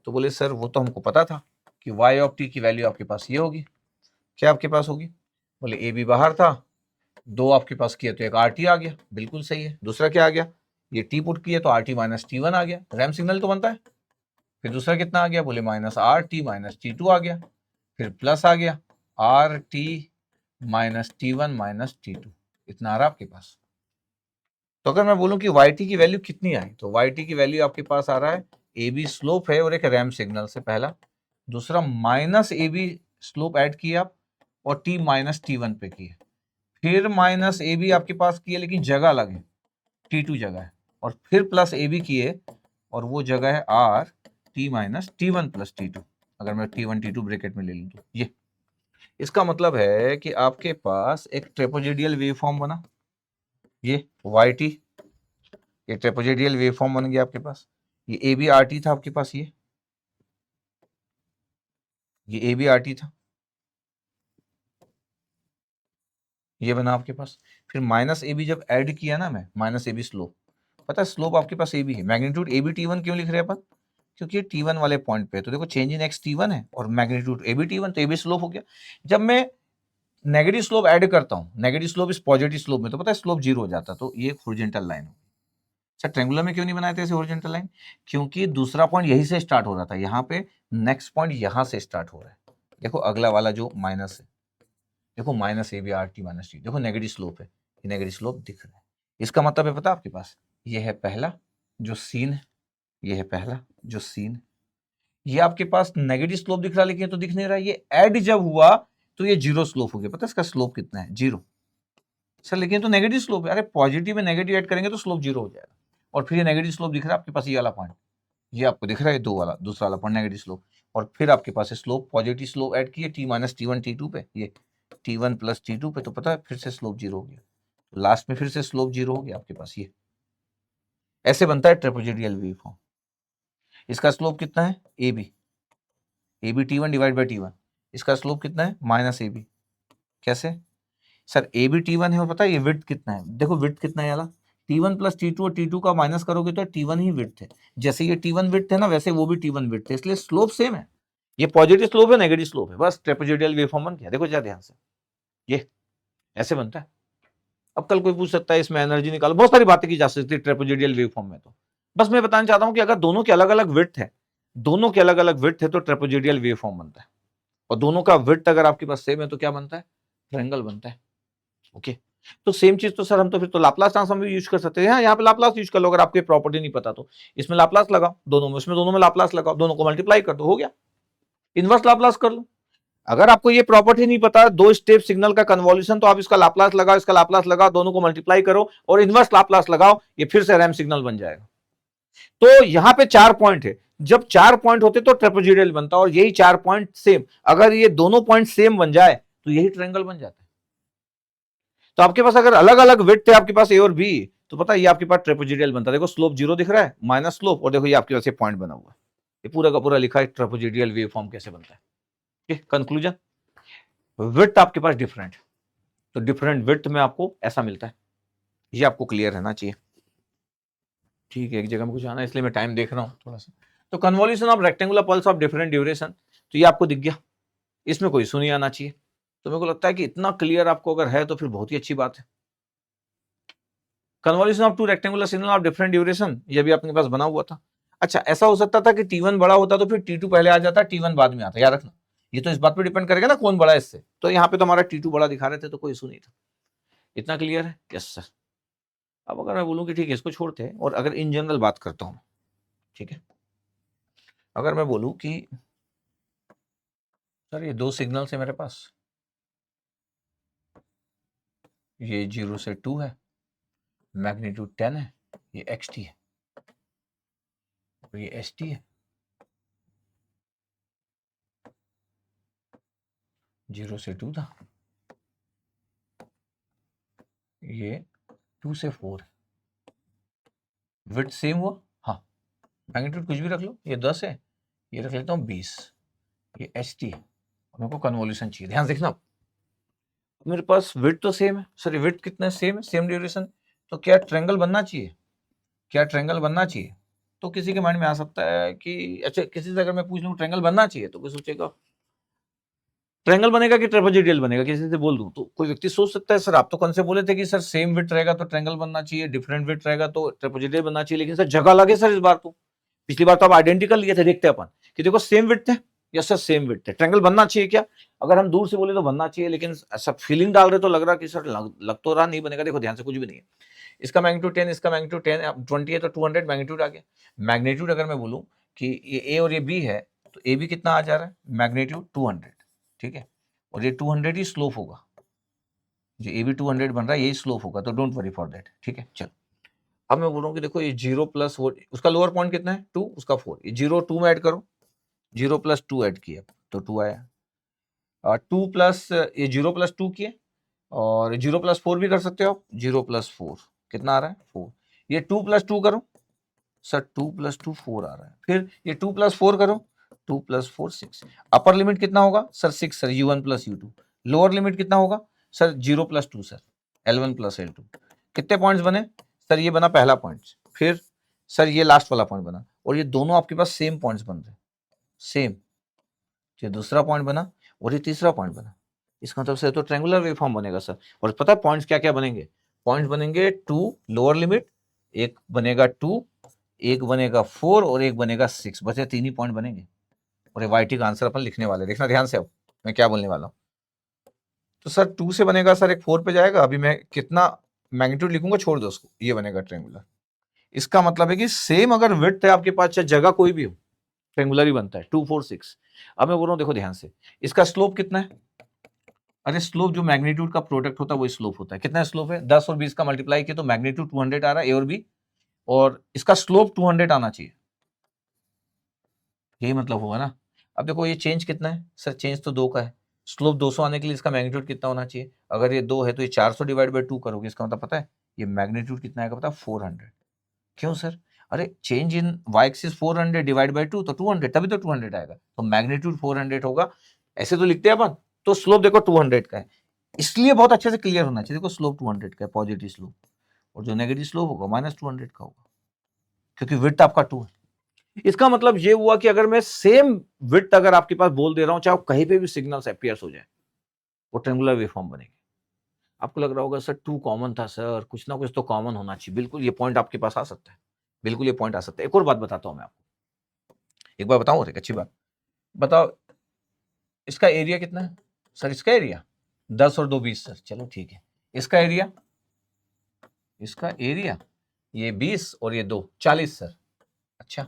तो बोले सर वो तो हमको पता था कि y ऑफ t की वैल्यू आपके पास ये होगी, क्या आपके पास होगी, बोले ए बी बाहर था, दो आपके पास किया तो एक आर टी आ गया, बिल्कुल सही है, दूसरा क्या आ गया, ये टी पुट किया तो R T minus T one आ गया, रैम सिग्नल तो बनता है, फिर दूसरा कितना आ गया, बोले minus R T minus T two आ गया, फिर प्लस आ गया R T minus T one minus T two, इतना आ रहा आपके पास। तो अगर मैं बोलूं कि वाई टी की वैल्यू कितनी आई, तो वाई टी की वैल्यू आपके पास आ रहा है, ए बी स्लोप है और एक रैम सिग्नल से पहला, दूसरा माइनस ए बी स्लोप ऐड किया आप और टी माइनस टी वन पे किए, फिर माइनस ए बी आपके पास किए लेकिन जगह अलग है, टी टू जगह है, और फिर प्लस ए बी किए और वो जगह है R T minus T one plus T two, अगर मैं T one T two bracket में ले लूँ तो ये, इसका मतलब है कि आपके पास एक ट्रेपोजिडियल वेव फॉर्म बना, ये वाई टी, ये ट्रेपोजिडियल वेव फॉर्म बन गया आपके पास, ये ए बी आर टी था आपके पास, ये ए बी आर टी था, ये बना आपके पास, फिर माइनस ए बी जब ऐड किया ना मैं, माइनस ए बी स्लोप, पता है स्लोप आपके पास ए बी है, magnitude A B T one क्यों लिख रहे हैं अपन, क्योंकि ये टी वन वाले पॉइंट पे, तो देखो change in x T one है और magnitude A B T one, तो ए बी स्लोप हो गया। जब मैं नेगेटिव स्लोप ऐड करता हूँ, नेगेटिव स्लोप इस पॉजिटिव स्लोप में, तो पता है स्लोप जीरो हो जाता, तो ये हॉरिजॉन्टल लाइन हो। अच्छा, ट्रायंगुलर में क्यों नहीं बनाए थे ऐसे हॉरिजॉन्टल लाइन, क्योंकि दूसरा पॉइंट यहीं से स्टार्ट हो रहा था, यहाँ पे नेक्स्ट पॉइंट यहाँ से स्टार्ट हो रहा है, देखो अगला वाला जो माइनस है, देखो minus A B R T minus T, देखो नेगेटिव स्लोप है, ये नेगेटिव स्लोप दिख रहा है, इसका मतलब है पता आपके पास, ये है पहला जो सीन है, ये है पहला जो सीन है, ये आपके पास नेगेटिव स्लोप दिख रहा है, लेकिन ये तो दिख नहीं रहा, ये ऐड जब हुआ तो ये जीरो स्लोप हो गया, पता है इसका स्लोप कितना है, जीरो। सर लेकिन तो नेगेटिव स्लोप है, अरे पॉजिटिव में नेगेटिव ऐड करेंगे तो स्लोप जीरो हो जाएगा, और फिर ये नेगेटिव स्लोप दिख रहा है आपके पास, ये वाला पॉइंट, ये आपको दिख रहा है दो वाला, दूसरा वाला पॉइंट नेगेटिव स्लोप, और फिर आपके पास स्लोप पॉजिटिव स्लोप ऐड किए T minus T one T two पे, ये T one plus T two पे, तो पता है फिर से स्लोप जीरो हो गया, तो लास्ट में फिर से स्लोप जीरो हो गया आपके पास, ये ऐसे बनता है ट्रेपेजोइडल वेव फॉर्म। इसका स्लोप कितना है, A B T one divide by T one, इसका स्लोप कितना है माइनस ए बी, कैसे sir, A B T one है और पता है ये विड्थ कितना है, देखो विड्थ कितना है वाला, T one plus T two और टी टू का माइनस करोगे तो टी वन ही विड्थ है, जैसे ये टी वन विड्थ है ना वैसे वो भी टी वन विड्थ है, इसलिए स्लोप सेम है, ये पॉजिटिव स्लोप है नेगेटिव स्लोप है, बस ट्रेपेजोइडल वेव फॉर्म बन गया, देखो जरा ध्यान से, ये ऐसे बनता है। अब कल कोई पूछ सकता है इसमें एनर्जी निकालो, बहुत सारी बातें की जा सकती है ट्रेपेजोइडल वेव फॉर्म में, तो बस मैं बताना चाहता हूं कि अगर दोनों के अलग अलग विड्थ है, दोनों के अलग अलग विड्थ है तो ट्रेपेजोइडल वेव फॉर्म बनता है, और दोनों का विड्थ अगर आपके पास सेम है तो क्या बनता है, ट्रायंगल बनता है। ओके, तो सेम चीज तो सर हम तो फिर तो लाप्लास ट्रांसफॉर्म भी यूज कर सकते हैं, यहाँ पे लाप्लास यूज कर लो, अगर आपको प्रॉपर्टी नहीं पता तो इसमें लाप्लास लगाओ, दोनों में, इसमें दोनों में लाप्लास लगाओ, दोनों को मल्टीप्लाई कर दो, हो गया, इनवर्स लाप्लास कर लो। अगर आपको ये प्रॉपर्टी नहीं पता, दो स्टेप सिग्नल का कन्वॉल्यूशन, तो आप इसका लाप्लास लगाओ, इसका लाप्लास लगाओ, दोनों को मल्टीप्लाई करो और इनवर्स लाप्लास लगाओ, ये फिर से रैम सिग्नल बन जाएगा। तो यहां पे चार पॉइंट है, जब चार पॉइंट होते तो ट्रेपेजोइडल बनता, और यही चार पॉइंट सेम, अगर ये दोनों पॉइंट सेम बन जाए तो यही ट्रायंगल बन जाता है। तो आपके पास अगर अलग अलग विड्थ है आपके पास ए और बी, तो पता है ये आपके पास ट्रेपेजोइडल बनता है, देखो स्लोप जीरो दिख रहा है, माइनस स्लोप, और देखो ये आपके पास ये पॉइंट बना हुआ है, ये पूरा का पूरा लिखा है ट्रेपेजोइडल वेव फॉर्म कैसे बनता है। कंक्लूजन, विड्थ आपके पास डिफरेंट, तो डिफरेंट विड्थ में आपको ऐसा मिलता है, ये आपको क्लियर रहना चाहिए। ठीक है, एक जगह में कुछ आना है इसलिए मैं टाइम देख रहा हूँ थोड़ा सा। तो convolution of rectangular pulse of different duration, तो ये आपको दिख गया, इसमें कोई इशू नहीं आना चाहिए। तो मेरे को लगता है कि इतना क्लियर आपको अगर है तो फिर बहुत ही अच्छी बात है। Convolution of two rectangular signal of different duration, ये भी अपने पास बना हुआ था। अच्छा, ऐसा हो सकता था कि T1 बड़ा होता तो फिर T2 पहले आ जाता, T1 बाद में आता, याद रखना। ये तो इस बात पे डिपेंड करेगा ना कौन बड़ा है इससे। तो यहाँ पे तो हमारा T2 बड़ा दिखा रहे थे तो कोई इशू नहीं था। इतना क्लियर है? Yes sir. अब अगर मैं बोलूँ कि ठीक है इसको छोड़ते हैं और अगर इन जनरल बात करता हूँ, ठीक है, अगर मैं बोलूँ कि सर ये दो सिग्नल्स है मेरे पास, ये 0 से 2 है, मैग्नीट्यूड 10 है, ये xt है और ये st है। 0 से 2 था, ये 2 से 4 है। विड्थ सेम हुआ, हाँ, मैग्नीट्यूड कुछ भी रख लो, ये 10 है, ये रख लेता हूँ 20, ये st है। मेरे को कन्वोल्यूशन चाहिए, ध्यान देखना। मेरे पास विड्थ तो सेम है सर, विड्थ कितना है? सेम है, सेम ड्यूरेशन। तो क्या ट्रायंगल बनना चाहिए? क्या ट्रायंगल बनना चाहिए? तो किसी के माइंड में आ सकता है कि अच्छा, किसी से अगर मैं पूछ लूँ ट्रायंगल बनना चाहिए तो कोई सोचेगा ट्रायंगल बनेगा कि ट्रेपेजोइडल बनेगा। किसी से बोल दूं तो कोई व्यक्ति सोच सकता है सर आप तो कौन से बोले थे कि सर सेम विड्थ रहेगा तो ट्रायंगल बनना चाहिए, डिफरेंट विड्थ रहेगा तो ट्रेपेजोइडल बनना चाहिए, लेकिन सर जगह लगे सर इस बार तो। पिछली बार तो आप आइडेंटिकल लिए थे, देखते हैं अपन कि देखो सेम विड्थ है, यस सर सेम विड्थ है, ट्रायंगल बनना चाहिए क्या? अगर हम दूर से बोले तो बनना चाहिए, लेकिन ऐसा फीलिंग डाल रहे तो लग रहा कि सर लग तो रहा नहीं बनेगा। देखो ध्यान से, कुछ भी नहीं है। इसका मैग्नीट्यूड 10, इसका मैग्नीट्यूड 10, 20 है तो 200 मैग्नीट्यूड आ गया। मैग्नीट्यूड अगर मैं बोलूं कि ये ए और ये बी है तो ए बी कितना आ जा रहा है? मैग्नीट्यूड 200, ठीक है, और ये 200 ही स्लोप होगा, जो ए बी 200 बन रहा है यही स्लोप होगा, तो डोंट वरी फॉर दैट, ठीक है। चलो अब मैं बोल रहा हूँ कि देखो ये 0 प्लस उसका लोअर पॉइंट कितना है? 2, उसका 4, ये 0 2 में ऐड करो, 0 प्लस 2 ऐड किया तो 2 आया, और 2 प्लस ये 0 प्लस 2 किए, और 0 प्लस 4 भी कर सकते हो आप, 0 प्लस 4 कितना आ रहा है? 4। ये 2 प्लस 2 करो सर, 2 प्लस 2 4 आ रहा है, फिर ये 2 प्लस 4 करो, 2 प्लस 4 6। अपर लिमिट कितना होगा sir? 6 sir, u1 plus u2। Lower limit कितना होगा sir? 0 plus 2 sir, l1 plus l2। कितने पॉइंट्स बने सर? ये बना पहला पॉइंट, फिर सर ये लास्ट वाला पॉइंट बना, और ये दोनों आपके पास सेम पॉइंट्स बन रहे, सेम। ये दूसरा पॉइंट बना और ये तीसरा पॉइंट बना, इसका मतलब से तो ट्रायंगुलर वेवफॉर्म बनेगा सर। और पता है पॉइंट्स क्या क्या बनेंगे? पॉइंट्स बनेंगे 2 लोअर लिमिट, एक बनेगा 2, एक बनेगा 4 और एक बनेगा 6, बचे 3 ही पॉइंट बनेंगे। और वाई टी का आंसर अपन लिखने वाले, देखना ध्यान से अब मैं क्या बोलने वाला हूँ। तो सर 2 से बनेगा सर, एक 4 पे जाएगा, अभी मैं कितना मैग्नीट्यूड लिखूंगा छोड़ दो उसको, ये बनेगा ट्रायंगुलर। इसका मतलब है कि सेम अगर विड्थ है आपके पास, चाहे जगह कोई भी हो, ट्रायंगुलर ही बनता है 2 4 6। अब मैं बोल रहा हूँ देखो ध्यान से, इसका स्लोप कितना है? अरे स्लोप जो मैग्नीट्यूड का प्रोडक्ट होता है वही स्लोप होता है। कितना स्लोप है? 10 और 20 का मल्टीप्लाई किया तो मैग्नीट्यूड 200 आ रहा है, ए और बी, और इसका स्लोप 200 आना चाहिए, यही मतलब होगा ना। अब देखो ये चेंज कितना है सर? चेंज तो 2 का है, स्लोप 200 आने के लिए इसका मैग्नीट्यूड कितना होना चाहिए? अगर ये 2 है तो ये 400 डिवाइड बाई 2 करोगे, इसका मतलब पता है ये मैग्नीट्यूड कितना आएगा? पता है? 400। क्यों सर? अरे change in Y axis 400 divide by 2 तो 200, तभी तो 200 आएगा, तो मैग्नीट्यूड 400 होगा। ऐसे तो लिखते हैं अपन, तो स्लोप देखो 200 का है, इसलिए बहुत अच्छे से क्लियर होना चाहिए। देखो स्लोप 200 का है, पॉजिटिव स्लोप, और जो नेगेटिव स्लोप होगा -200 का होगा, क्योंकि विड्थ आपका 2 है। इसका मतलब ये हुआ कि अगर मैं सेम विड्थ अगर आपके पास बोल दे रहा हूं, चाहे कहीं पे भी सिग्नल्स अपीयर्स हो जाए, वो ट्रायंगुलर वेवफॉर्म बनेगी। आपको लग रहा होगा सर 2 कॉमन था सर, कुछ ना कुछ तो कॉमन होना चाहिए। बिल्कुल ये पॉइंट आपके पास आ सकता है, बिल्कुल ये पॉइंट आ सकता है। एक और बात बताता हूं मैं आपको, एक बार बताऊं, और एक अच्छी बात बताओ, इसका एरिया कितना है सर? इसका एरिया 10 और 2 20 सर, चलो ठीक है। इसका एरिया, इसका एरिया ये 20 और ये 2 40 सर। अच्छा,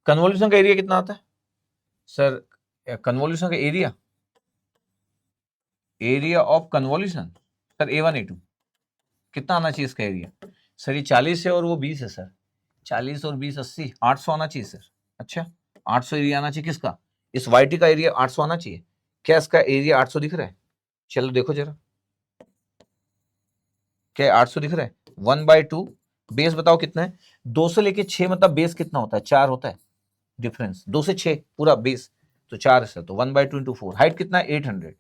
कन्वोल्यूशन का एरिया कितना आता है सर? कन्वोल्यूशन का area, area of convolution sir A1 A2 कितना आना चाहिए इसका एरिया? सर ये 40 है और वो 20 है सर, 40 और 20 80, 800 आना चाहिए सर। अच्छा, 800 एरिया आना चाहिए किसका? इस वाई टी का एरिया 800 आना चाहिए। क्या इसका एरिया 800 दिख रहा है? चलो देखो जरा, क्या 800 दिख रहा है? 1/2 बेस बताओ कितना है? 2 से लेके 6 मतलब बेस कितना होता है? 4 होता है डिफरेंस, 2 से 6 पूरा बेस, तो 4 है सर, तो 1/2 इंटू 4। हाइट कितना है? 800।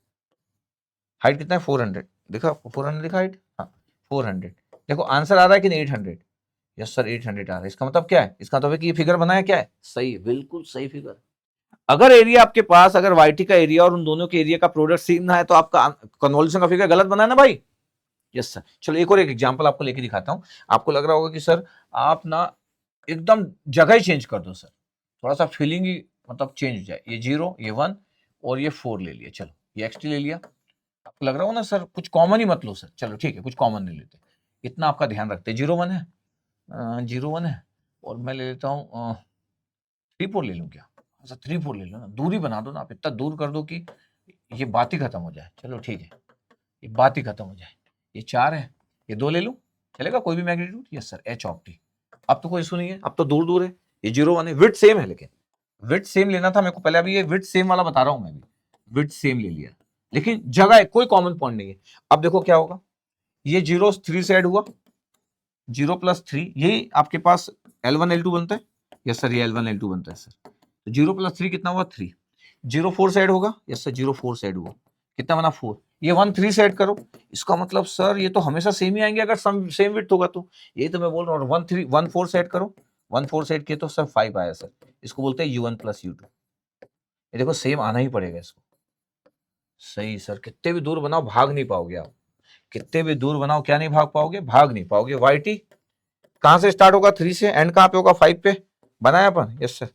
हाइट कितना है? 400। देखो आपको 400 दिखा हाइट, हाँ 400। देखो आंसर आ रहा है कि नहीं? 800। यस सर 800 आ रहा है। इसका मतलब क्या है? इसका मतलब है कि ये फिगर बनाया क्या है? सही है, बिल्कुल सही फिगर। अगर एरिया आपके पास, अगर वाईटी का एरिया और उन दोनों के एरिया का प्रोडक्ट सेम ना है तो आपका कन्वोल्यूशन का फिगर गलत बना है ना भाई। Yes sir. चलो एक और एक एग्जांपल आपको लेके दिखाता हूं। आपको लग रहा होगा कि सर आप ना एकदम जगह ही चेंज कर दो सर, थोड़ा सा फीलिंग ही मतलब चेंज हो जाए। ये 0, ये 1 और ये 4 ले लिया। चलो ये एक्सटी ले लिया। आपको लग रहा हो ना सर कुछ कॉमन ही मत लो सर। चलो ठीक है, कुछ कॉमन नहीं लेते, इतना आपका ध्यान रखते। 0 1 है, 0 1 है, और मैं ले लेता हूँ 3 4 ले लूँ क्या? अच्छा 3 4 ले लो ना, दूरी बना दो ना, आप इतना दूर कर दो कि ये बात ही खत्म हो जाए। चलो ठीक है, ये बात ही खत्म हो जाए। ये 4 है, ये 2 ले लूँ, चलेगा कोई भी magnitude? Yes sir, H of T. अब तो कोई इशू नहीं है, अब तो दूर दूर है। ये 0 1 है, विड्थ सेम है, लेकिन विड्थ सेम लेना था मेरे को पहले। अभी ये विड्थ सेम वाला बता रहा हूं मैं भी, विड्थ सेम ले लिया, लेकिन जगह है, कोई कॉमन पॉइंट नहीं है। अब देखो क्या होगा, ये 0 3 से ऐड हुआ, 0 + 3, यही आपके पास L1 L2 बनता है। यस सर, ये L1 L2 बनता है सर। तो 0 + 3 कितना हुआ? 3। 0 4 से ऐड होगा। यस सर, 0 4 से ऐड हुआ, कितना बना? 4। ये 1 3 से ऐड करो, इसका मतलब सर ये तो हमेशा सेम ही आएंगे अगर सेम विड्थ होगा तो। यही तो मैं बोल रहा हूँ। 1 4 से ऐड करो, 1 4 से ऐड किया तो सर 5 आया सर। इसको बोलते हैं U1 + U2। ये देखो सेम आना ही पड़ेगा इसको। सही सर, कितने भी दूर बनाओ भाग नहीं पाओगे आप। कितने भी दूर बनाओ क्या नहीं भाग पाओगे? भाग नहीं पाओगे। वाईटी कहां से स्टार्ट होगा? 3 से। एंड कहां पे होगा? 5 पे। बनाया अपन? यस सर,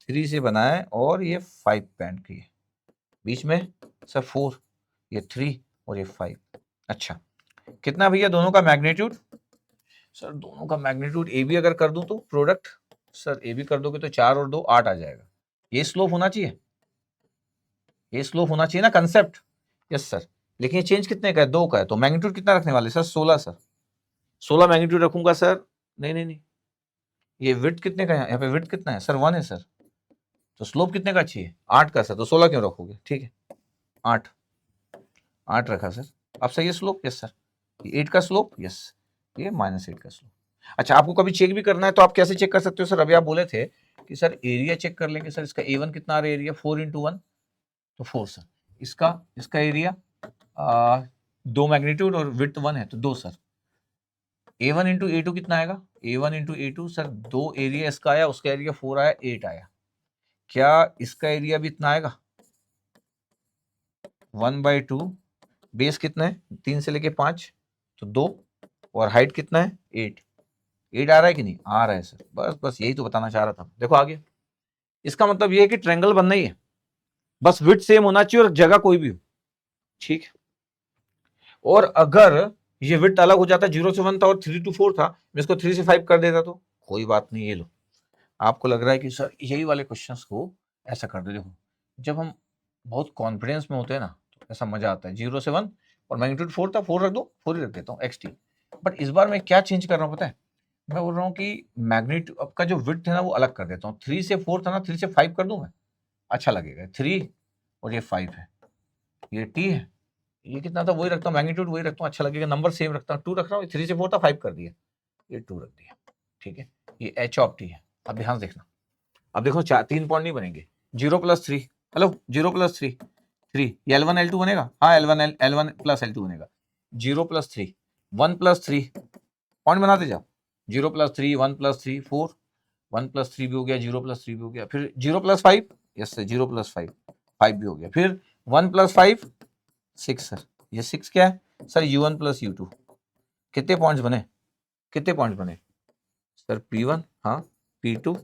3 से बनाया और ये 5 पे एंड किए। बीच में सर 4, ये 3 और ये 5। अच्छा, कितना भैया दोनों का मैग्नीट्यूड? सर दोनों का मैग्नीट्यूड ए बी अगर कर दूं तो प्रोडक्ट, सर ए बी कर दोगे तो 4 और 2 8 आ जाएगा। ये स्लोप होना चाहिए, ये स्लोप होना चाहिए ना कंसेप्ट। यस सर, लेकिन ये चेंज कितने का है? 2 का है, तो मैग्नीट्यूड कितना रखने वाले सर? 16 सर। 16 मैग्नीट्यूड रखूंगा सर। नहीं नहीं नहीं, ये विड्थ कितने का है? यहाँ पे विड्थ कितना है सर? 1 है सर। तो स्लोप कितने का चाहिए? 8 का सर। तो 16 क्यों रखोगे? ठीक है, 8 8 रखा सर। अब सही है स्लोप? Yes sir. ये 8 का स्लोप? यस। ये -8 का स्लोप। अच्छा, आपको कभी चेक भी करना है तो आप कैसे चेक कर सकते हो सर? अभी आप बोले थे कि सर एरिया चेक कर लेंगे सर। इसका A1 कितना आ रहा है? एरिया 4 × 1 तो 4 सर। इसका इसका एरिया 2 मैग्नीट्यूड और विड्थ 1 है तो 2 सर। A1 × A2 कितना आएगा? A1 × A2 सर, 2 एरिया इसका आया, उसका एरिया 4 आया, 8 आया। क्या इसका एरिया भी इतना आएगा? 1/2। बेस कितना है? 3 से लेके 5 तो 2, और हाइट कितना है? 8। 8 आ रहा है कि नहीं? आ रहा है सर। बस बस यही तो बताना चाह रहा था। देखो आगे, इसका मतलब ये है कि ट्रायंगल बनना ही है, बस विड्थ सेम होना चाहिए और जगह कोई भी हो। ठीक है, और अगर ये विड्थ अलग हो जाता, 0 से 1 था और 3 to 4 था, मैं इसको 3 से 5 कर देता तो कोई बात नहीं। ये लो, आपको लग रहा है कि सर यही वाले क्वेश्चंस को ऐसा कर दो। देखो, जब हम बहुत कॉन्फिडेंस में होते हैं ना तो ऐसा मजा आता है। 0 से 1 और मैग्नीट्यूड 4 था, 4 रख दो, 4 ही रख देता हूँ XT। बट इस बार मैं क्या चेंज कर रहा हूँ पता है? मैं बोल रहा हूँ कि मैग्नीट्यूड अब का जो विड्थ है ना वो अलग कर देता हूँ। 3 से 4 था ना, 3 से 5 कर दूं मैं, अच्छा लगेगा। 3 और ये 5 है, ये T है, ये कितना था वही रखता हूँ, मैग्नीट्यूड वही रखता हूँ, अच्छा लगेगा। नंबर सेम रखता हूँ, 2 रख रहा हूँ। 3 से 4 था, 5 कर दिया, ये 2 रख दिया। ठीक है, ये H ऑफ T है। अब ध्यान से देखना, अब देखो 3 पॉइंट नहीं बनेंगे। 0 + 3, हेलो 0 + 3 3, ये L1 L2 बनेगा। हाँ, L1 + L2 बनेगा। 0 + 3 1 + 3 पॉइंट बनाते जाओ। 0 + 3 1 + 3 4, 1 + 3 भी हो गया, 0 + 3 भी हो गया। फिर 0 + 5, यस सर, 0 + 5 5 भी हो गया। फिर 1 + 5 6 सर। ये 6 क्या है सर? U1 + U2। कितने पॉइंट्स बने? कितने पॉइंट्स बने सर? P1, हाँ, P2,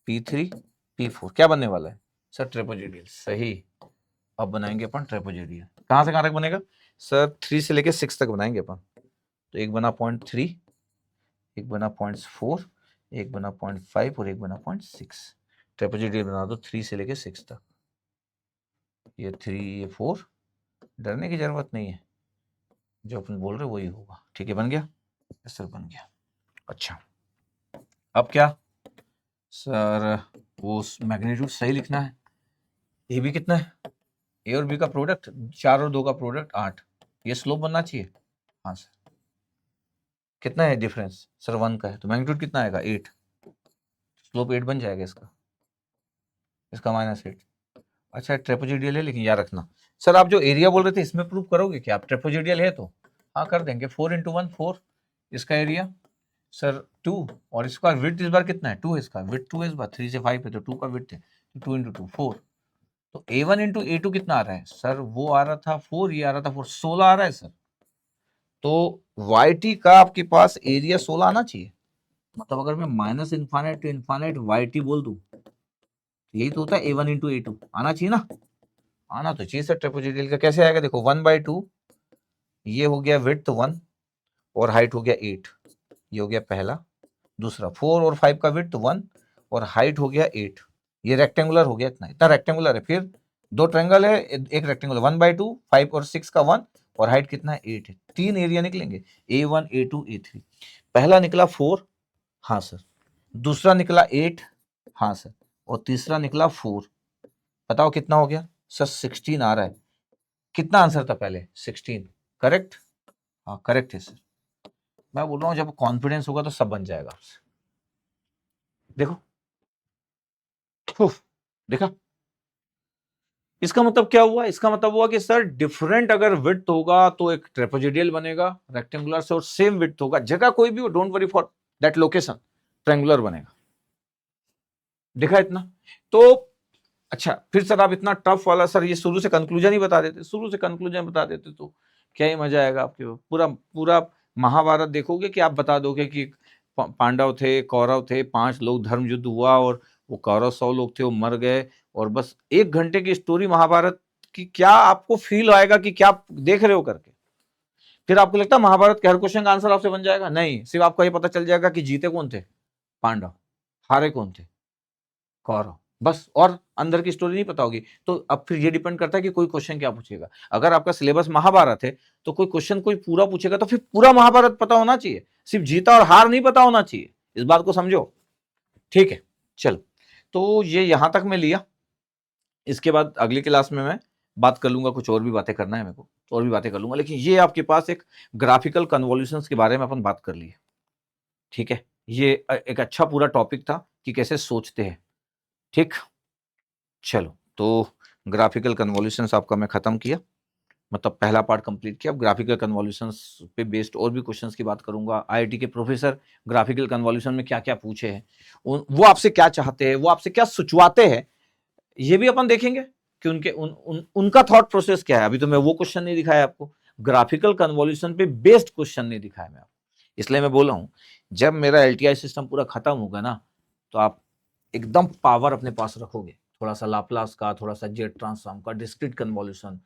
P3, P4। क्या बनने वाला है सर? ट्रेपेजोइडल। सही। अब बनाएंगे अपन ट्रेपेजोइडल। कहां से कहां तक बनेगा सर? 3 से लेके 6 तक बनाएंगे अपन। तो एक बना 0.3, एक बना 0.4, एक बना 0.5 और एक बना 0.6। ट्रेपेजोइडल बना दो 3 से लेके 6 तक। ये 3, ये 4, डरने की जरूरत नहीं है, जो अपन बोल रहे वही होगा। ठीक है, बन गया सर, बन गया। अच्छा, अब क्या सर? वो मैग्नीट्यूड सही लिखना है। ये भी कितना है? ए और बी का प्रोडक्ट 4 और 2 का प्रोडक्ट 8। ये स्लोप बनना चाहिए। हाँ सर, कितना है डिफरेंस सर? 1 का है, तो मैग्नीट्यूड कितना आएगा? 8। स्लोप 8 बन जाएगा इसका, इसका -8। अच्छा, ट्रेपेजोइडल है, लेकिन याद रखना सर, आप जो एरिया बोल रहे थे इसमें प्रूव करोगे क्या आप? ट्रेपेजोइडल है तो हाँ कर देंगे। 4 × 1 4, इसका एरिया सर 2, और इसका विड्थ इस बार कितना है? 2 है इसका विड्थ, 2 है इस बार। 3 से 5 है तो 2 का विड्थ है, 2 इंटू 2 4, तो A1 इंटू A2 कितना आ रहा है सर? वो आ रहा था 4, ये आ रहा था 4, 16 आ रहा है सर। तो YT का आपके पास एरिया 16 आना चाहिए। मतलब अगर मैं minus infinite to infinite YT बोल दूं, यही तो होता है A1 इंटू A2, आना चाहिए ना? आना तो चाहिए सर ट्रेपेजोइडल का। कैसे आएगा? देखो 1/2, ये हो गया विड्थ 1 और हाइट हो गया 8, ये हो गया पहला। दूसरा 4 और 5 का विड्थ 1 और हाइट हो गया 8, ये रेक्टेंगुलर हो गया। इतना रेक्टेंगुलर है। फिर दो ट्रायंगल है, एक रेक्टेंगुलर 1/2, 5 और 6 का 1 और हाइट कितना है 8 है। 3 एरिया निकलेंगे, A1 A2 A3। पहला निकला 4, हाँ सर। दूसरा निकला 8, हाँ सर। और तीसरा निकला 4। बताओ कितना हो गया सर? 16 आ रहा है। कितना आंसर था पहले? 16, करेक्ट? हाँ करेक्ट है सर। मैं बोल रहा हूँ जब कॉन्फिडेंस होगा तो सब बन जाएगा। देखो, देखा? इसका मतलब क्या हुआ? इसका मतलब हुआ कि सर डिफरेंट अगर विड्थ होगा तो एक ट्रेपेजोइडल बनेगा रेक्टेंगुलर से, और सेम विड्थ होगा, जगह कोई भी हो, don't worry for that location, triangular बनेगा। देखा इतना? तो अच्छा, फिर सर आप इतना टफ वाला सर ये शुरू से कंक्लूजन ही बता देते, शुरू से कंक्लूजन बता देते तो क्या ही मजा आएगा आपके। पूरा पूरा महाभारत देखोगे कि आप बता दोगे कि पांडव थे, कौरव थे, 5 लोग, धर्म युद्ध हुआ और वो कौरव 100 लोग थे, वो मर गए, और बस 1 घंटे की स्टोरी महाभारत की। क्या आपको फील आएगा कि क्या आप देख रहे हो करके? फिर आपको लगता है महाभारत के हर क्वेश्चन का आंसर आपसे बन जाएगा? नहीं, सिर्फ आपको ये पता चल जाएगा कि जीते कौन थे? पांडव। हारे कौन थे? कौरव। बस, और अंदर की स्टोरी नहीं पता होगी। तो अब फिर ये डिपेंड करता है कि कोई क्वेश्चन क्या पूछेगा। अगर आपका सिलेबस महाभारत है तो कोई क्वेश्चन कोई पूरा पूछेगा तो फिर पूरा महाभारत पता होना चाहिए, सिर्फ जीता और हार नहीं पता होना चाहिए। इस बात को समझो, ठीक है? चलो, तो ये यहां तक मैं लिया। इसके बाद अगली क्लास में मैं बात कर लूंगा, कुछ और भी बातें करना है मेरे को, और भी बातें कर लूंगा, लेकिन ये आपके पास एक ग्राफिकल कन्वोल्यूशंस के बारे में अपन बात कर लिए, ठीक है? ये एक अच्छा पूरा टॉपिक था कि कैसे सोचते हैं, ठीक? चलो, तो ग्राफिकल कन्वोल्यूशंस आपका मैं खत्म किया, मतलब पहला पार्ट कंप्लीट किया। अब ग्राफिकल कन्वोल्यूशंस पे बेस्ड और भी क्वेश्चंस की बात करूंगा। आईआईटी के प्रोफेसर ग्राफिकल कन्वोल्यूशन में क्या क्या पूछे हैं, वो आपसे क्या चाहते हैं, वो आपसे क्या सुचवाते हैं, ये भी अपन देखेंगे कि उनका थॉट प्रोसेस क्या है। अभी तो मैं वो क्वेश्चन नहीं दिखाया आपको, ग्राफिकल कन्वोल्यूशन पे बेस्ड क्वेश्चन नहीं दिखाया मैं आपको। इसलिए मैं बोला हूं जब मेरा एलटीआई सिस्टम पूरा खत्म होगा ना, तो आप एकदम पावर अपने पास रखोगे, थोड़ा सा लाप्लास का, थोड़ा सा जेट ट्रांसफॉर्म का, डिस्क्रीट कन्वोल्यूशन।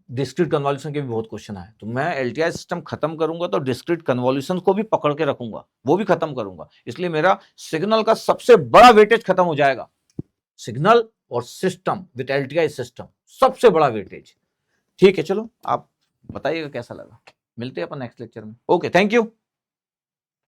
डिस्क्रीट कन्वोल्यूशन के भी बहुत क्वेश्चन आए, तो मैं एलटीआई सिस्टम खत्म करूंगा तो डिस्क्रीट कन्वोल्यूशन को भी पकड़ के रखूंगा, वो भी खत्म करूंगा। इसलिए मेरा सिग्नल का सबसे बड़ा वेटेज खत्म हो जाएगा। सिग्नल और सिस्टम विद एलटीआई सिस्टम, सबसे बड़ा वेटेज। ठीक है, चलो आप बताइएगा कैसा लगा। मिलते हैं अपन नेक्स्ट लेक्चर में। Okay, thank you.